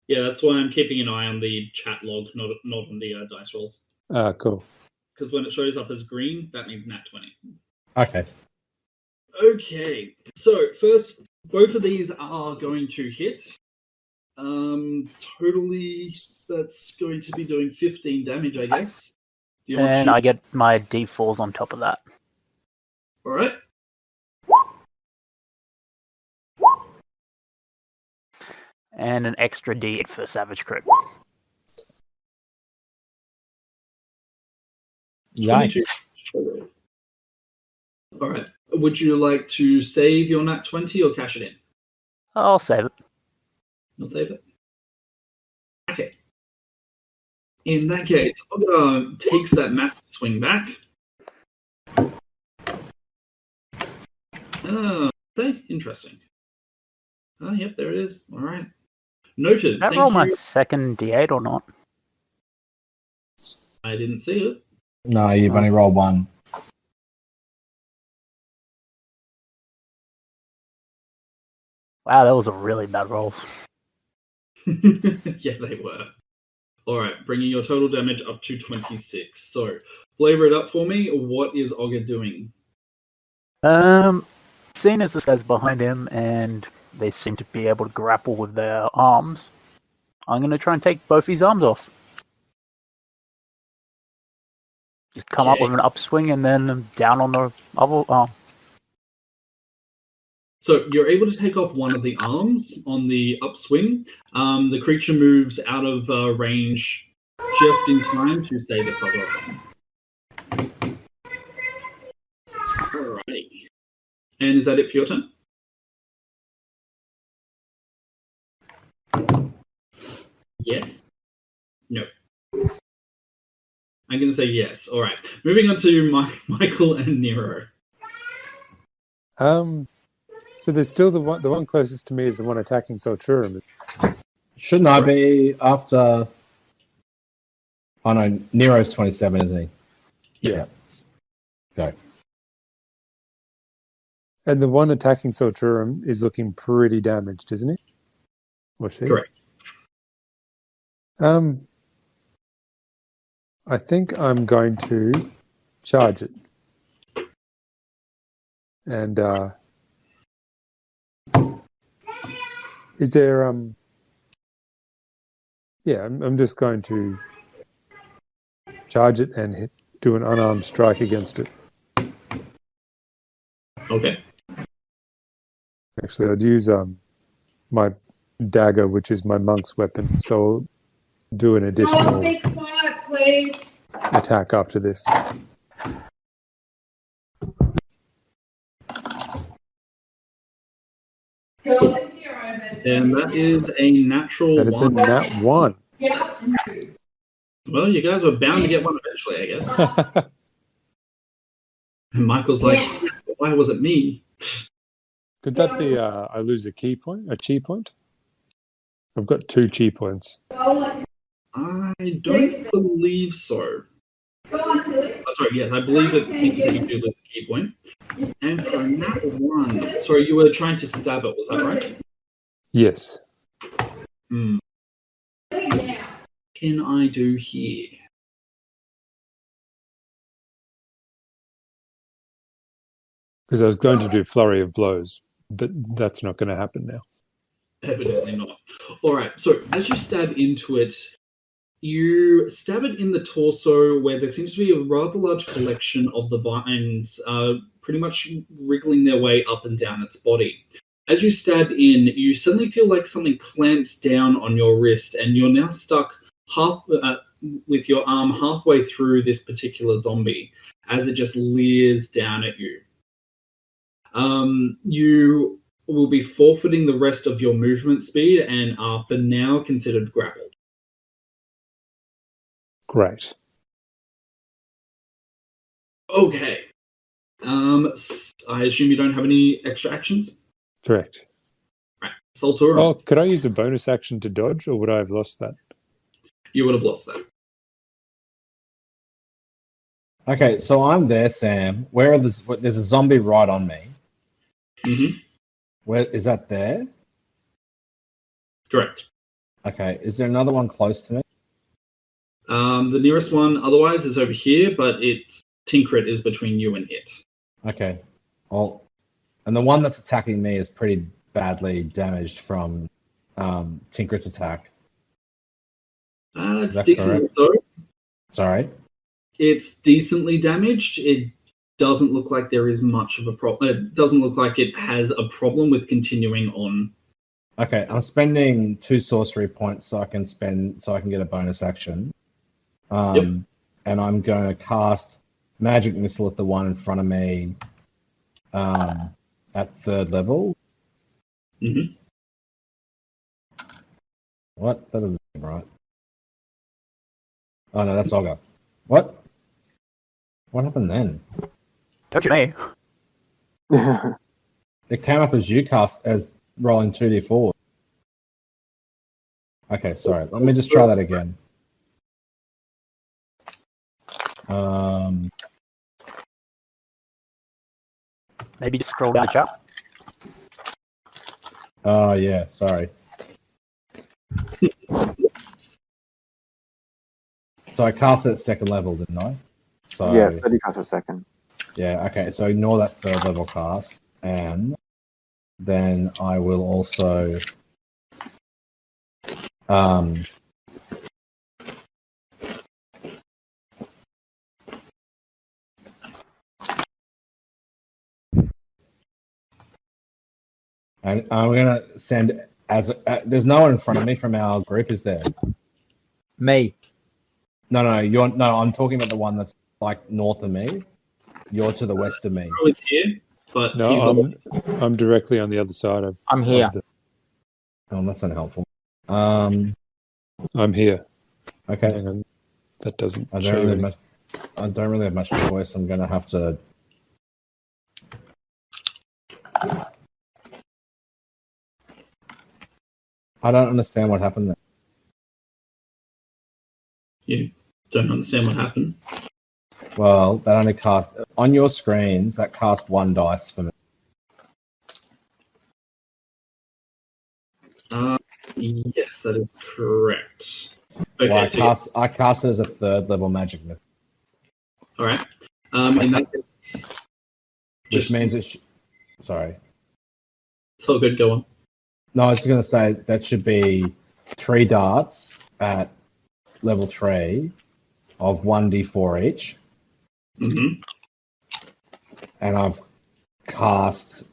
C: Yeah, that's why I'm keeping an eye on the chat log, not on the dice rolls.
F: Ah, cool.
C: Because when it shows up as green, that means nat 20.
D: Okay.
C: Okay, so first, both of these are going to hit. Totally, that's going to be doing 15 damage, I guess.
H: And I get my D4s on top of that.
C: Alright.
H: And an extra D8 for Savage Crit.
E: Yikes.
C: Alright. Would you like to save your nat 20 or cash it in?
H: I'll save it.
C: You'll save it? Okay. In that case, Ogre takes that massive swing back. Okay, interesting. Yep, there it is. Alright. Noted.
H: Did I
C: Thank
H: roll
C: you.
H: my second D8 or not?
C: I didn't see it.
D: No, you've only rolled one.
H: Wow, that was a really bad roll.
C: Yeah, they were. Alright, bringing your total damage up to 26. So, flavor it up for me. What is Ogre doing?
H: Seeing as this guy's behind him and they seem to be able to grapple with their arms, I'm going to try and take both his arms off. Just come up with an upswing and then down on the other arm.
C: So you're able to take off one of the arms on the upswing. The creature moves out of range just in time to save its other arm. Alrighty. And is that it for your turn? Yes? No. I'm going to say yes. All right. Moving on to Michael and Nero.
F: So there's still the one closest to me is the one attacking Ciruimon.
D: Shouldn't I be after... Oh no, Nero's 27, isn't he?
F: Yeah.
D: Go.
F: And the one attacking Ciruimon is looking pretty damaged, isn't he? Or she?
C: Correct.
F: I think I'm going to charge it. And is there yeah, I'm just going to charge it and do an unarmed strike against it.
C: Okay.
F: Actually, I'd use my dagger, which is my monk's weapon, so I'll do an additional attack after this.
C: And that is a natural
F: That is a
C: one.
F: nat 1.
C: Well, you guys were bound to get one eventually, I guess. And Michael's like, why was it me?
F: Could that be I lose a chi point? I've got 2 chi points.
C: I don't believe so. Sorry, yes, I believe that you do lose a key point. And for a nat 1, sorry, you were trying to stab it, was that right?
F: Yes.
C: can I do here?
F: Because I was going to do flurry of blows, but that's not going to happen now.
C: Evidently not. Alright, so as you stab into it, you stab it in the torso where there seems to be a rather large collection of the vines pretty much wriggling their way up and down its body. As you stab in, you suddenly feel like something clamps down on your wrist, and you're now stuck with your arm halfway through this particular zombie as it just leers down at you. You will be forfeiting the rest of your movement speed and are for now considered grappled.
F: Great.
C: Okay. I assume you don't have any extra actions?
F: Correct.
C: Right. Soltura.
F: Oh, could I use a bonus action to dodge, or would I have lost that?
C: You would have lost that.
D: Okay, so I'm there, Sam. There's a zombie right on me.
C: Mm-hmm.
D: Where is that there?
C: Correct.
D: Okay, is there another one close to me?
C: The nearest one otherwise is over here, but Tinkrit is between you and it.
D: Okay. Well, and the one that's attacking me is pretty badly damaged from Tinkrit's attack.
C: It's decently so.
D: Sorry?
C: It's decently damaged. It doesn't look like there is much of a problem. It doesn't look like it has a problem with continuing on.
D: Okay, I'm spending 2 sorcery points so I can get a bonus action.
C: Yep.
D: And I'm going to cast Magic Missile at the one in front of me at 3rd level.
C: Mm-hmm.
D: What? That doesn't seem right. Oh no, that's Olga. What? What happened then?
H: Touch me.
D: It came up as you cast as rolling 2d4. Okay, sorry. Let me just try that again.
H: Maybe just scroll down the chat.
D: Oh yeah, sorry. So I cast it at 2nd level, didn't I? So
G: Yeah, 30 cast a second.
D: yeah, okay. So ignore that 3rd level cast, and then I will also and I'm gonna send there's no one in front of me from our group, is there?
E: Me.
D: No, I'm talking about the one that's like north of me. You're to the west of me.
C: I was here, but
F: No, I'm directly on the other side of.
E: I'm here.
D: Oh, that's unhelpful.
F: I'm here.
D: Okay.
F: Hang on. That doesn't.
D: I
F: show
D: don't
F: you
D: really have much choice. I'm gonna have to. I don't understand what happened there.
C: You don't understand what happened.
D: Well, that only cast on your screens. That cast 1 dice for me.
C: Yes, that is correct. Okay,
D: Well,
C: so
D: I cast it as a 3rd level magic missile,
C: all right. In that case,
D: which means it. Sorry.
C: It's all good. Go on.
D: No, I was going to say that should be 3 darts at level 3 of 1d4 each.
C: Mm-hmm.
D: And I've cast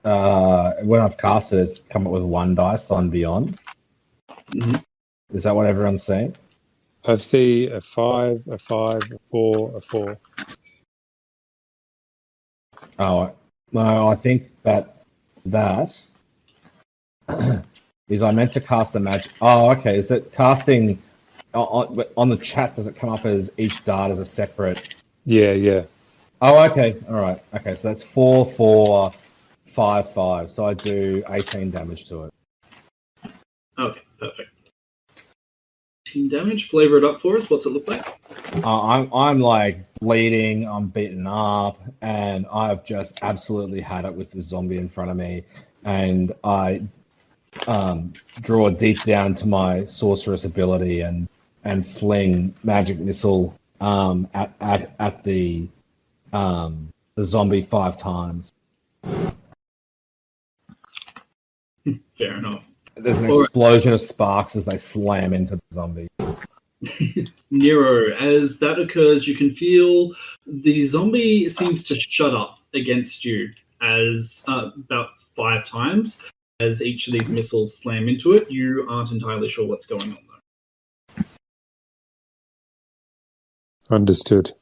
D: when I've cast it, it's come up with 1 dice on beyond.
C: Mm-hmm.
D: Is that what everyone's saying?
F: I see a 5, a 5, a 4, a 4.
D: Oh no, I think that is I meant to cast the magic. Oh, okay. Is it casting on the chat? Does it come up as each dart as a separate?
F: Yeah.
D: Oh, okay. All right. Okay, so that's 4, 4, 5, 5. So I do 18 damage to it.
C: Okay, perfect. Team damage. Flavor it up for us. What's it look like?
D: I'm like bleeding. I'm beaten up, and I've just absolutely had it with the zombie in front of me. And I draw deep down to my sorceress ability and and fling magic missile at the zombie 5 times.
C: Fair enough.
D: There's an explosion of sparks as they slam into the zombie.
C: Nero, as that occurs, you can feel the zombie seems to shut up against you as about 5 times as each of these missiles slam into it. You aren't entirely sure what's going on, though.
F: Understood.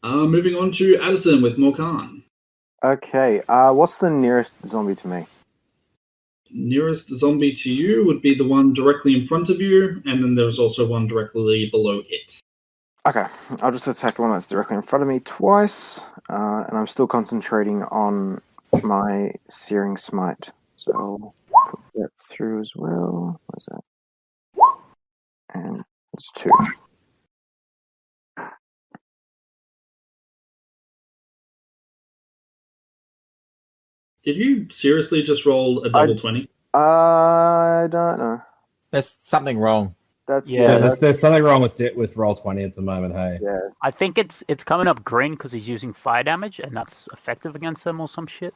C: Moving on to Addison with Morkan.
G: Okay, what's the nearest zombie to me?
C: Nearest zombie to you would be the one directly in front of you, and then there's also one directly below it.
G: Okay, I'll just attack the one that's directly in front of me twice, and I'm still concentrating on my Searing Smite. So I'll put that through as well. What's that? And it's 2.
C: Did you seriously just roll a double 20?
G: I don't know.
E: There's something wrong.
G: That's
D: There's something wrong with roll 20 at the moment. Hey.
G: Yeah.
H: I think it's coming up green because he's using fire damage, and that's effective against them or some shit.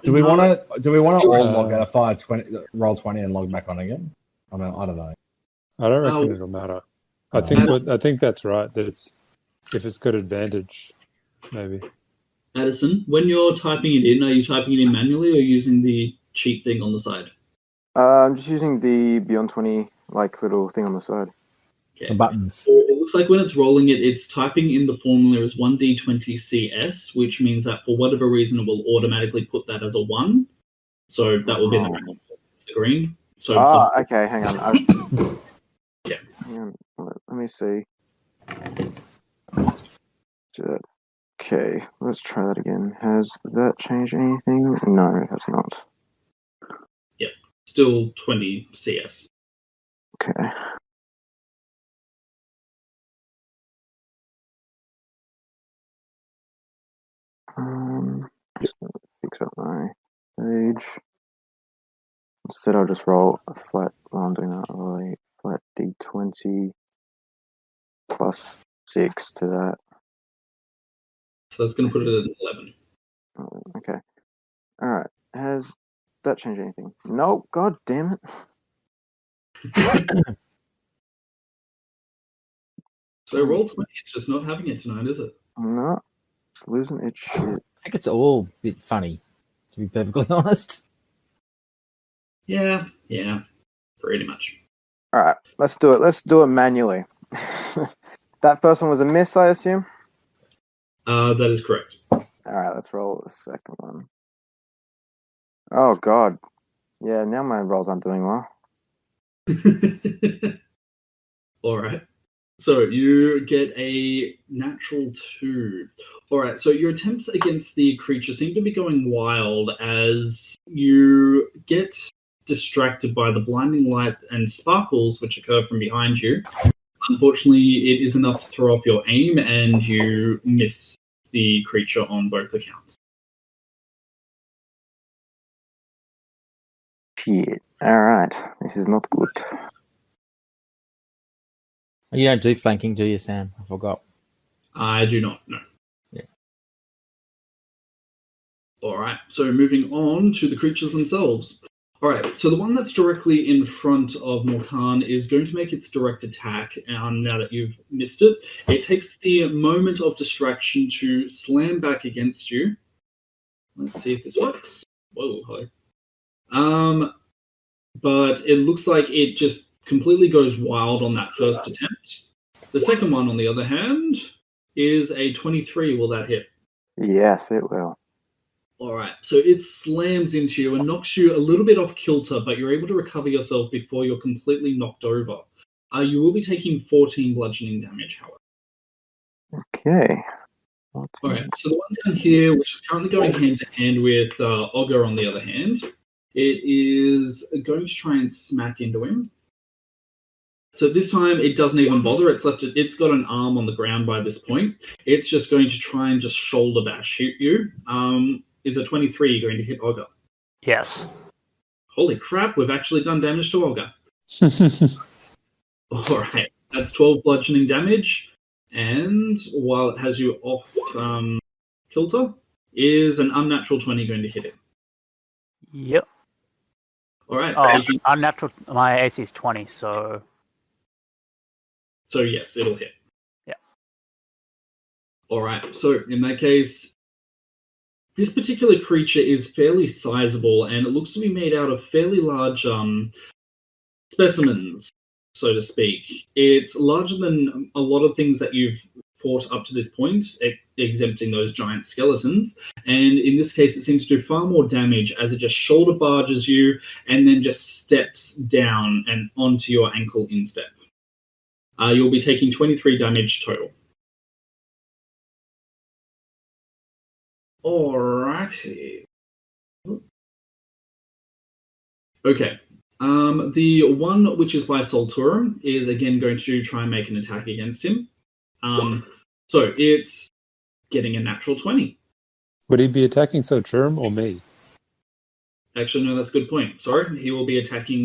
D: Do we want to all log out a roll 20 and log back on again? I mean, I don't know.
F: I don't reckon it'll matter. I think that's right. That if it's got advantage, maybe.
C: Addison, when you're typing it in, are you typing it in manually or using the cheat thing on the side?
G: I'm just using the Beyond 20 little thing on the side.
C: Okay.
E: The buttons.
C: So it looks like when it's rolling it, it's typing in the formula as 1d20 CS, which means that for whatever reason it will automatically put that as a 1. So that will be the green. So
G: okay, hang on.
C: Yeah.
G: Hang on. Let me see. Okay, let's try that again. Has that changed anything? No, it has not.
C: Yep, still 20 CS.
G: Okay. Just gonna fix up my page. Instead, I'll just roll a flat. While I'm doing that, I'll roll a flat d20 plus 6 to that.
C: So that's going to put it at 11.
G: Okay. All right. Has that changed anything? No. God damn it.
C: So roll 20, it's just not having it tonight, is it?
G: No. It's losing its shit.
E: I think it's all a bit funny, to be perfectly honest.
C: Yeah, pretty much.
G: All right. Let's do it. Let's do it manually. That first one was a miss, I assume?
C: That is correct.
G: All right. Let's roll the second one. Oh, God. Yeah, now my rolls aren't doing well.
C: All right. So you get a natural 2. All right. So your attempts against the creature seem to be going wild as you get distracted by the blinding light and sparkles which occur from behind you. Unfortunately, it is enough to throw off your aim and you miss the creature on both accounts.
G: Shit. All right. This is not good.
E: You don't do flanking, do you, Sam? I forgot.
C: I do not, no.
E: Yeah.
C: All right, so moving on to the creatures themselves. All right, so the one that's directly in front of Morkan is going to make its direct attack. Now that you've missed it, it takes the moment of distraction to slam back against you. Let's see if this works. Whoa, hello. But it looks like it just completely goes wild on that first attempt. The second one, on the other hand, is a 23. Will that hit?
G: Yes, it will.
C: All right, so it slams into you and knocks you a little bit off kilter, but you're able to recover yourself before you're completely knocked over. You will be taking 14 bludgeoning damage, however.
G: Okay.
C: All right, so the one down here, which is currently going hand to hand with Ogre on the other hand, it is going to try and smack into him. So this time it doesn't even bother. It's got an arm on the ground by this point. It's just going to try and just shoulder bash hit you. Is a 23 going to hit Ogre?
H: Yes.
C: Holy crap, we've actually done damage to Ogre. All right, that's 12 bludgeoning damage, and while it has you off kilter, is an unnatural 20 going to hit it?
H: Yep.
C: All right.
H: Oh, unnatural. My AC is 20, so
C: yes, it'll hit.
H: Yeah.
C: All right. So in that case, this particular creature is fairly sizable, and it looks to be made out of fairly large specimens, so to speak. It's larger than a lot of things that you've fought up to this point, exempting those giant skeletons. And in this case, it seems to do far more damage as it just shoulder barges you and then just steps down and onto your ankle instep. You'll be taking 23 damage total. Alrighty. Okay. The one which is by Solturum is again going to try and make an attack against him. So it's getting a natural 20.
F: Would he be attacking Solturum or me?
C: Actually, no, that's a good point. Sorry, he will be attacking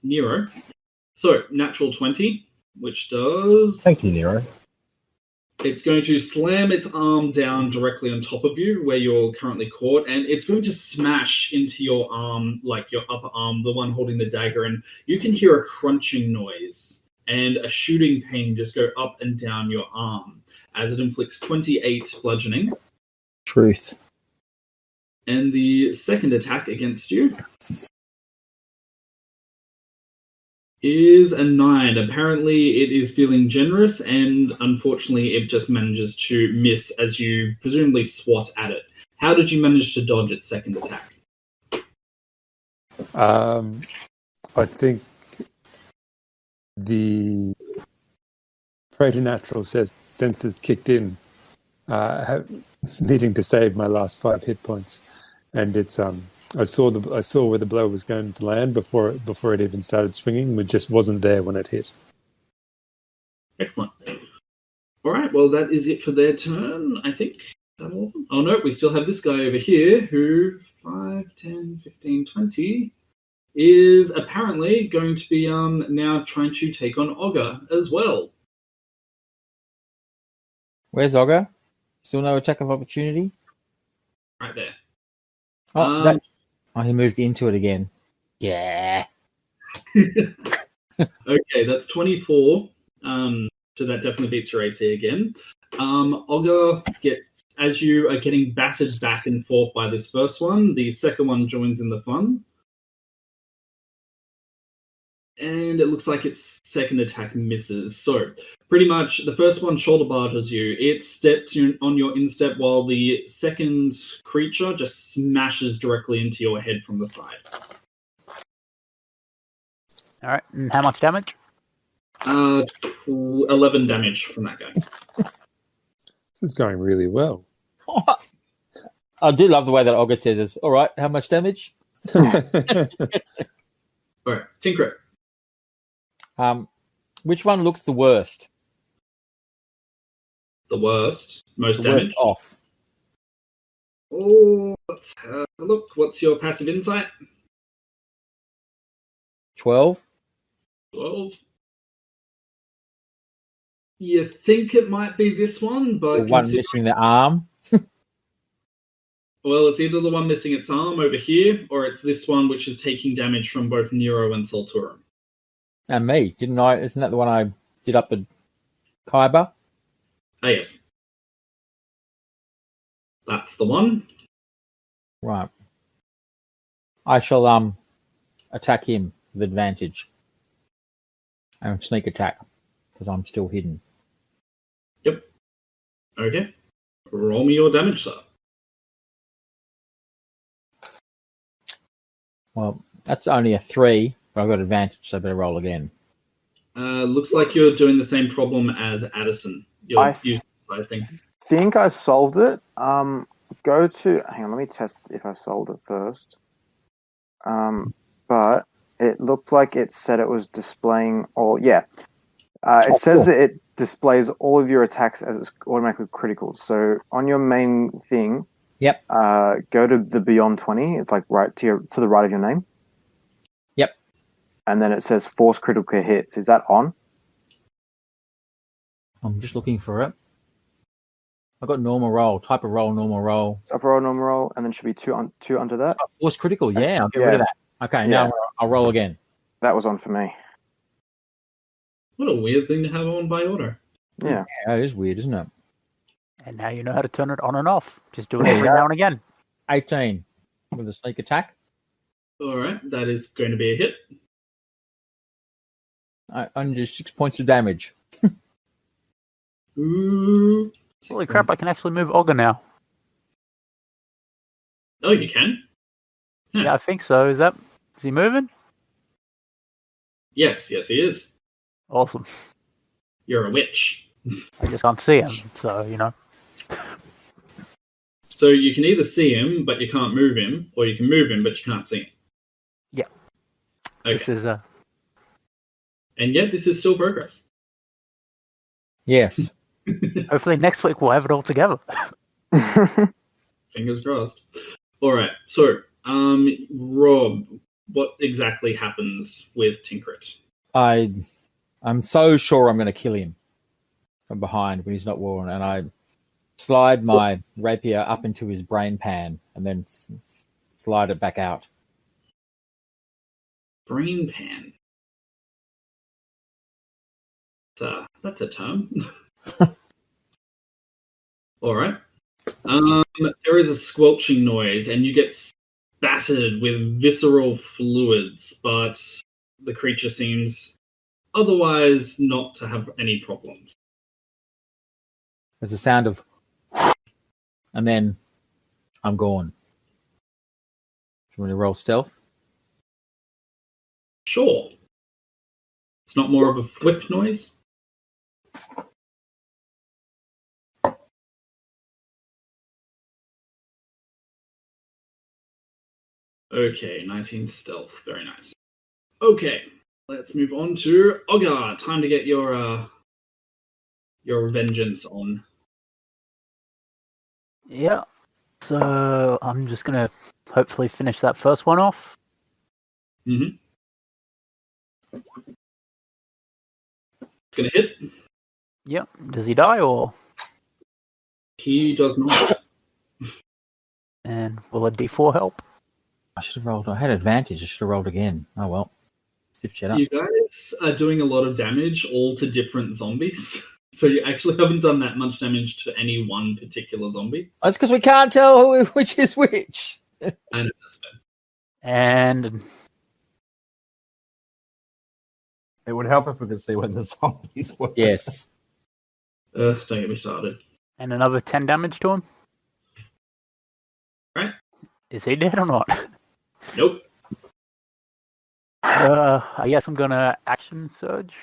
C: Nero. So, natural 20, which does...
D: Thank you, Nero.
C: It's going to slam its arm down directly on top of you, where you're currently caught, and it's going to smash into your arm, like your upper arm, the one holding the dagger, and you can hear a crunching noise and a shooting pain just go up and down your arm as it inflicts 28 bludgeoning.
E: Truth.
C: And the second attack against you is a 9. Apparently it is feeling generous, and unfortunately it just manages to miss as you presumably swat at it. How did you manage to dodge its second attack?
F: I think the preternatural senses kicked in, needing to save my last 5 hit points, and it's I saw where the blow was going to land before it even started swinging. It just wasn't there when it hit.
C: Excellent. All right, well, that is it for their turn, I think. Oh no, we still have this guy over here who 5, 10, 15, 20 is apparently going to be now trying to take on Ogre as well.
E: Where's Ogre? Still no attack of opportunity?
C: Right there.
E: Oh, he moved into it again. Yeah.
C: Okay, that's 24. So that definitely beats your AC again. Ogre gets, as you are getting battered back and forth by this first one, the second one joins in the fun. And it looks like its second attack misses. So pretty much the first one shoulder barges you. It steps on your instep while the second creature just smashes directly into your head from the side.
H: all right. And how much damage?
C: 11 damage from that guy.
F: This is going really well.
E: I do love the way that Ogre says this. All right, how much damage?
C: All right, Tinker.
E: Which one looks the worst?
C: The worst. Most
E: The
C: damage.
E: worst off.
C: Oh, let's have a look. What's your passive insight?
E: 12.
C: 12. You think it might be this one, but
E: The one missing the arm.
C: well, it's either the one missing its arm over here, or it's this one which is taking damage from both Nero and Solturum.
E: And me, didn't I? Isn't that the one I did up the Khyber?
C: Ah, yes. That's the one.
E: Right. I shall attack him with advantage. And sneak attack, because I'm still hidden.
C: Yep. Okay. Roll me your damage, sir.
E: Well, that's only a 3, but I've got advantage, so I better roll again.
C: Looks like you're doing the same problem as Addison. You're using the side thing.
G: Think I solved it. Go to... Hang on, let me test if I solved it first. But it looked like it said it was displaying all... Yeah. It says that it displays all of your attacks as it's automatically critical. So on your main thing...
E: Yep.
G: Go to the Beyond 20. It's like right to the right of your name.
E: Yep.
G: and then it says force critical hits. Is that on?
E: I'm just looking for it. I've got normal roll, type of roll, normal roll.
G: Upper roll, normal roll, and then should be two under that.
E: Oh, force critical, yeah, I'll get rid of that. Okay, now I'll roll again.
G: That was on for me.
C: What a weird thing to have on by order.
G: Yeah.
E: Yeah, it is weird, isn't it?
H: And now you know how to turn it on and off. Just do it every now and again.
E: 18 with a sneak attack.
C: All right, that is going to be a hit.
E: I only do 6 points of damage.
C: Ooh.
H: Holy crap, I can actually move Ogre now.
C: Oh, you can?
H: Yeah, I think so. Is he moving?
C: Yes, he is.
H: Awesome.
C: You're a witch.
H: I just can't see him, so, you know.
C: So you can either see him, but you can't move him, or you can move him, but you can't see him.
H: Yeah.
C: Okay.
H: This is
C: And yet, this is still progress.
E: Yes.
H: hopefully next week we'll have it all together.
C: Fingers crossed. All right. So, Rob, what exactly happens with Tinkrit?
E: I'm so sure I'm going to kill him from behind when he's not worn, and I slide my rapier up into his brain pan and then slide it back out.
C: Brain pan. That's a term. All right. There is a squelching noise, and you get spattered with visceral fluids, but the creature seems otherwise not to have any problems.
E: There's a sound of, and then I'm gone. Do you want to roll stealth?
C: Sure. It's not more of a whip noise? Okay, 19 stealth. Very nice. Okay, let's move on to Ogar. Time to get your vengeance on.
H: Yeah. So I'm just going to hopefully finish that first one off.
C: Mm-hmm. It's gonna hit.
H: Yep. Does he die or?
C: He does not.
H: And will a D4 help?
E: I should have rolled. I had advantage. I should have rolled again. Oh well. Stiff cheddar.
C: You guys are doing a lot of damage, all to different zombies. So you actually haven't done that much damage to any one particular zombie.
E: That's because we can't tell which is which.
C: I know that's fair.
H: And
D: It would help if we could see when the zombies were.
E: Yes.
C: Don't get me started.
H: and another 10 damage to him.
C: Right.
H: Is he dead or not?
C: Nope.
H: I guess I'm gonna action surge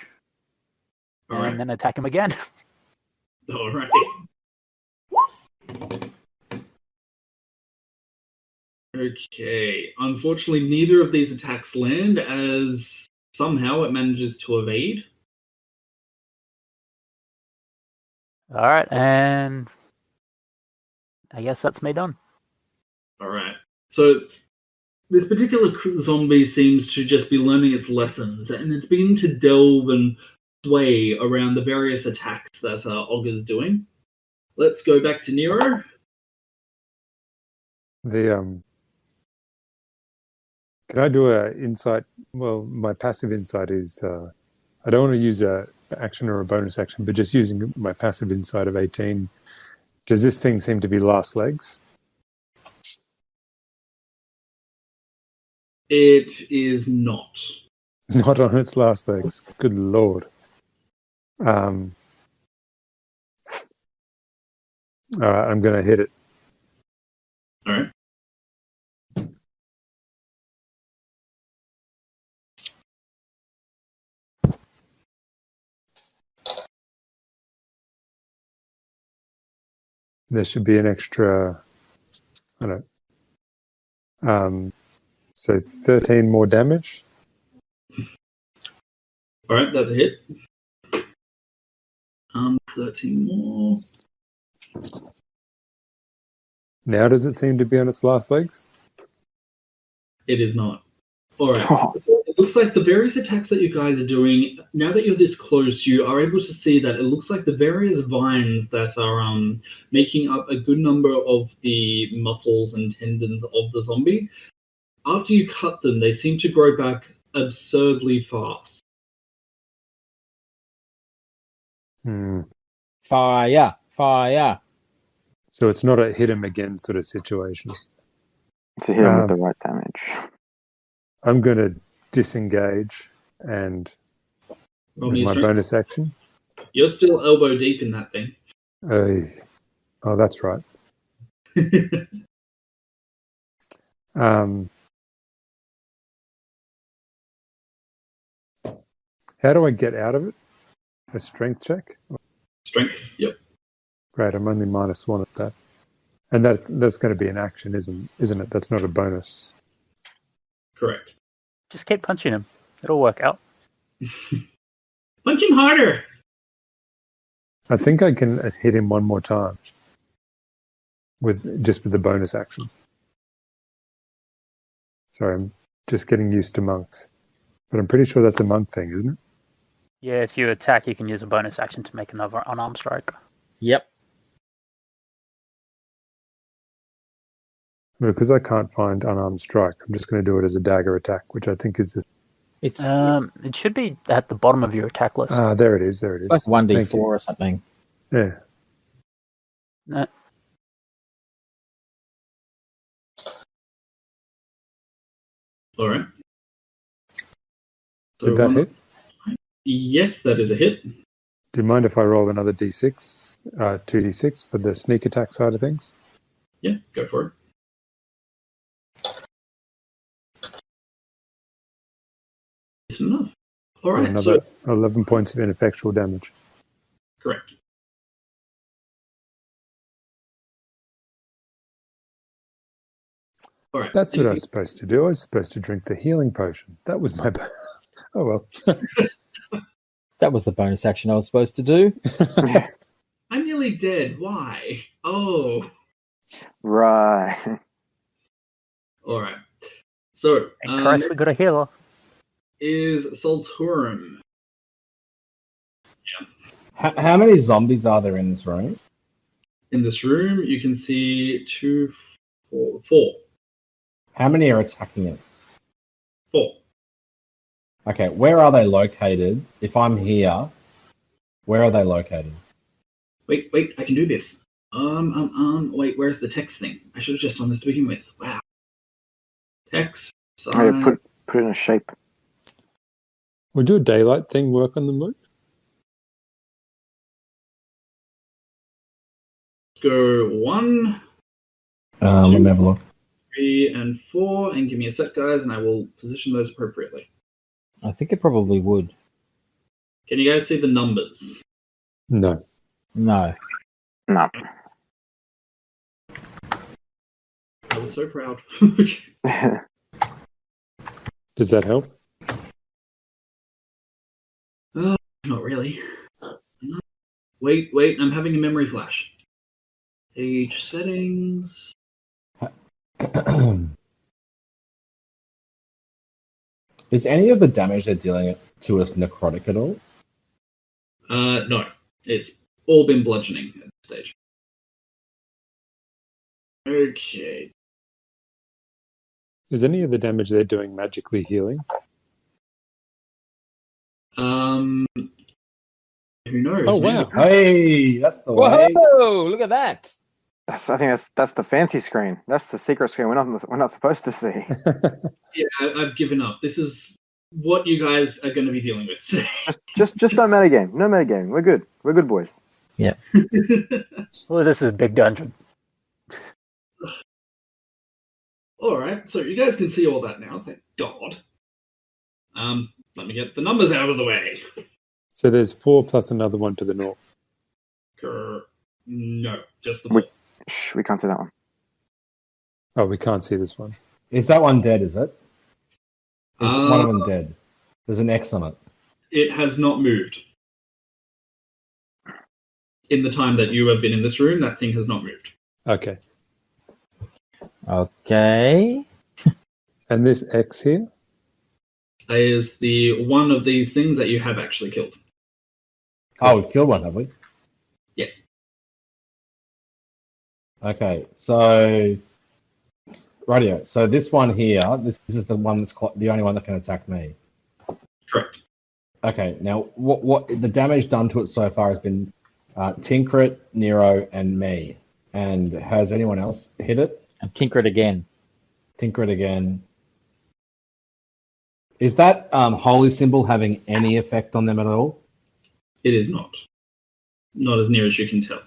C: All
H: and
C: right.
H: then attack him again.
C: All right. Okay. Unfortunately, neither of these attacks land, as somehow it manages to evade.
H: All right, and I guess that's me done.
C: All right. So this particular zombie seems to just be learning its lessons, and it's beginning to delve and sway around the various attacks that Ogre's doing. Let's go back to Nero.
F: Can I do a insight? Well, my passive insight is I don't want to use a action or a bonus action, but just using my passive insight of 18. Does this thing seem to be last legs?
C: It is not.
F: Not on its last legs. Good lord. All right, I'm going to hit it.
C: All right.
F: There should be an extra, I don't know. So 13 more damage.
C: All right, that's a hit. 13 more.
F: Now does it seem to be on its last legs?
C: It is not. All right.
G: Oh.
C: So it looks like the various attacks that you guys are doing, now that you're this close, you are able to see that it looks like the various vines that are making up a good number of the muscles and tendons of the zombie. After you cut them, they seem to grow back absurdly fast.
E: Fire.
F: So it's not a hit him again sort of situation.
G: It's a hit him with the right damage.
F: I'm going to disengage and with my bonus action.
C: You're still elbow deep in that thing.
F: Oh, that's right. How do I get out of it? A strength check?
C: Strength, yep.
F: Great, I'm only -1 at that. And that's going to be an action, isn't it? That's not a bonus.
C: Correct.
H: Just keep punching him. It'll work out.
C: Punch him harder!
F: I think I can hit him one more time. With the bonus action. Sorry, I'm just getting used to monks. But I'm pretty sure that's a monk thing, isn't it?
H: Yeah, if you attack, you can use a bonus action to make another unarmed strike.
E: Yep.
F: Because I can't find unarmed strike, I'm just going to do it as a dagger attack, which I think is this.
H: It should be at the bottom of your attack list.
F: Ah, there it is.
E: It's like 1d4 or something.
F: Yeah.
H: No.
C: All right.
F: Did that hit?
C: Yes, that is a hit.
F: Do you mind if I roll another d6, 2d6 for the sneak attack side of things?
C: Yeah, go for it. It's enough. All right,
F: another 11 points of ineffectual damage.
C: Correct. All right.
F: That's what I was supposed to do. I was supposed to drink the healing potion. That was my... Oh, well.
E: That was the bonus action I was supposed to do.
C: I'm nearly dead. Why? Oh.
G: Right.
C: All right. So,
H: And Christ, we got a healer.
C: Is Salturum.
D: Yeah. How many zombies are there in this room?
C: In this room, you can see 2, 4, 4.
D: How many are attacking us?
C: 4.
D: Okay, where are they located? If I'm here, where are they located?
C: Wait, I can do this. Wait, where's the text thing? I should have just done this to begin with. Wow. Text.
G: Put it in a shape.
F: Would do a daylight thing work on them, Luke?
C: Let's go 1,
D: Let me have a look.
C: 3, and 4, and give me a sec, guys, and I will position those appropriately.
E: I think it probably would.
C: Can you guys see the numbers?
F: No.
E: No.
G: No.
C: I was so proud.
F: Does that help?
C: Not really. Wait, I'm having a memory flash. Page settings.
D: Is any of the damage they're dealing to us necrotic at all?
C: No. It's all been bludgeoning at this stage. Okay.
F: Is any of the damage they're doing magically healing?
C: Who knows?
F: Oh, wow.
D: Hey, that's the way.
E: Whoa! Look at that.
G: I think that's the fancy screen. That's the secret screen we're not supposed to see.
C: Yeah, I've given up. This is what you guys are going to be dealing with today.
G: just no metagame. No metagame. We're good. We're good boys.
E: Yeah.
H: Well, this is a big dungeon.
C: All right, so you guys can see all that now. Thank God. Let me get the numbers out of the way.
F: So there's 4 plus another one to the north.
C: No, just the 4.
G: We can't see that one.
F: Oh, we can't see this one.
D: Is that one dead, is it? Is one of them dead? There's an X on it.
C: It has not moved. In the time that you have been in this room, that thing has not moved.
F: Okay.
E: Okay.
F: And this X here?
C: is the one of these things that you have actually killed.
D: Oh, we killed one, have we?
C: Yes.
D: Okay, so radio. So this one here, this is the one that's the only one that can attack me.
C: Correct.
D: Okay, now what the damage done to it so far has been Tinkrit, Nero, and me. And has anyone else hit it?
E: And Tinkrit again.
D: Tinkrit again. Is that holy symbol having any effect on them at all?
C: It is not. Not as near as you can tell.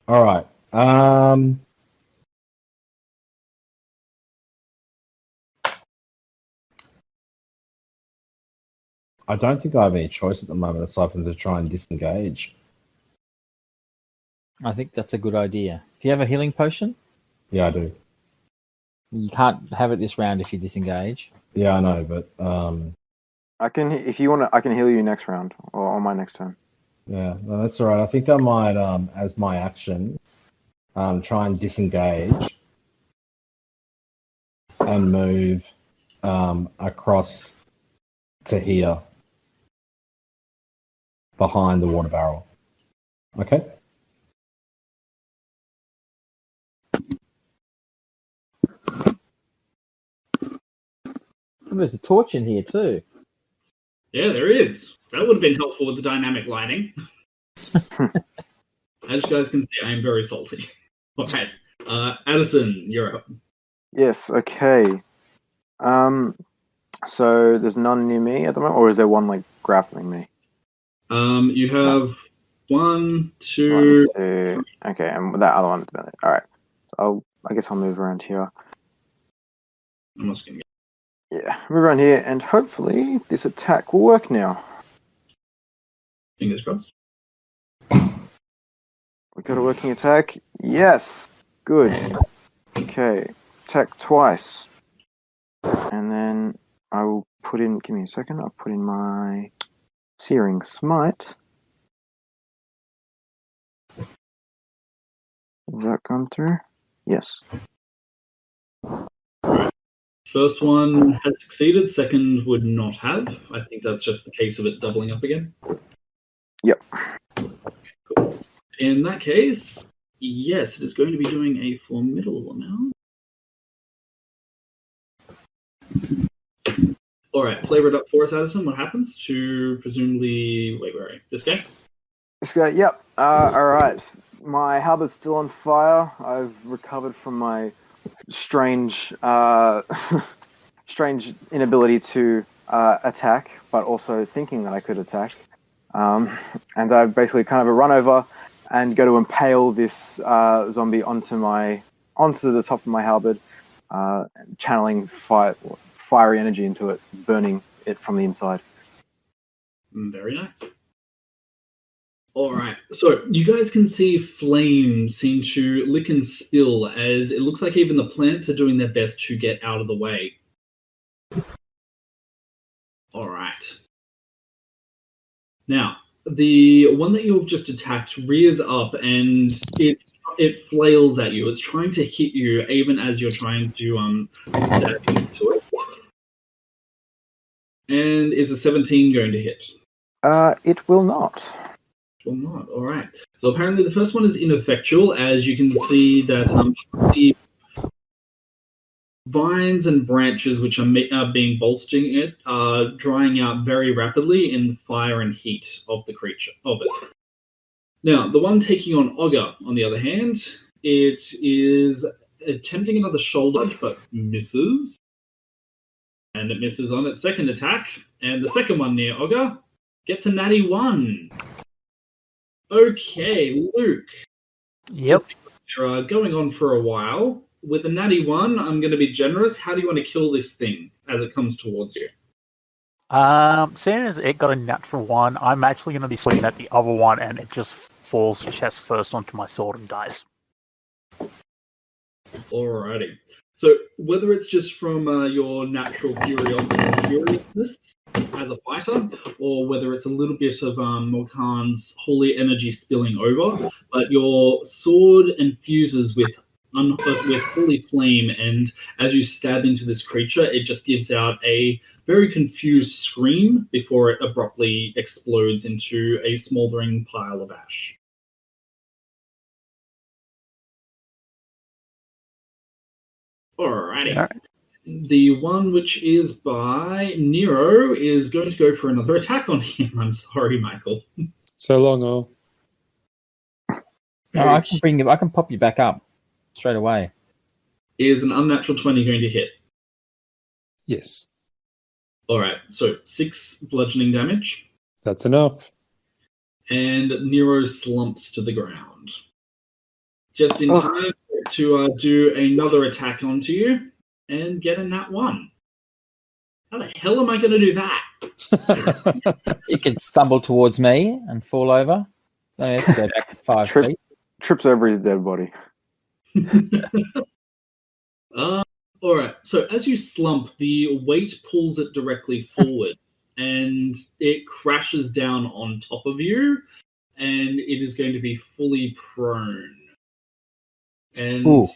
D: All right. I don't think I have any choice at the moment aside from to try and disengage.
E: I think that's a good idea. Do you have a healing potion?
D: Yeah, I do.
E: You can't have it this round if you disengage.
D: Yeah, I know, but
G: I can, if you want to, I can heal you next round or on my next turn.
D: yeah, no, that's all right. I think I might, as my action, try and disengage and move across to here behind the water barrel. Okay.
E: There's a torch in here too.
C: Yeah, there is. That would have been helpful with the dynamic lighting. As you guys can see, I am very salty. Alright. Addison, you're up.
G: Yes. Okay. So there's none near me at the moment, or is there one like grappling me?
C: You have one, two.
G: Okay, and that other one. All right. So I guess I'll move around here.
C: I'm just gonna
G: Yeah, move around here, and hopefully this attack will work now.
C: fingers crossed.
G: We got a working attack. Yes. Good. Okay. Attack twice. And then I will put in, give me a second, I'll put in my Searing Smite. Has that gone through? Yes.
C: First one has succeeded, second would not have. I think that's just the case of it doubling up again.
G: Yep.
C: Cool. In that case, yes, it is going to be doing a formidable amount. Alright, flavor it up for us, Addison. What happens to presumably... Wait, where are you? This guy?
G: This guy, yep. Alright. My halberd's still on fire. I've recovered from my strange strange inability to attack, but also thinking that I could attack. And I basically kind of run over and go to impale this zombie onto the top of my halberd, channeling fiery energy into it, burning it from the inside.
C: Very nice. Alright, so you guys can see flames seem to lick and spill as it looks like even the plants are doing their best to get out of the way. Alright. Now, the one that you've just attacked rears up and it flails at you. It's trying to hit you even as you're trying to dab into it. And is a 17 going to hit?
G: It will not.
C: Will not. All right. So apparently the first one is ineffectual, as you can see that the vines and branches which are being bolstering it are drying out very rapidly in the fire and heat of the creature of it. Now, the one taking on Ogre, on the other hand, it is attempting another shoulder, but misses. And it misses on its second attack. And the second one near Ogre gets a natty 1. Okay, Luke.
H: Yep.
C: They're going on for a while. With a natty 1, I'm going to be generous. How do you want to kill this thing as it comes towards you?
H: Seeing as it got a natural 1, I'm actually going to be swinging at the other one, and it just falls chest first onto my sword and dies.
C: Alrighty. So whether it's just from your natural curiosity and curiousness as a fighter, or whether it's a little bit of Morkan's holy energy spilling over, but your sword infuses with with holy flame, and as you stab into this creature, it just gives out a very confused scream before it abruptly explodes into a smoldering pile of ash. Alrighty.
H: Alright.
C: The one which is by Nero is going to go for another attack on him. I'm sorry, Michael.
F: So long, all.
E: No, I can bring you. I can pop you back up straight away.
C: Is an unnatural 20 going to hit?
F: Yes,
C: Alright, so 6 bludgeoning damage,
F: that's enough.
C: and Nero slumps to the ground. Just in time to do another attack onto you and get a nat 1. How the hell am I going to do that?
E: He can stumble towards me and fall over. So he has to go back 5 feet.
G: Trips over his dead body.
C: Alright, so as you slump, the weight pulls it directly forward and it crashes down on top of you, and it is going to be fully prone. And
E: Ooh.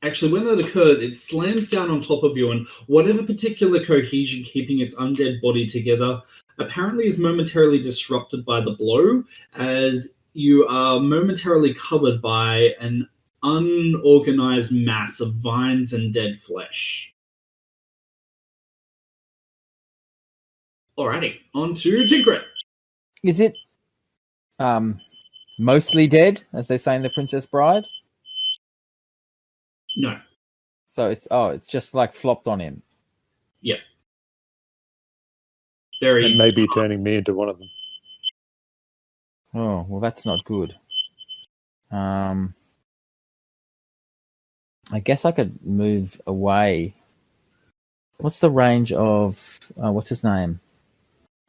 C: actually, when that occurs, it slams down on top of you, and whatever particular cohesion keeping its undead body together apparently is momentarily disrupted by the blow, as you are momentarily covered by an unorganized mass of vines and dead flesh. Alrighty, on to Tinkrit.
E: Is it mostly dead, as they say in The Princess Bride?
C: No.
E: So it's just like flopped on him.
C: Yep. Very.
F: And maybe turning me into one of them.
E: Oh, well, that's not good. I guess I could move away. What's the range of what's his name?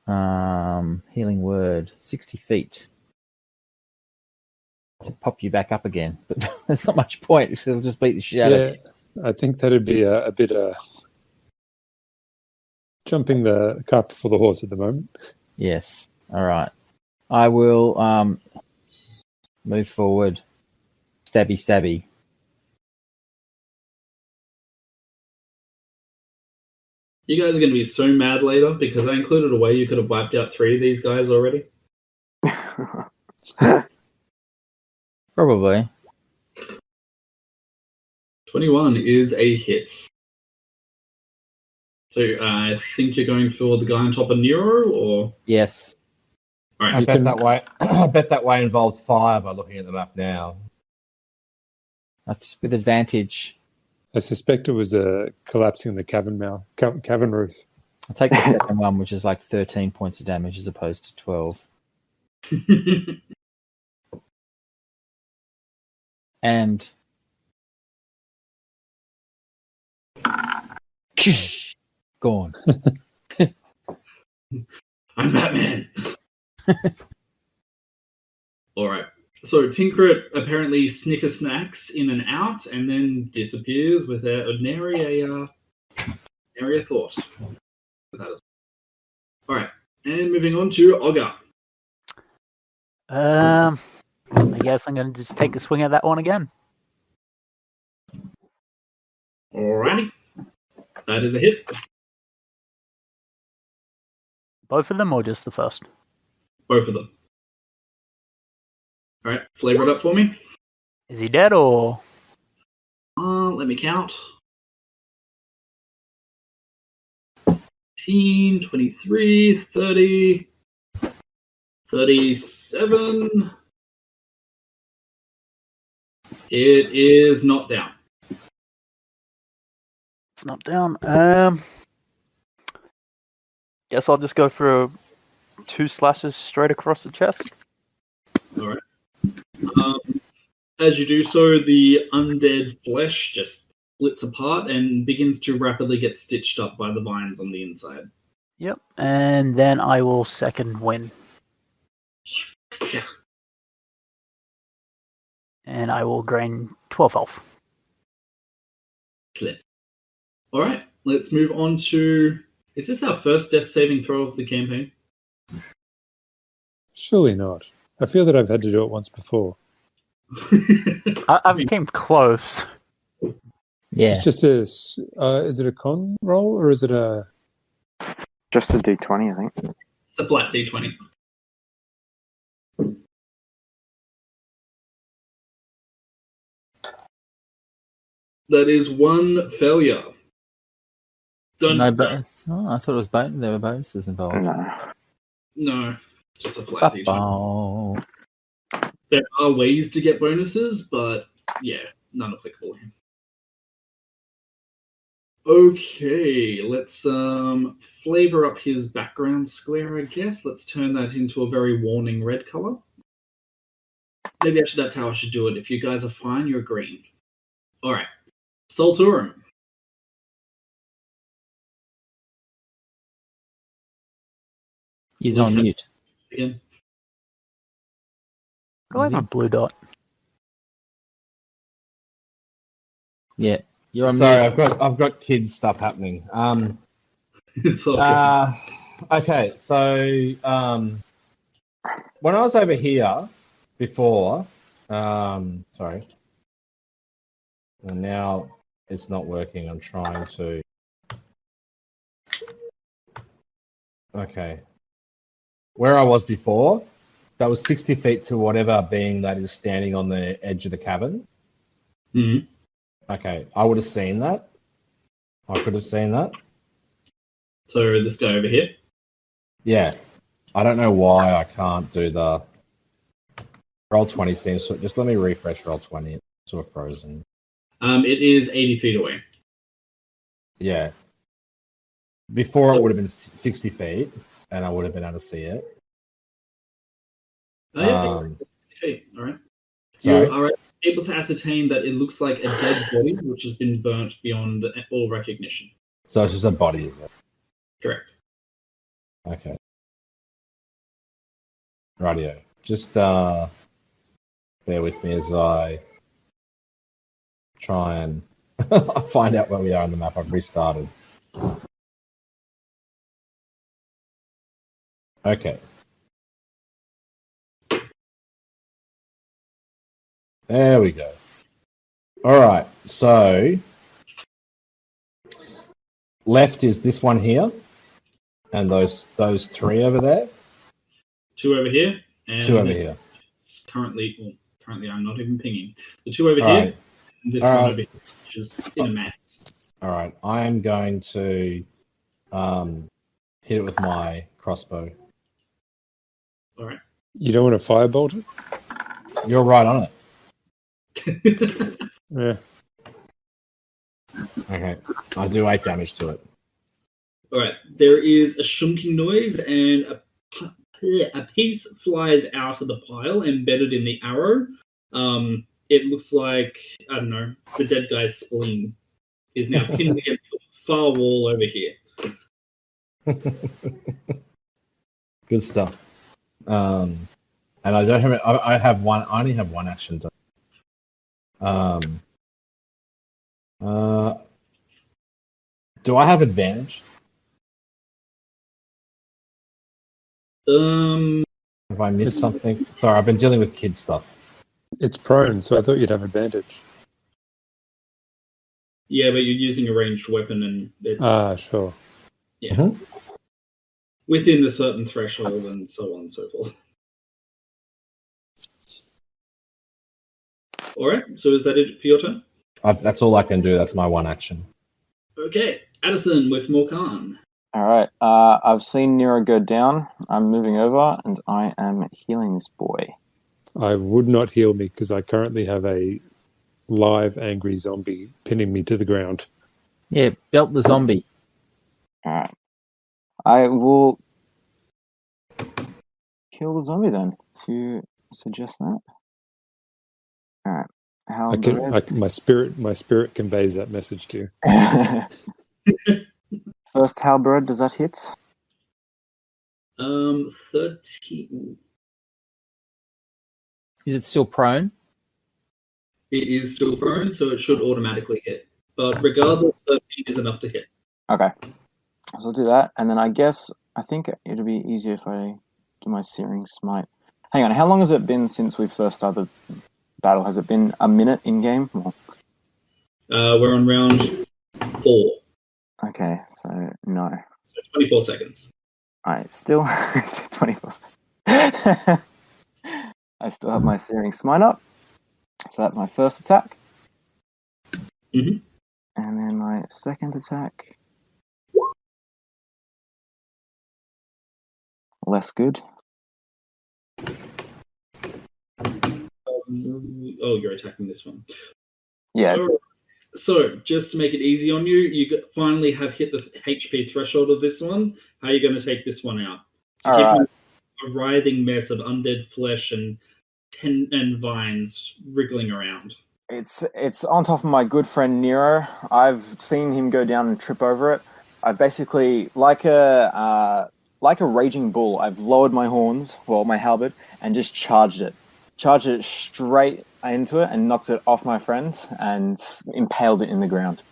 E: Healing word, 60 feet. To pop you back up again, but there's not much point because it'll just beat the shit out of you.
F: I think that'd be a bit jumping the cart before the horse at the moment.
E: Yes. All right. I will move forward. Stabby, stabby.
C: You guys are going to be so mad later because I included a way you could have wiped out 3 of these guys already.
E: Probably.
C: 21 is a hit. So I think you're going for the guy on top of Nero, or?
E: Yes.
C: All right.
D: I bet that way. I bet that way involved fire by looking at the map now.
E: That's with advantage.
F: I suspect it was collapsing the cavern roof.
E: I'll take the second one, which is like 13 points of damage as opposed to 12. And gone.
C: I'm Batman. All right. So Tinkrit apparently snicker snacks in and out, and then disappears without nary a thought. All right, and moving on to Ogre.
H: I guess I'm going to just take a swing at that one again.
C: Alrighty, that is a hit.
H: Both of them or just the first?
C: Both of them. All right, flavor it up for me.
H: Is he dead or?
C: Let me count. 18, 23, 30, 37. It is not down.
H: It's not down. Guess I'll just go for 2 slashes straight across the chest.
C: All right. As you do so, the undead flesh just splits apart and begins to rapidly get stitched up by the vines on the inside.
H: Yep, and then I will second win.
C: Yeah.
H: And I will gain 12 health.
C: Slit. All right, let's move on to... Is this our first death saving throw of the campaign?
F: Surely not. I feel that I've had to do it once before.
H: I became close.
E: Yeah.
F: It's just a. Is it a con roll or is it a?
G: Just a D20, I think.
C: It's a flat D20. That is one failure.
E: No bonus. Oh, I thought it was there were bonuses involved.
C: No, it's just a flat D20.
E: Oh.
C: There are ways to get bonuses, but yeah, none applicable here. Okay, let's flavor up his background square, I guess. Let's turn that into a very warning red color. Maybe actually that's how I should do it. If you guys are fine, you're green. Alright. Solturum.
E: He's on mute.
C: Again.
H: Do I have a blue dot?
E: Yeah. You're on
D: Sorry,
E: mute.
D: I've got kids stuff happening.
C: It's all good.
D: Okay, so when I was over here before, sorry, and now it's not working. I'm trying to. Okay, where I was before, that was 60 feet to whatever being that is standing on the edge of the cabin.
C: Mhm.
D: Okay, I would have seen that. I could have seen that.
C: So this guy over here.
D: Yeah. I don't know why I can't do the roll 20 seems so just let me refresh roll 20. It's sort of frozen.
C: It is 80 feet away.
D: Yeah. Before it would have been 60 feet and I would have been able to see it.
C: Oh, yeah, 60 feet. All right.
D: Sorry?
C: You are able to ascertain that it looks like a dead body which has been burnt beyond all recognition.
D: So it's just a body, is it?
C: Correct.
D: Okay. Rightio. Just bear with me as I try and find out where we are on the map. I've restarted. Okay. There we go. All right. So left is this one here, and those three over there.
C: Two over here. And
D: Two over
C: this
D: here.
C: Currently I'm not even pinging. The two over
D: All
C: here.
D: right.
C: And this
D: All
C: one
D: right.
C: over here, which is in a mass.
D: All right. I am going to hit it with my crossbow.
C: All right.
F: You don't want to firebolt it?
D: You're right on it.
F: Yeah.
D: Okay. I do 8 damage to it.
C: All right. There is a shunking noise, and a piece flies out of the pile, embedded in the arrow. It looks like, I don't know, the dead guy's spleen is now pinned against the far wall over here.
D: Good stuff. And I don't have. I have one. I only have one action. Do I have advantage? Have I missed something? Sorry, I've been dealing with kid stuff.
F: It's prone, so I thought you'd have advantage.
C: Yeah, but you're using a ranged weapon, and it's
F: Sure.
C: yeah,
D: Mhm.
C: within a certain threshold, and so on and so forth. All right. So is that it for your turn?
D: That's all I can do. That's my one action.
C: Okay, Addison with Morkan.
G: All right. I've seen Nero go down. I'm moving over, and I am healing this boy.
F: I would not heal me because I currently have a live angry zombie pinning me to the ground.
E: Yeah, belt the zombie.
G: All right. I will kill the zombie then, if you suggest that. All right.
F: My spirit conveys that message to you.
G: First halberd, does that hit?
C: 13.
E: Is it still prone?
C: It is still prone, so it should automatically hit. But regardless, 13 is enough to hit.
G: Okay. So I'll do that, and then I think it'll be easier if I do my searing smite. Hang on, how long has it been since we first started battle? Has it been a minute in game?
C: We're on round 4.
G: Okay, so no.
C: So 24 seconds.
G: Alright, still 24 seconds. I still have my Searing Smite up. So that's my first attack.
C: Mhm.
G: And then my second attack. Less good.
C: You're attacking this one.
G: Yeah.
C: So, just to make it easy on you, you finally have hit the HP threshold of this one. How are you going to take this one out? So keep
G: Alright.
C: a writhing mess of undead flesh and vines wriggling around.
G: It's on top of my good friend Nero. I've seen him go down and trip over it. I basically, like a raging bull, I've lowered my horns, well, my halberd, and just charged it. Charged it straight into it and knocked it off my friend and impaled it in the ground,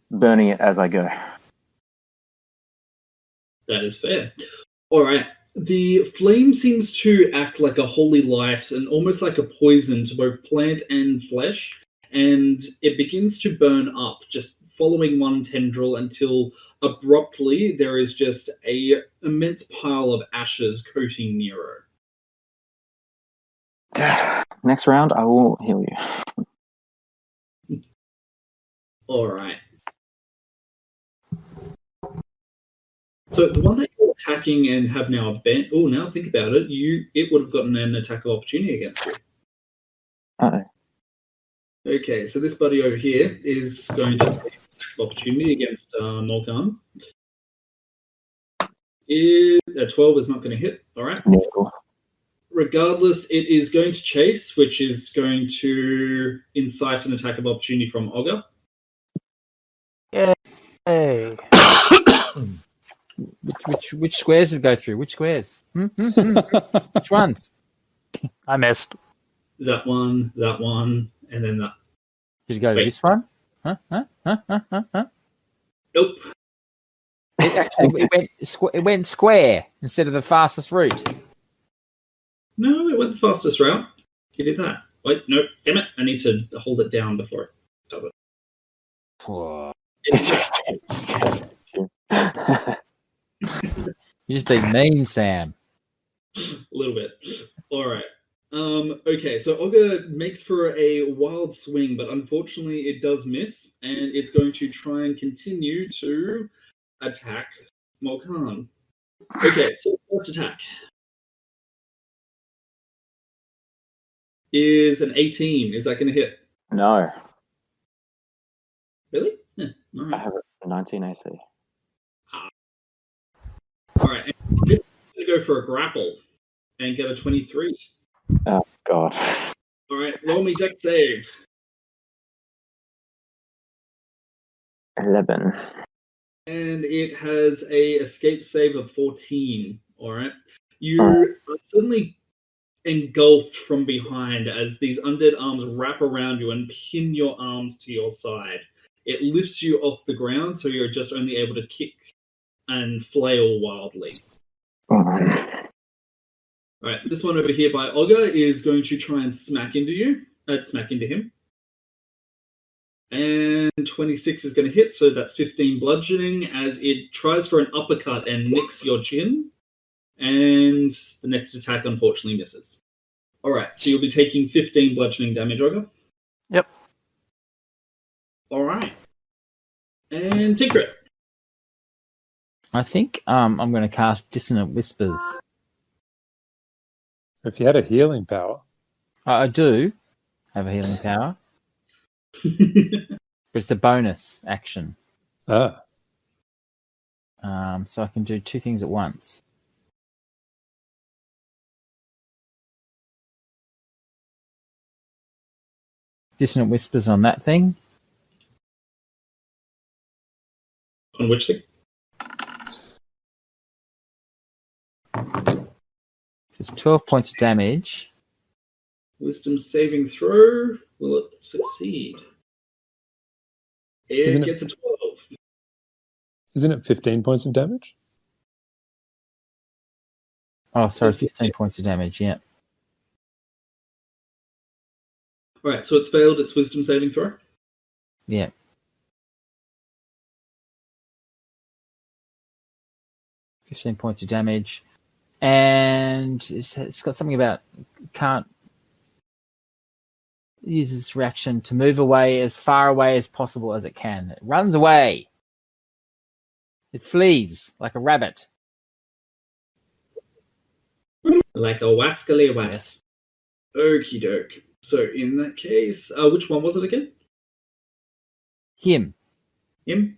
G: burning it as I go.
C: That is fair. All right. The flame seems to act like a holy light and almost like a poison to both plant and flesh, and it begins to burn up, just following one tendril until abruptly there is just a immense pile of ashes coating Nero.
G: Next round, I will heal you.
C: All right. So the one that you're attacking and have now bent. Oh, now think about it. It would have gotten an attack of opportunity against you.
G: Uh-oh.
C: Okay, so this buddy over here is going to take attack of opportunity against Morkan. A 12 is not going to hit. All right.
G: No.
C: Regardless, it is going to chase, which is going to incite an attack of opportunity from Ogre.
H: Yay.
E: Which squares did it go through? Which squares? Which ones?
H: I missed.
C: That one, and then that.
E: Did you go to this one? Huh?
C: Nope.
E: It went square instead of the fastest route.
C: No, it went the fastest route. You did that. Wait, no, damn it. I need to hold it down before it does it.
E: Whoa.
G: It's just
E: You just being mean, Sam.
C: A little bit. All right. Okay, so Ogre makes for a wild swing, but unfortunately it does miss, and it's going to try and continue to attack Morkan. Okay, so first attack is an 18. Is that going to hit?
G: No.
C: Really? Yeah, all
G: I
C: right.
G: have a 19 AC.
C: All right, and I'm going to go for a grapple and get a 23.
G: Oh, God.
C: All right, roll me dex save.
G: 11.
C: And it has a escape save of 14. All right. You are suddenly engulfed from behind as these undead arms wrap around you and pin your arms to your side. It lifts you off the ground, so you're just only able to kick and flail wildly. All right, this one over here by Ogre is going to try and smack into him. And 26 is going to hit, so that's 15 bludgeoning as it tries for an uppercut and nicks your chin. And the next attack unfortunately misses. All right, so you'll be taking 15 bludgeoning damage, Ogre.
H: Yep.
C: All right. And Tigrit.
E: I think I'm going to cast Dissonant Whispers.
F: If you had a healing power.
E: I do have a healing power. But it's a bonus action.
F: Ah.
E: So I can do two things at once. Dissonant Whispers on that thing.
C: On which thing?
E: It's 12 points of damage.
C: Wisdom saving throw. Will it succeed? It gets a 12.
F: Isn't it 15 points of damage?
E: Oh, sorry, 15 points of damage, yeah.
C: Alright, so it's failed its wisdom saving throw.
E: Yeah. $15 points of damage. And it's got something about can't use its reaction to move away as far away as possible as it can. It runs away. It flees like a rabbit.
C: Like a wascally wat.
E: Yes.
C: Okie doke. So in that case, which one was it again?
E: Him.
C: Him?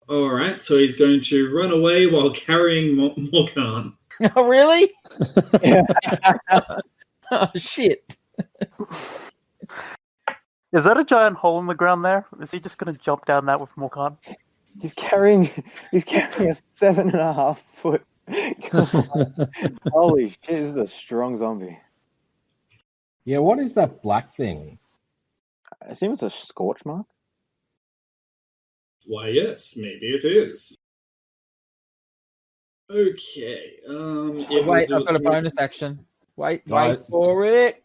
C: Alright, so he's going to run away while carrying Morkan.
E: Oh, really? Oh, shit.
H: Is that a giant hole in the ground there? Is he just going to jump down that with Morkan?
G: He's carrying a 7.5 foot. Holy shit! This is a strong zombie.
D: Yeah, what is that black thing?
G: I assume it's a scorch mark.
C: Why, yes, maybe it is. Okay.
E: Wait, I've got a bonus action. Wait
D: Guys.
E: for it.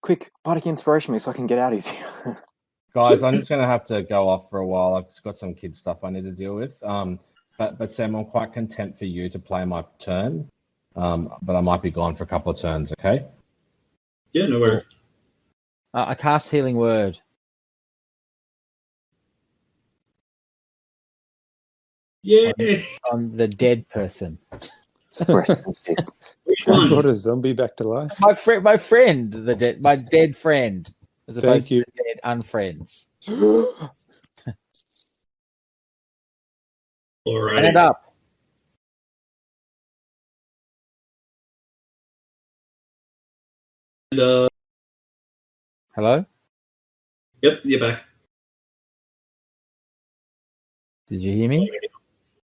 G: Quick, bardic inspiration me so I can get out easier.
D: Guys, I'm just going to have to go off for a while. I've just got some kid stuff I need to deal with. But Sam, I'm quite content for you to play my turn. But I might be gone for a couple of turns, okay?
C: Yeah, no worries.
E: I cast Healing Word.
C: Yay!
E: On the dead person.
C: Which
F: I
C: one?
F: brought a zombie back to life.
E: My friend, my dead friend, as opposed
F: Thank you.
E: to the dead unfriends.
C: Alright.
E: Stand up.
C: And,
E: Hello?
C: yep, you're back.
E: Did you hear me?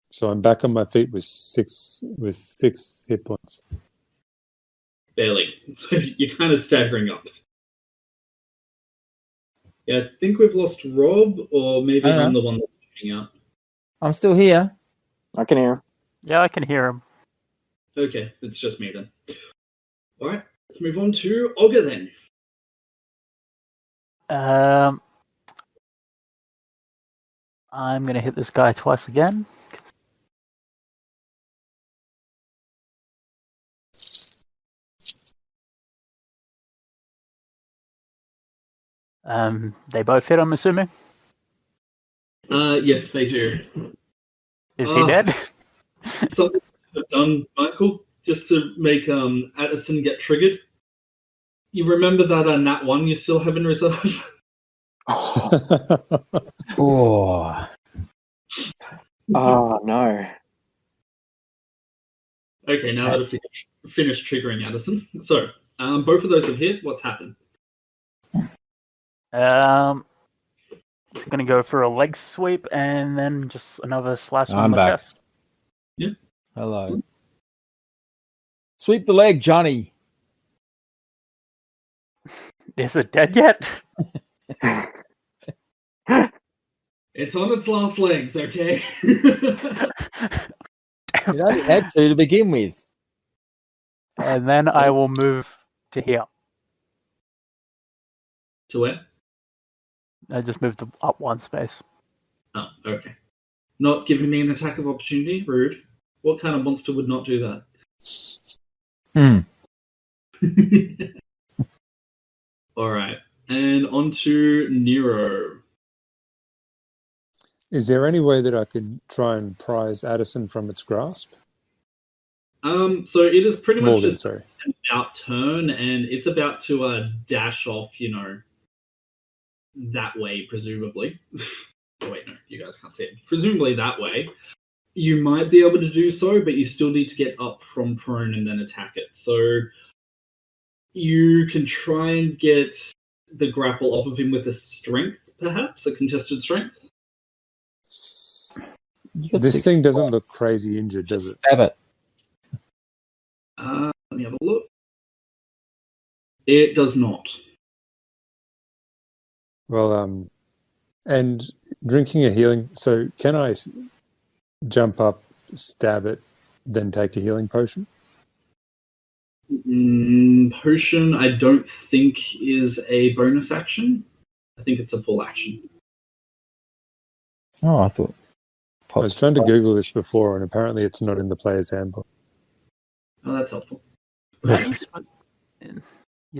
F: So I'm back on my feet with six hit points.
C: Barely. So you're kind of staggering up. Yeah, I think we've lost Rob, or maybe I'm the one that's shooting out.
E: I'm still here.
G: I can hear him.
H: Yeah, I can hear him.
C: Okay, it's just me then. Alright, let's move on to Olga then.
H: I'm going to hit this guy twice again. They both hit, I'm assuming.
C: Yes, they do.
H: Is he dead?
C: Something I've done, Michael, just to make Addison get triggered. You remember that nat 1 you still have in reserve?
E: Oh.
G: Oh no.
C: Okay, now that I've finished triggering Addison. So, both of those have hit. What's happened?
H: He's going to go for a leg sweep and then just another slash on
D: I'm
H: the
D: back.
H: chest.
C: Yeah.
E: Hello. Sweep the leg, Johnny.
H: Is it dead yet?
C: It's on its last legs, okay?
E: You only had to begin with.
H: And then I will move to here.
C: To where?
H: I just moved up one space.
C: Oh, okay. Not giving me an attack of opportunity? Rude. What kind of monster would not do that? Alright. And on to Nero.
F: Is there any way that I could try and prise Addison from its grasp?
C: So it is pretty much
F: Morgan,
C: just
F: sorry.
C: an out turn, and it's about to dash off, that way, presumably. Oh, wait, no, you guys can't see it. Presumably that way. You might be able to do so, but you still need to get up from prone and then attack it. So you can try and get the grapple off of him with a strength, perhaps? A contested strength?
F: This thing doesn't look crazy injured, does it?
E: Stab it.
C: Let me have a look. It does not.
F: Well, and drinking a healing. So can I jump up, stab it, then take a healing potion?
C: Potion, I don't think is a bonus action. I think it's a full action.
E: Oh, I thought.
F: I was trying to Google this before, and apparently it's not in the player's handbook.
C: Oh, that's helpful.
H: You're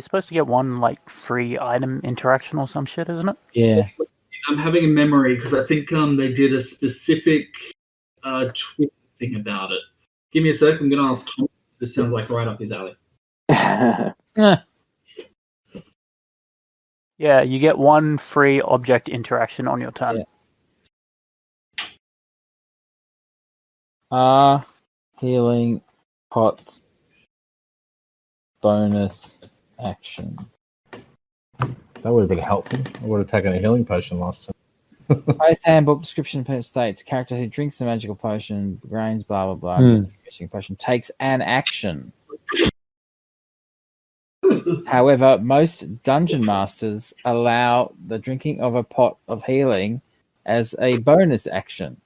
H: supposed to get one like free item interaction or some shit, isn't it?
E: Yeah.
C: I'm having a memory because I think they did a specific Twitter thing about it. Give me a sec. I'm going to ask Tom. This sounds like right up his alley.
H: Yeah, you get one free object interaction on your turn.
E: Yeah. Healing pots bonus action.
D: That would have been helpful. I would have taken a healing potion last time.
E: Player's handbook description states character who drinks a magical potion, grains, blah blah blah. Magical potion takes an action. However, most dungeon masters allow the drinking of a pot of healing as a bonus action.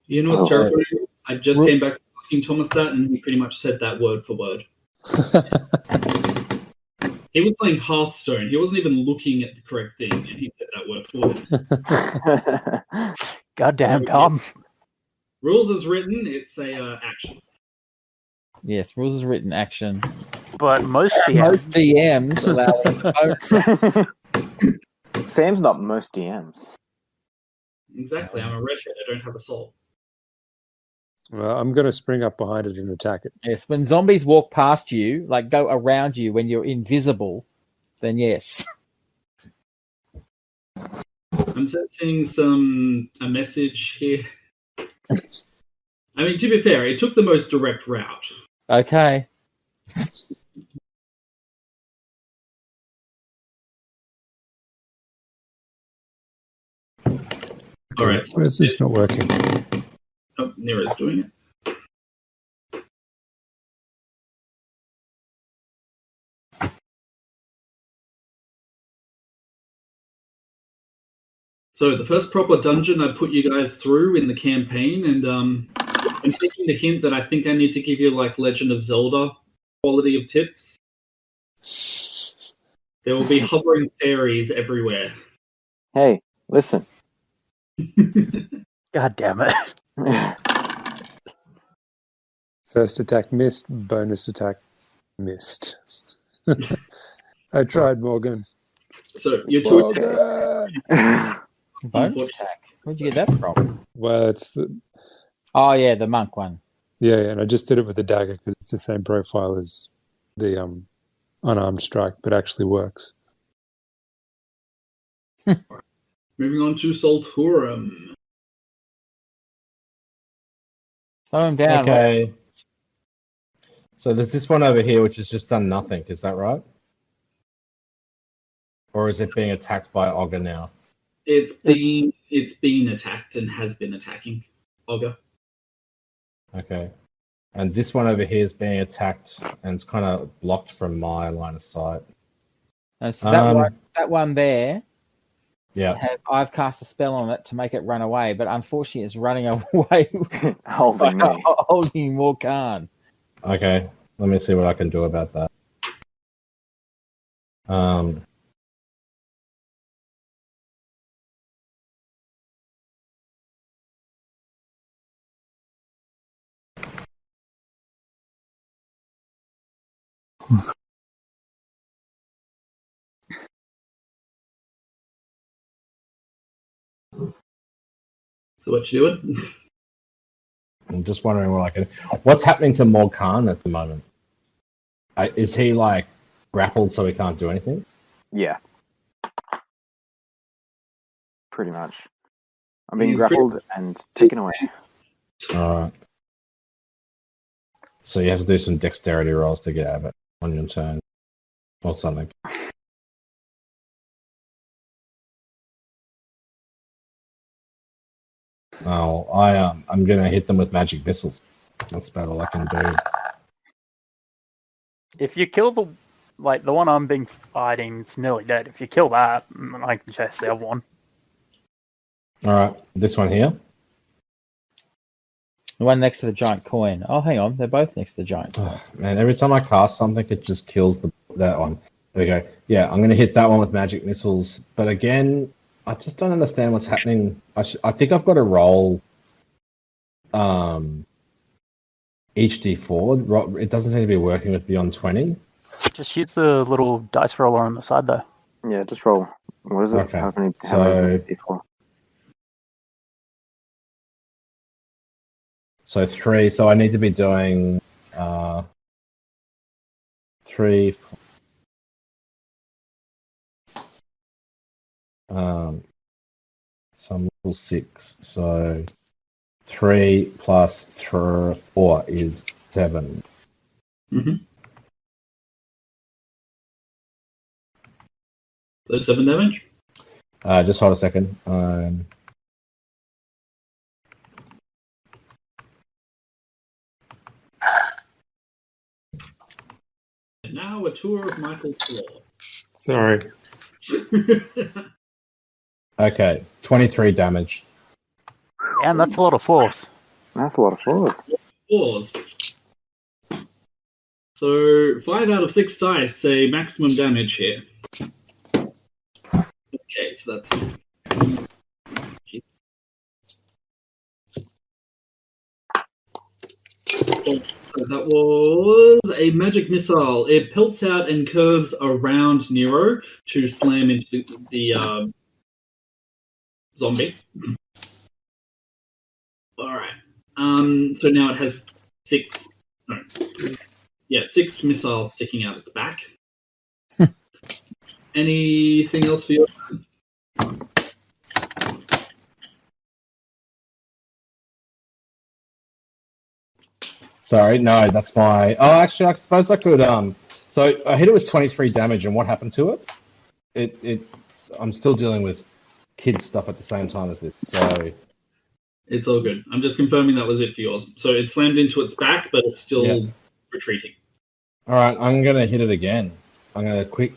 C: You know what's terrifying? I just came back asking Thomas that, and he pretty much said that word for word. He was playing Hearthstone. He wasn't even looking at the correct thing, and he said that word for word.
H: Goddamn, Tom.
C: Rules as written, it's a action.
E: Yes, rules as written action.
H: But most
E: DMs allow bonus.
G: Sam's not most DMs.
C: Exactly. I'm a redhead. I don't have a soul.
F: Well, I'm going to spring up behind it and attack it.
E: Yes, when zombies walk past you, like go around you when you're invisible, then yes.
C: I'm sensing a message here. I mean, to be fair, it took the most direct route.
E: Okay.
C: All right.
F: Why is this not working?
C: Oh, Nero's doing it. So the first proper dungeon I put you guys through in the campaign, and I'm taking the hint that I think I need to give you like Legend of Zelda quality of tips. There will be hovering fairies everywhere.
G: Hey, listen.
H: God damn it.
F: First attack missed, bonus attack missed. I tried, Morgan.
C: So your two
E: Bonus attack. Where'd you get that from?
F: Well, it's the...
E: Oh, yeah, the monk one.
F: Yeah, and I just did it with a dagger because it's the same profile as the unarmed strike, but actually works.
C: Moving on to Solturum.
E: Slow him down.
D: Okay. So there's this one over here which has just done nothing. Is that right? Or is it being attacked by Ogre now?
C: It's been attacked and has been attacking Ogre.
D: Okay. And this one over here is being attacked and it's kind of blocked from my line of sight.
E: So that one there,
D: yeah,
E: I've cast a spell on it to make it run away, but unfortunately it's running away
G: holding
E: Morkan.
D: Okay, let me see what I can do about that.
C: So what you doing?
D: I'm just wondering what I can. What's happening to Morkan at the moment? Is he like grappled so he can't do anything?
G: Yeah. Pretty much. I'm being grappled and taken away.
D: Alright. So you have to do some dexterity rolls to get out of it on your turn. Or something. Oh, I'm gonna hit them with magic missiles. That's about all I can do.
H: If you kill the one I'm being fighting, it's nearly dead. If you kill that, I can chase the other one.
D: Alright, this one here.
E: The one next to the giant coin. Oh, hang on. They're both next to the giant coin.
D: Oh, man, every time I cast something, it just kills that one. There we go. Yeah, I'm going to hit that one with magic missiles. But again, I just don't understand what's happening. I think I've got to roll each d4. It doesn't seem to be working with beyond 20.
H: Just use the little dice roller on the side, though.
G: Yeah, just roll. What is it?
D: Okay.
G: How many
D: So-
G: d4?
D: So 3. So I need to be doing 3. So I'm level 6. So 3 plus 4 is 7.
C: Mm-hmm. So 7 damage.
D: Just hold a second.
C: And now a tour of Michael's floor.
F: Sorry.
D: Okay, 23 damage.
H: And that's a lot of force.
G: That's a lot of force.
C: Fours. So 5 out of 6 dice say maximum damage here. Okay, so that's. So that was a magic missile. It pelts out and curves around Nero to slam into the zombie. Alright. So now it has 6. No. Yeah, 6 missiles sticking out its back. Anything else for you?
D: Sorry, no, that's my. Oh, actually, I suppose I could. So I hit it with 23 damage, and what happened to it? I'm still dealing with kid stuff at the same time as this. So
C: It's all good. I'm just confirming that was it for yours. So it slammed into its back, but it's still retreating.
D: all right, I'm gonna hit it again. I'm gonna quick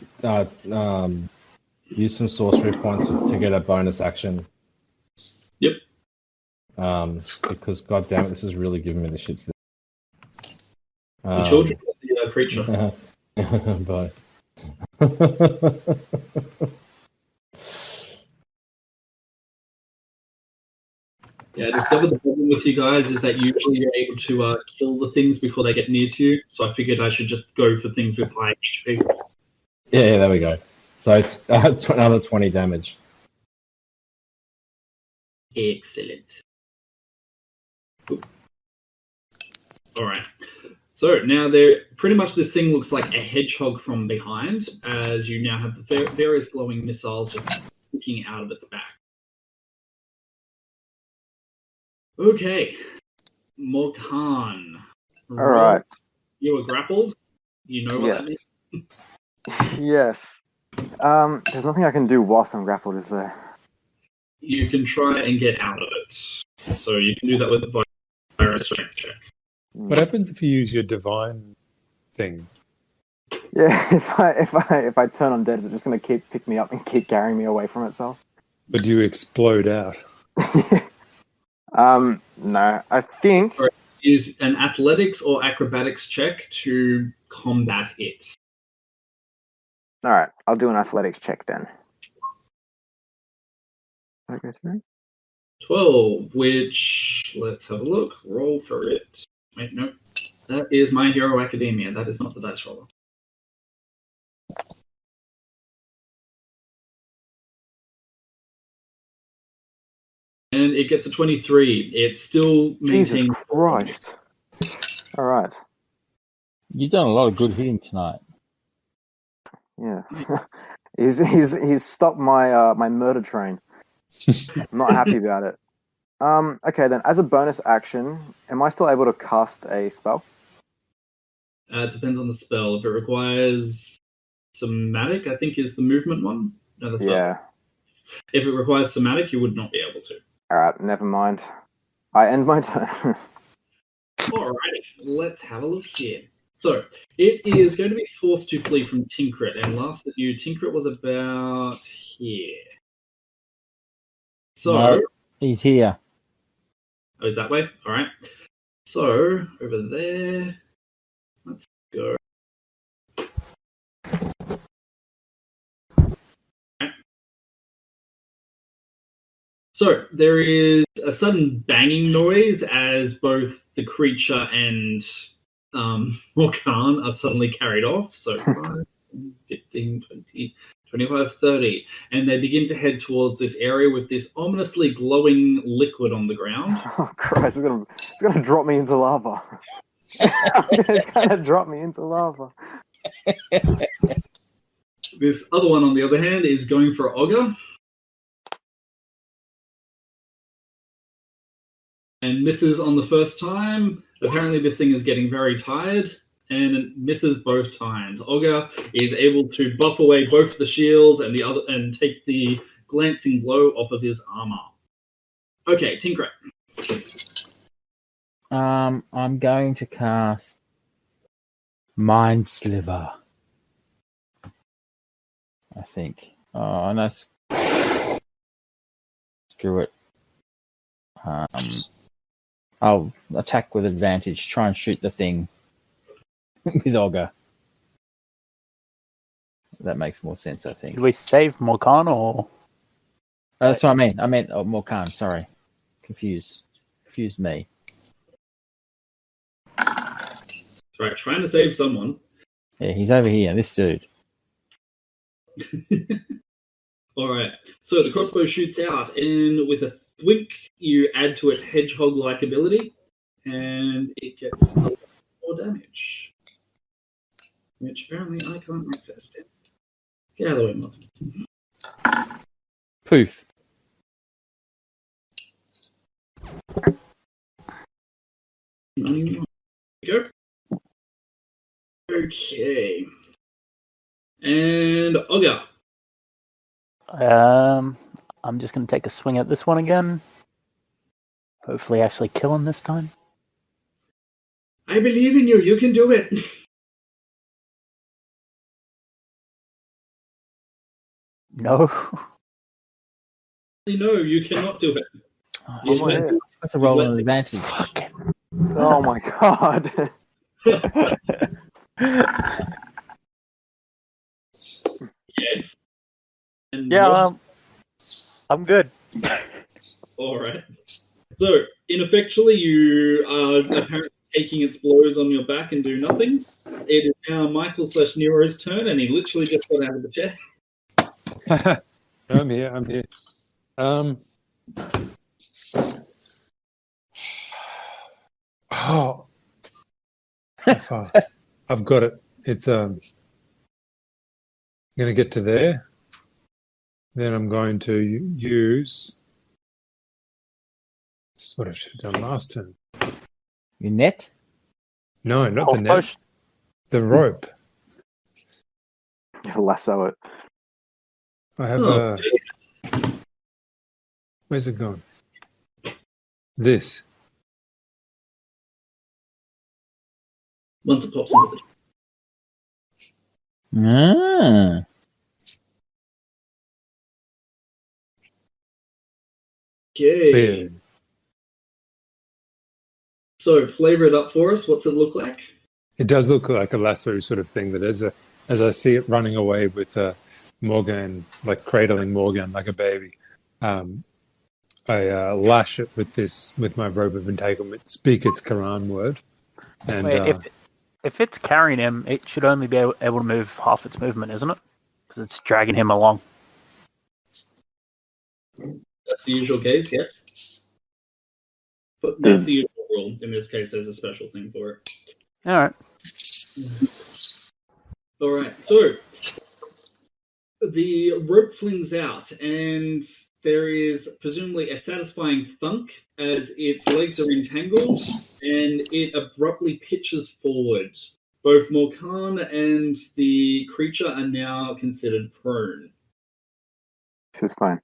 D: use some sorcery points to get a bonus action.
C: Yep.
D: Because god damn it, this is really giving me the shits.
C: The children of the creature.
D: Bye.
C: Yeah, I discovered the problem with you guys is that usually you're able to kill the things before they get near to you. So I figured I should just go for things with high HP.
D: Yeah, there we go. So it's another 20 damage.
C: Excellent. All right. So now pretty much this thing looks like a hedgehog from behind, as you now have the various glowing missiles just sticking out of its back. Okay, Morkan.
G: All right.
C: You were grappled. You know what that means.
G: Yes. There's nothing I can do whilst I'm grappled, is there?
C: You can try and get out of it. So you can do that with a strength check.
F: What happens if you use your divine thing?
G: Yeah, if I turn undead, is it just going to pick me up and keep carrying me away from itself?
F: But do you explode out?
G: No. I think
C: Use an athletics or acrobatics check to combat it.
G: all right, I'll do an athletics check then. Okay,
C: 12, which, let's have a look. Roll for it. Wait, no. That is My Hero Academia. That is not the dice roller. And it gets a 23. It's still
G: Jesus
C: maintaining.
G: Christ. All right.
E: You've done a lot of good hitting tonight.
G: Yeah. he's stopped my my murder train. I'm not happy about it. Okay then, as a bonus action, am I still able to cast a spell?
C: It depends on the spell. If it requires somatic, I think is the movement one. No, that's
G: Yeah.
C: not. If it requires somatic, you would not be able to.
G: Alright, never mind. I end my turn.
C: Alrighty, let's have a look here. So, it is going to be forced to flee from Tinkrit, and last I knew, Tinkrit was about here. So,
E: No, he's here.
C: oh, is that way? Alright. So, over there. Let's go. So, there is a sudden banging noise as both the creature and Morkan are suddenly carried off. So, 5, 15, 20, 25, 30. And they begin to head towards this area with this ominously glowing liquid on the ground.
G: Oh, Christ, it's gonna drop me into lava. It's gonna drop me into lava.
C: This other one, on the other hand, is going for Ogre. And misses on the first time. Apparently this thing is getting very tired, and it misses both times. Ogre is able to buff away both the shields and take the glancing blow off of his armor. Okay, Tinkrat.
E: I'm going to cast Mind Sliver. I think. Oh, no. Screw it. I'll attack with advantage. Try and shoot the thing with Ogre. That makes more sense, I think.
H: Did we save Morkan or?
E: That's what I meant. I meant Morkan. Sorry, confused me.
C: That's right, trying to save someone.
E: Yeah, he's over here. This dude.
C: All right. So the crossbow shoots out, and with a thwink, you add to its hedgehog-like ability, and it gets a lot more damage, which apparently I can't access. Get out of the way, Martin.
E: Poof.
C: Go. Okay. And Ogre.
H: I'm just going to take a swing at this one again. Hopefully actually kill him this time.
C: I believe in you. You can do it.
H: No.
C: No, you cannot do it.
E: Oh, shit. That's a roll on advantage.
G: Oh my god.
C: Yeah. And
H: Yeah, I'm good.
C: all right. So, ineffectually, you are apparently taking its blows on your back and do nothing. It is now Michael/Nero's turn, and he literally just got out of the chair.
F: I'm here. Oh, I've got it. It's I'm going to get to there. Then I'm going to use. This is what I should have done last turn.
E: Your net?
F: No, not the net. The rope.
G: You lasso it.
F: I have where's it gone? This.
C: Once it pops into the...
E: Ah.
C: Okay.
F: See ya.
C: So, flavor it up for us. What's it look like?
F: It does look like a lasso sort of thing. That as I see it running away with Morgan, like cradling Morgan like a baby, I lash it with my rope of entanglement, speak its Quran word, and
H: Wait, if it's carrying him, it should only be able to move half its movement, isn't it? Because it's dragging him along.
C: That's the usual case, yes. But that's the usual rule. In this case, there's a special thing for it.
H: All right.
C: All right. So the rope flings out, and there is presumably a satisfying thunk as its legs are entangled, and it abruptly pitches forward. Both Morkan and the creature are now considered prone.
G: This is fine.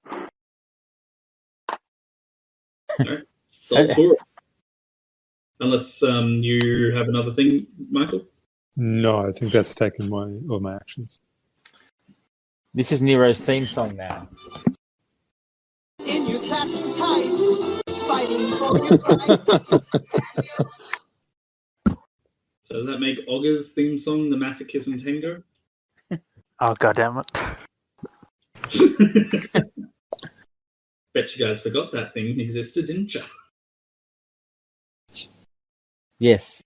C: Right. Soltura. Unless you have another thing, Michael?
F: no, I think that's taken all my actions.
E: This is Nero's theme song now.
J: In your satin tights, fighting for your rights.
C: So does that make Ogre's theme song the Masochist and Tango?
H: Oh, goddammit.
C: Bet you guys forgot that thing existed, didn't you?
E: Yes.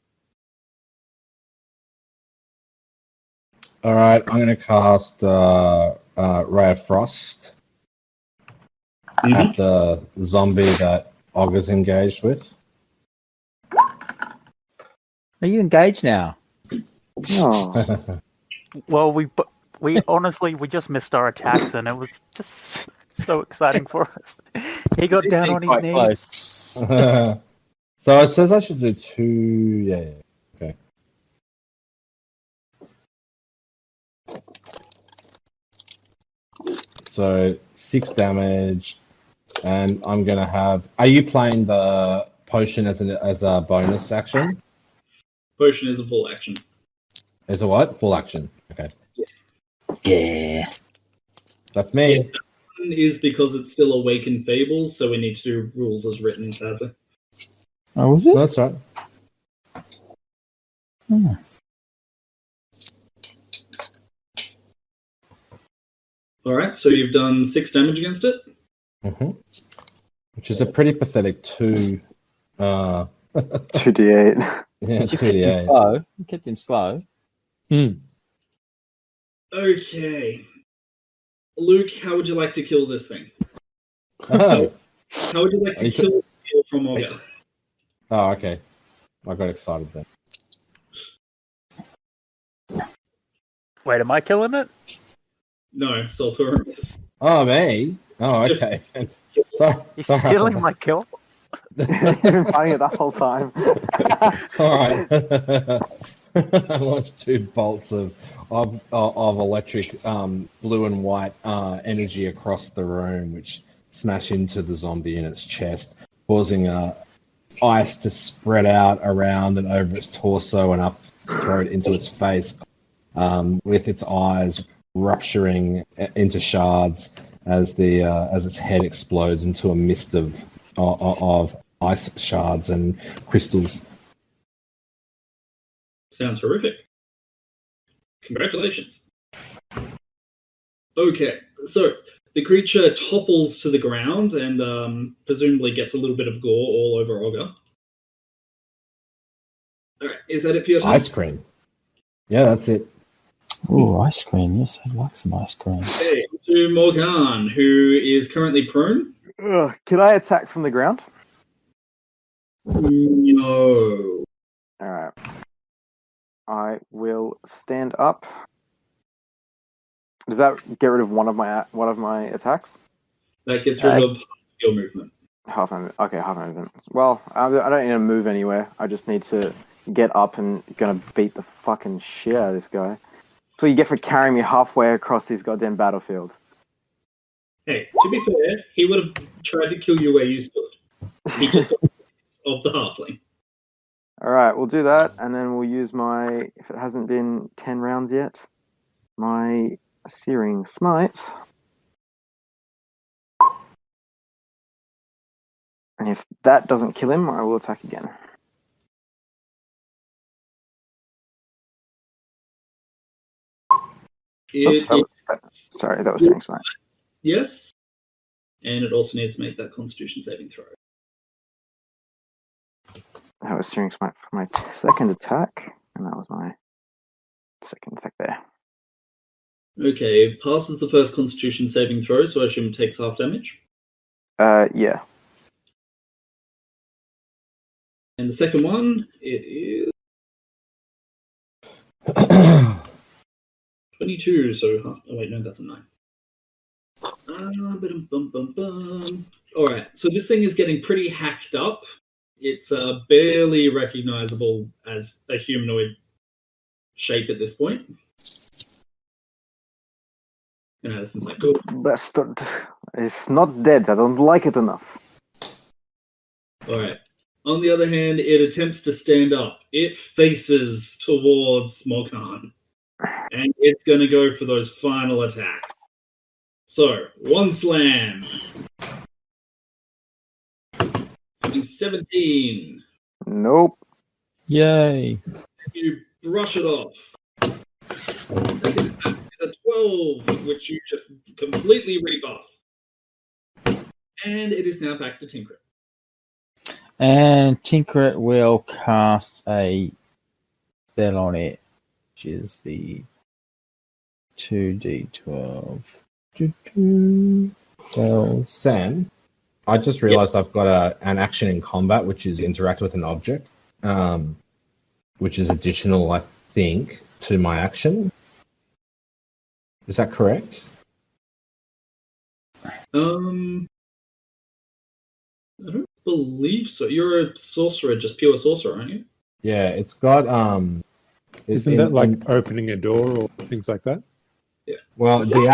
D: All right, I'm going to cast Ray of Frost at the zombie that Ogre's engaged with.
E: Are you engaged now?
G: Oh.
H: Well, we honestly we just missed our attacks, and it was just so exciting for us. He got down on his knees.
D: So it says I should do 2. Yeah. Okay. So 6 damage, and I'm gonna have. Are you playing the potion as a bonus action?
C: Potion is a full action.
D: As a what? Full action. Okay.
E: Yeah.
D: That's me.
C: Yeah, that one is because it's still awakened Fables, so we need to do rules as written, sadly.
E: Oh, was it?
D: That's right.
E: Hmm.
C: Alright, so you've done 6 damage against it?
D: Mm-hmm. Which is a pretty pathetic 2.
G: 2d8.
D: Yeah,
E: You kept
D: 2d8.
E: him slow. You kept him slow.
C: Okay. Luke, how would you like to kill this thing?
D: Oh.
C: How would you like to kill it from Ogre?
D: Oh, okay. I got excited then.
H: Wait, am I killing it?
C: No, Saltorius.
D: Oh, me? Oh,
C: Just-
D: okay. Sorry.
H: He's stealing my kill.
G: You've been fighting it the whole time.
D: All right. I launched 2 bolts of electric blue and white energy across the room, which smash into the zombie in its chest, causing ice to spread out around and over its torso and up its throat into its face, with its eyes rupturing into shards as its head explodes into a mist of ice shards and crystals.
C: Sounds horrific. Congratulations. Okay, so the creature topples to the ground and presumably gets a little bit of gore all over Ogre. Alright, is that it for your turn?
D: Ice cream. Yeah, that's it.
E: Oh, ice cream. Yes, I'd like some ice cream.
C: Okay, to Morgan, who is currently prone.
G: Can I attack from the ground?
C: No.
G: Alright. I will stand up. Does that get rid of one of my attacks?
C: That gets rid of your movement.
G: Half movement. Okay, half movement. Well, I don't need to move anywhere. I just need to get up and gonna beat the fucking shit out of this guy. That's what you get for carrying me halfway across this goddamn battlefield.
C: Hey, to be fair, he would have tried to kill you where you stood. He just got of the halfling.
G: Alright, we'll do that, and then we'll use my, if it hasn't been 10 rounds yet, my Searing Smite. And if that doesn't kill him, I will attack again. Sorry, that was Searing Smite.
C: Yes. And it also needs to make that Constitution saving throw.
G: That was Searing Smite for my second attack, and that was my second attack there.
C: Okay, it passes the first Constitution saving throw, so I assume it takes half damage.
G: Yeah.
C: And the second one, it is 22, so oh wait, no, that's a 9. Alright, so this thing is getting pretty hacked up. It's barely recognizable as a humanoid shape at this point. And Addison's like, good.
G: Bastard. It's not dead. I don't like it enough.
C: Alright. On the other hand, it attempts to stand up. It faces towards Morkan. And it's going to go for those final attacks. So, one slam. a 17.
G: Nope.
E: Yay.
C: You brush it off. It's a 12, which you just completely reap off. And it is now back to Tinkrit.
E: And Tinkrit will cast a spell on it, which is the 2d12. Spells.
D: Sam, I just realized I've got an action in combat, which is interact with an object, which is additional, I think, to my action. Is that correct?
C: I don't believe so. You're a sorcerer, just pure sorcerer, aren't you?
D: Yeah, it's got
F: Isn't that like opening a door or things like that?
C: Yeah.
D: Well, other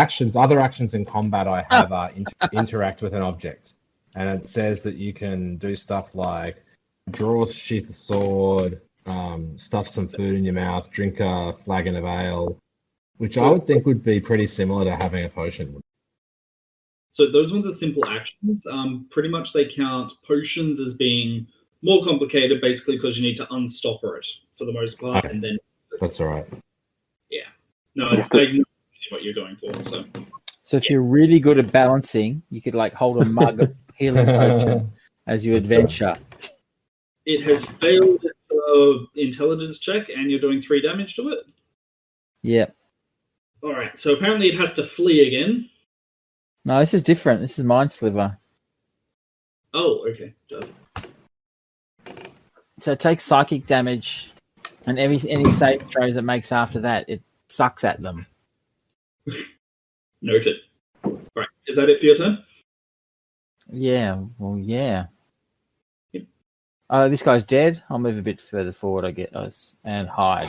D: actions in combat I have are interact with an object, and it says that you can do stuff like draw a sheath of sword, stuff some food in your mouth, drink a flagon of ale, which I would think would be pretty similar to having a potion.
C: So those ones are simple actions. Pretty much they count potions as being more complicated, basically because you need to unstopper it for the most part,
D: Okay.
C: and then
D: That's all right.
C: yeah. No, I know what you're going for.
E: So if you're really good at balancing, you could like hold a mug of healing potion as you adventure.
C: It has failed its intelligence check, and you're doing 3 damage to it.
E: Yep.
C: All right. So apparently it has to flee again.
E: No, this is different. This is Mind Sliver.
C: Oh, okay.
E: So it takes psychic damage, and any save throws it makes after that, it sucks at them.
C: Noted. Right. Is that it for your turn?
E: Yeah. Well, yeah.
C: Yep.
E: This guy's dead. I'll move a bit further forward, I guess, and hide.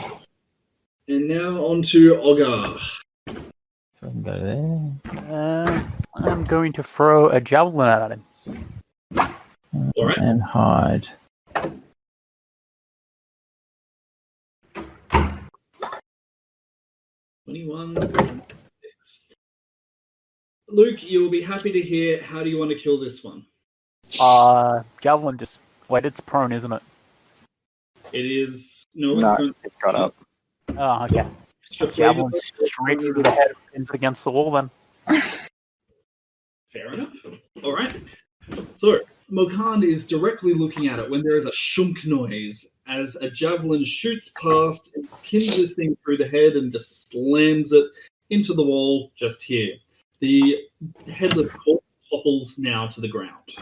C: And now on to Ogar.
E: So I can go there.
H: I'm going to throw a javelin at him.
C: All right.
E: And hide.
C: Luke, you will be happy to hear. How do you want to kill this one?
H: Javelin just... Wait, it's prone, isn't it?
C: It is... No,
G: It got up.
H: Oh, okay. Javelin straight through the head, pins it against the wall then.
C: Fair enough. All right. So, Mokan is directly looking at it when there is a shunk noise as a javelin shoots past and pins this thing through the head and just slams it into the wall just here. The headless corpse topples now to the ground.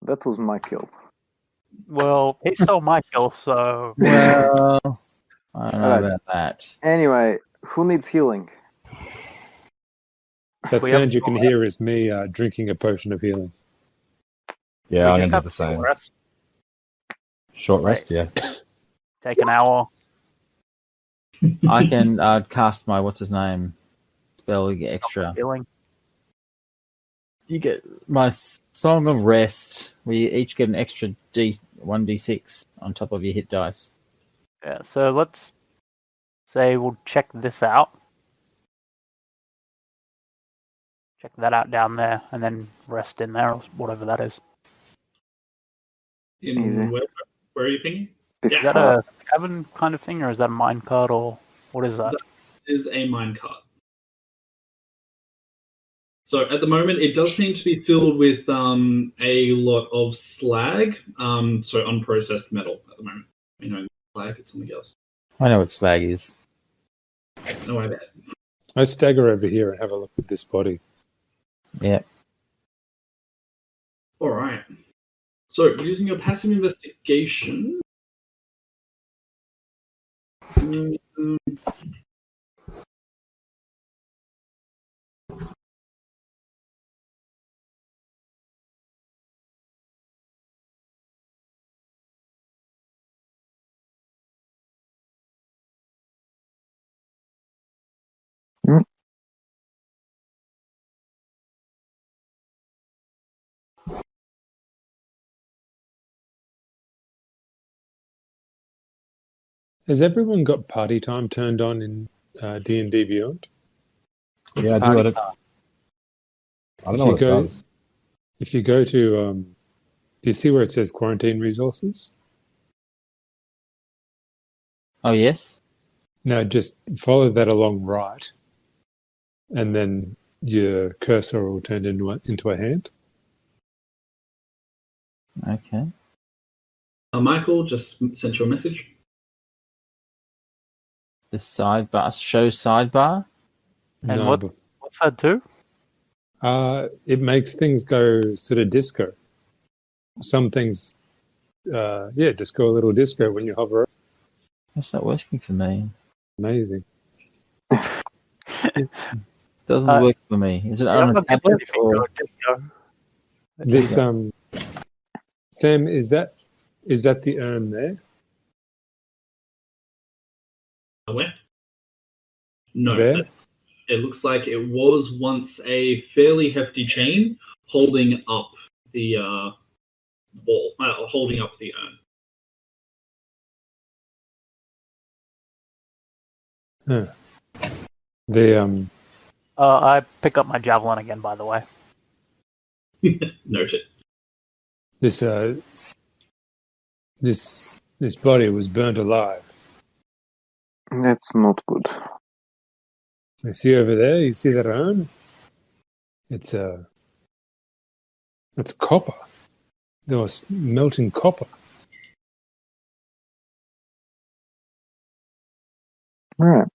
G: That was my kill.
H: Well, he stole my kill, so...
E: Well, I don't know about that.
G: Anyway, who needs healing?
F: That sound you can hear is me drinking a potion of healing.
D: Yeah, I'm
H: just
D: going to do
H: have
D: the
H: a
D: same.
H: rest.
D: Short rest, yeah.
H: Take an hour.
E: I can cast my what's-his-name spell, you get extra.
H: Healing.
E: You get my Song of Rest, where you each get an extra 1d6 on top of your hit dice.
H: Yeah, so let's say we'll check this out. Check that out down there, and then rest in there, or whatever that is.
C: Where are you pinging?
H: Is that a cabin kind of thing, or is that a minecart, or what is that?
C: That is a minecart. So at the moment, it does seem to be filled with a lot of slag, so unprocessed metal at the moment. You know, slag, it's something else.
E: I know what slag is.
C: No, I bet.
F: I stagger over here and have a look at this body.
E: Yeah.
C: All right. So using your passive investigation.
F: Has everyone got party time turned on in D&D Beyond?
D: Yeah, I do let it. I don't know what it does.
F: If you go to Do you see where it says quarantine resources?
E: Oh, yes.
F: Now just follow that along right, and then your cursor will turn into a hand.
E: Okay.
C: Michael just sent you a message.
E: The sidebar, show sidebar.
H: And what's that do?
F: It makes things go sort of disco. Some things, just go a little disco when you hover.
E: That's not working for me.
F: Amazing.
E: It doesn't work for me. Is it on a tablet or?
F: This Sam, is that the urn there?
C: Where? No.
F: There?
C: It looks like it was once a fairly hefty chain holding up the wall, holding up the urn.
F: Huh.
H: I pick up my javelin again, by the way.
C: Noted.
F: This body was burnt alive.
G: That's not good.
F: I see over there. You see that urn? It's copper. There was melting copper.
G: All right.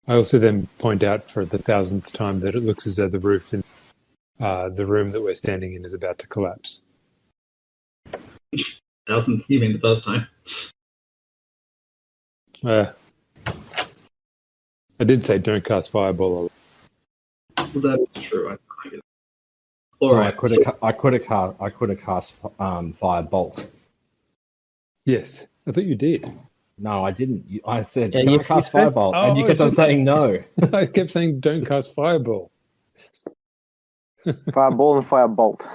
F: I also then point out for the 1,000th time that it looks as though the roof in the room that we're standing in is about to collapse.
C: 1,000th, you mean the first time?
F: I did say don't cast fireball.
C: That is true. I get it. All right.
D: I could have cast firebolt.
F: Yes, I thought you did.
D: No, I didn't. I said
E: you
D: cast
E: first.
D: firebolt, and you kept on saying no.
F: I kept saying don't cast fireball.
G: Fireball and firebolt.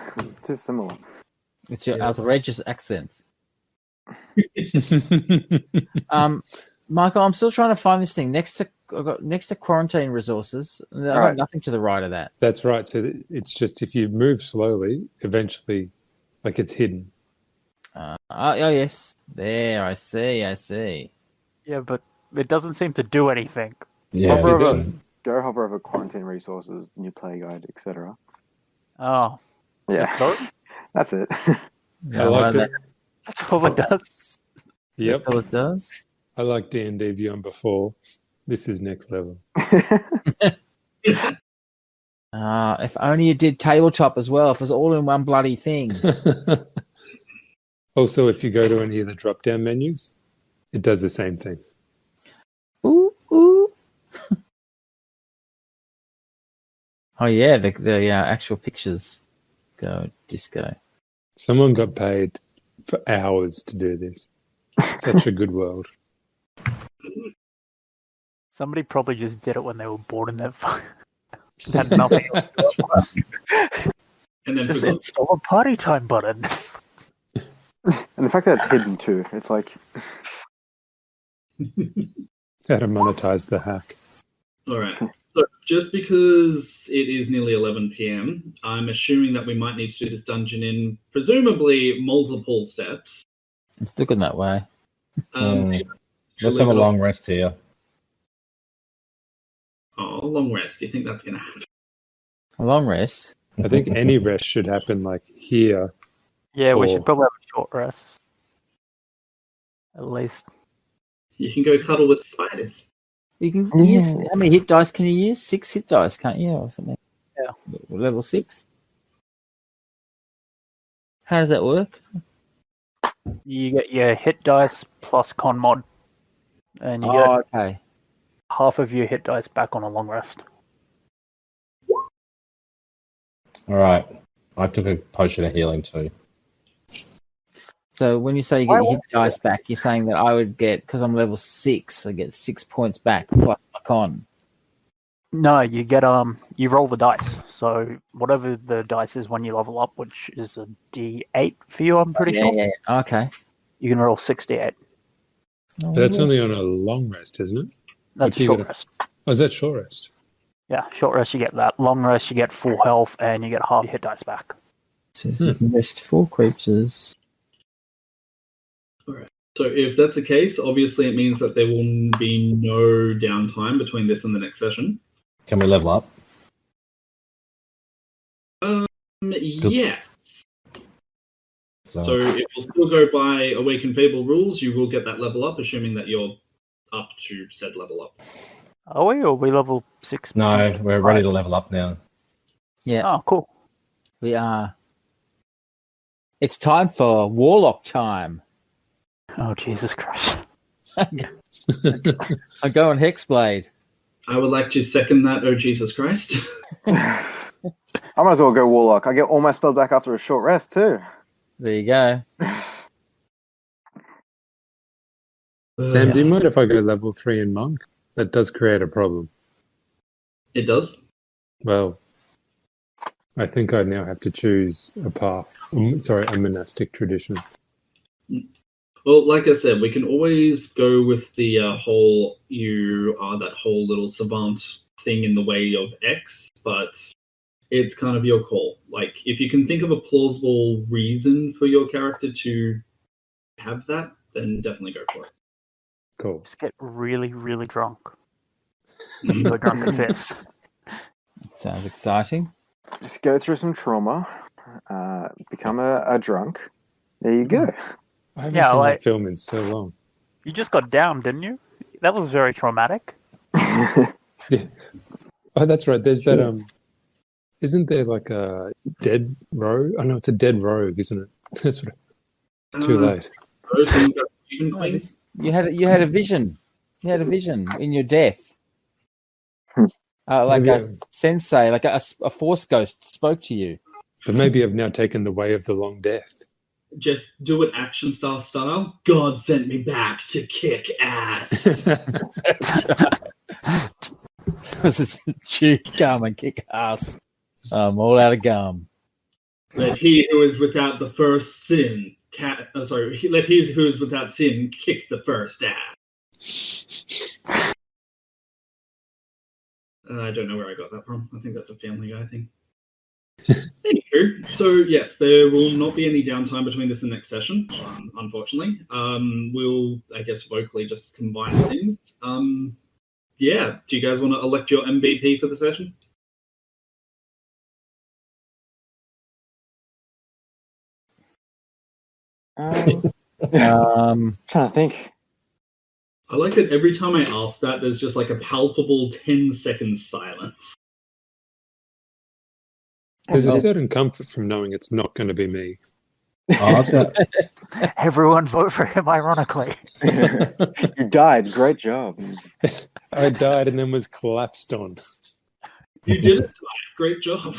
G: Too similar.
E: It's your outrageous accent. Michael, I'm still trying to find this thing next to quarantine resources. I've got nothing to the right of that.
F: That's right. So it's just if you move slowly, eventually, like it's hidden.
E: Oh yes, there. I see.
H: Yeah, but it doesn't seem to do anything.
D: Yeah.
G: Go hover over quarantine resources, new play guide, etc.
H: Oh.
G: Yeah. That's it.
F: I like it.
H: That's all it does.
F: Yep.
E: That's all it does.
F: I like D&D Beyond before. This is next level.
E: If only you did tabletop as well. If it was all in one bloody thing.
F: Also, if you go to any of the drop-down menus, it does the same thing.
E: Ooh. Oh yeah, the actual pictures go disco.
F: Someone got paid for hours to do this. Such a good world.
H: Somebody probably just did it when they were bored and they had nothing else to do.
C: And then
H: Just install a party time button.
G: And the fact that it's hidden too, it's like
F: How to monetize the hack.
C: All right. So just because it is nearly 11 p.m., I'm assuming that we might need to do this dungeon in presumably multiple steps.
E: It's looking that way.
D: Let's have a long rest here.
C: Oh, long rest. Do you think that's going to happen?
E: A long rest?
F: I think any rest should happen like here.
H: Yeah, we should probably have a short rest. At least.
C: You can go cuddle with the spiders.
E: You can use, how many hit dice can you use? 6 hit dice, can't you? Or something.
H: Yeah.
E: Level 6. How does that work?
H: You get your hit dice plus con mod. And you get
E: okay.
H: half of your hit dice back on a long rest.
D: Alright. I took a potion of healing too.
E: So when you say you get your hit dice back, you're saying that I would get, because I'm level 6, I get 6 points back plus my con.
H: No, you get you roll the dice. So whatever the dice is when you level up, which is a D8 for you, I'm pretty sure.
E: Yeah. Okay.
H: You can roll 6d8.
F: But that's only on a long rest, isn't it?
H: That's a short rest.
F: Oh, is that short rest?
H: Yeah, short rest you get that. Long rest you get full health and you get half your hit dice back.
E: So you can rest 4 creatures.
C: Alright. So if that's the case, obviously it means that there will be no downtime between this and the next session.
D: Can we level up?
C: Yes. So
D: So
C: it will still go by Awakened Fable rules. You will get that level up, assuming that you're up to said level up.
H: Are we, or are we level 6?
D: no, we're ready to level up now.
E: Yeah,
H: Oh, cool.
E: we are. It's time for Warlock time.
H: Oh, Jesus Christ.
E: I go on Hexblade.
C: I would like to second that, oh Jesus Christ.
G: I might as well go Warlock. I get all my spells back after a short rest, too.
E: There you go.
F: Sam, do you mind if I go level 3 in Monk? That does create a problem.
C: It does?
F: Well, I think I now have to choose a path. A monastic tradition.
C: Well, like I said, we can always go with the whole you are that whole little savant thing in the way of X, but it's kind of your call. Like, if you can think of a plausible reason for your character to have that, then definitely go for it.
F: Cool.
H: Just get really, really drunk. Go drunk at this.
E: Sounds exciting.
G: Just go through some trauma, become a drunk. There you go.
F: I haven't
H: Yeah,
F: seen
H: like-
F: that film in so long.
H: You just got down, didn't you? That was very traumatic.
F: Yeah. Oh, that's right. There's that. Isn't there like a dead rogue? Oh no, it's a dead rogue, isn't it? That's what. It's too late.
C: So you got Human
E: Oh,
C: Queen.
E: you had a vision. You had a vision in your death. Like
F: Maybe
E: a sensei, like a force ghost spoke to you.
F: But maybe I've now taken the way of the long death.
C: Just do it action star style. God sent me back to kick ass.
E: Chew gum and kick ass. I'm all out of gum.
C: Let he who is without the first sin, let he who is without sin kick the first ass. I don't know where I got that from. I think that's a Family Guy thing. Anywho, so yes, there will not be any downtime between this and next session, unfortunately. We'll, I guess, vocally just combine things. Yeah, do you guys want to elect your MVP for the session?
G: Trying to think.
C: I like that every time I ask that, there's just like a palpable 10-second silence.
F: There's a certain comfort from knowing it's not going to be me.
D: Oh, I was gonna,
H: Everyone vote for him, ironically.
G: You died. Great job.
F: I died and then was collapsed on.
C: You did it, Ty. Great job.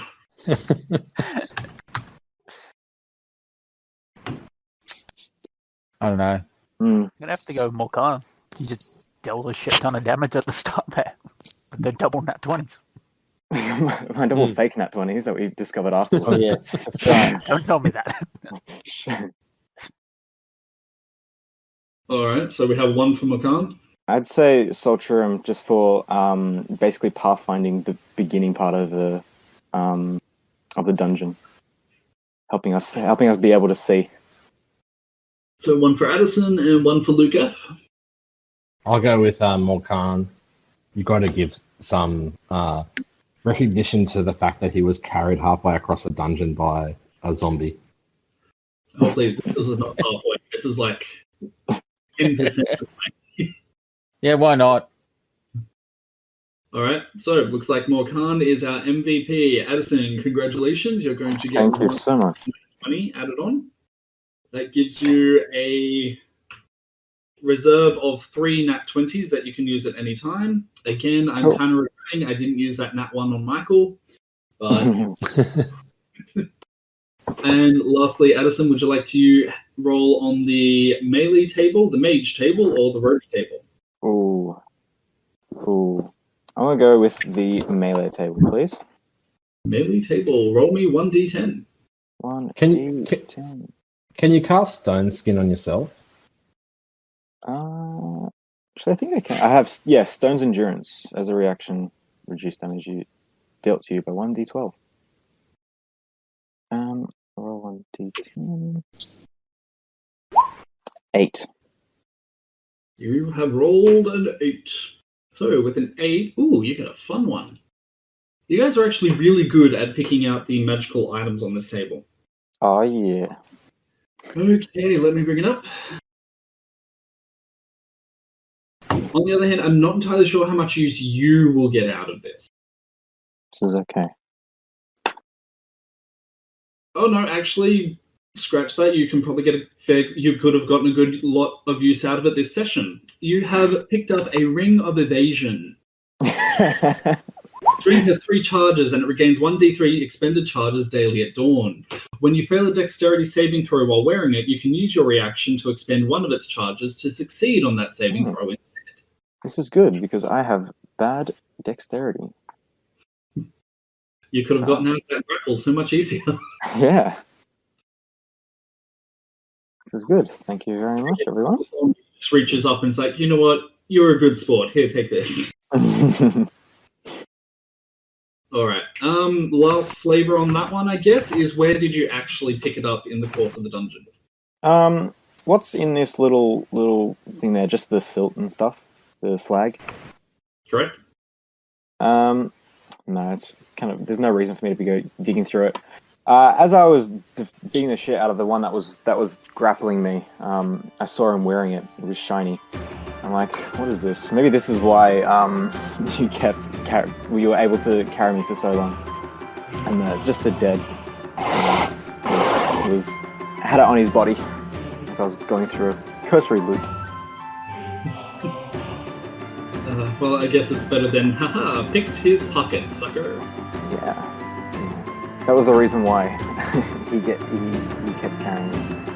E: I don't know.
G: Mm.
H: You're gonna have to go Morkan. You just dealt a shit ton of damage at the start there. But they're double nat 20s.
G: My double fake nat 20s that we discovered afterwards.
E: Oh yeah, that's right.
H: Don't tell me that.
C: All right, so we have one for Makan.
G: I'd say Ciruimon just for basically pathfinding the beginning part of the dungeon, helping us be able to see.
C: So one for Addison and one for Luke F.
D: I'll go with Morkan. You got to give some recognition to the fact that he was carried halfway across a dungeon by a zombie.
C: Oh, please, this is not halfway. This is like 10%.
E: Yeah, why not?
C: All right, so it looks like Morkan is our MVP. Addison, congratulations. You're going to get
G: Thank you so much.
C: 20 added on. That gives you a reserve of 3 nat 20s that you can use at any time. Again, I'm kind of regretting I didn't use that nat 1 on Michael. But and lastly, Addison, would you like to roll on the melee table, the mage table, or the rogue table?
G: Ooh. I'm gonna go with the melee table, please.
C: Melee table. Roll me 1d10.
D: Can you cast Stone Skin on yourself?
G: Actually, I think I can. I have Stone's Endurance as a reaction. Reduce damage you dealt to you by 1d12. Roll 1d10. 8.
C: You have rolled an 8. So with an 8, ooh, you get a fun one. You guys are actually really good at picking out the magical items on this table.
G: Oh, yeah.
C: Okay, let me bring it up. On the other hand, I'm not entirely sure how much use you will get out of this.
G: This is okay.
C: Oh no, actually, scratch that. You can probably get you could have gotten a good lot of use out of it this session. You have picked up a ring of evasion. This ring has 3 charges and it regains 1d3 expended charges daily at dawn. When you fail a dexterity saving throw while wearing it, you can use your reaction to expend one of its charges to succeed on that saving throw instead.
G: This is good because I have bad dexterity.
C: You could have gotten out of that grapple so much easier.
G: Yeah. This is good. Thank you very much, everyone.
C: Someone just reaches up and is like, you know what? You're a good sport. Here, take this. All right. Last flavor on that one, I guess, is where did you actually pick it up in the course of the dungeon?
G: What's in this little thing there? Just the silt and stuff? The slag?
C: Correct.
G: No, it's kind of. There's no reason for me to be digging through it. As I was beating the shit out of the one that was grappling me, I saw him wearing it. It was shiny. I'm like, what is this? Maybe this is why you were able to carry me for so long. And just the dead had it on his body as I was going through a cursory loot.
C: Well, I guess it's better than, haha, picked his pocket, sucker.
G: Yeah. That was the reason why he kept carrying me.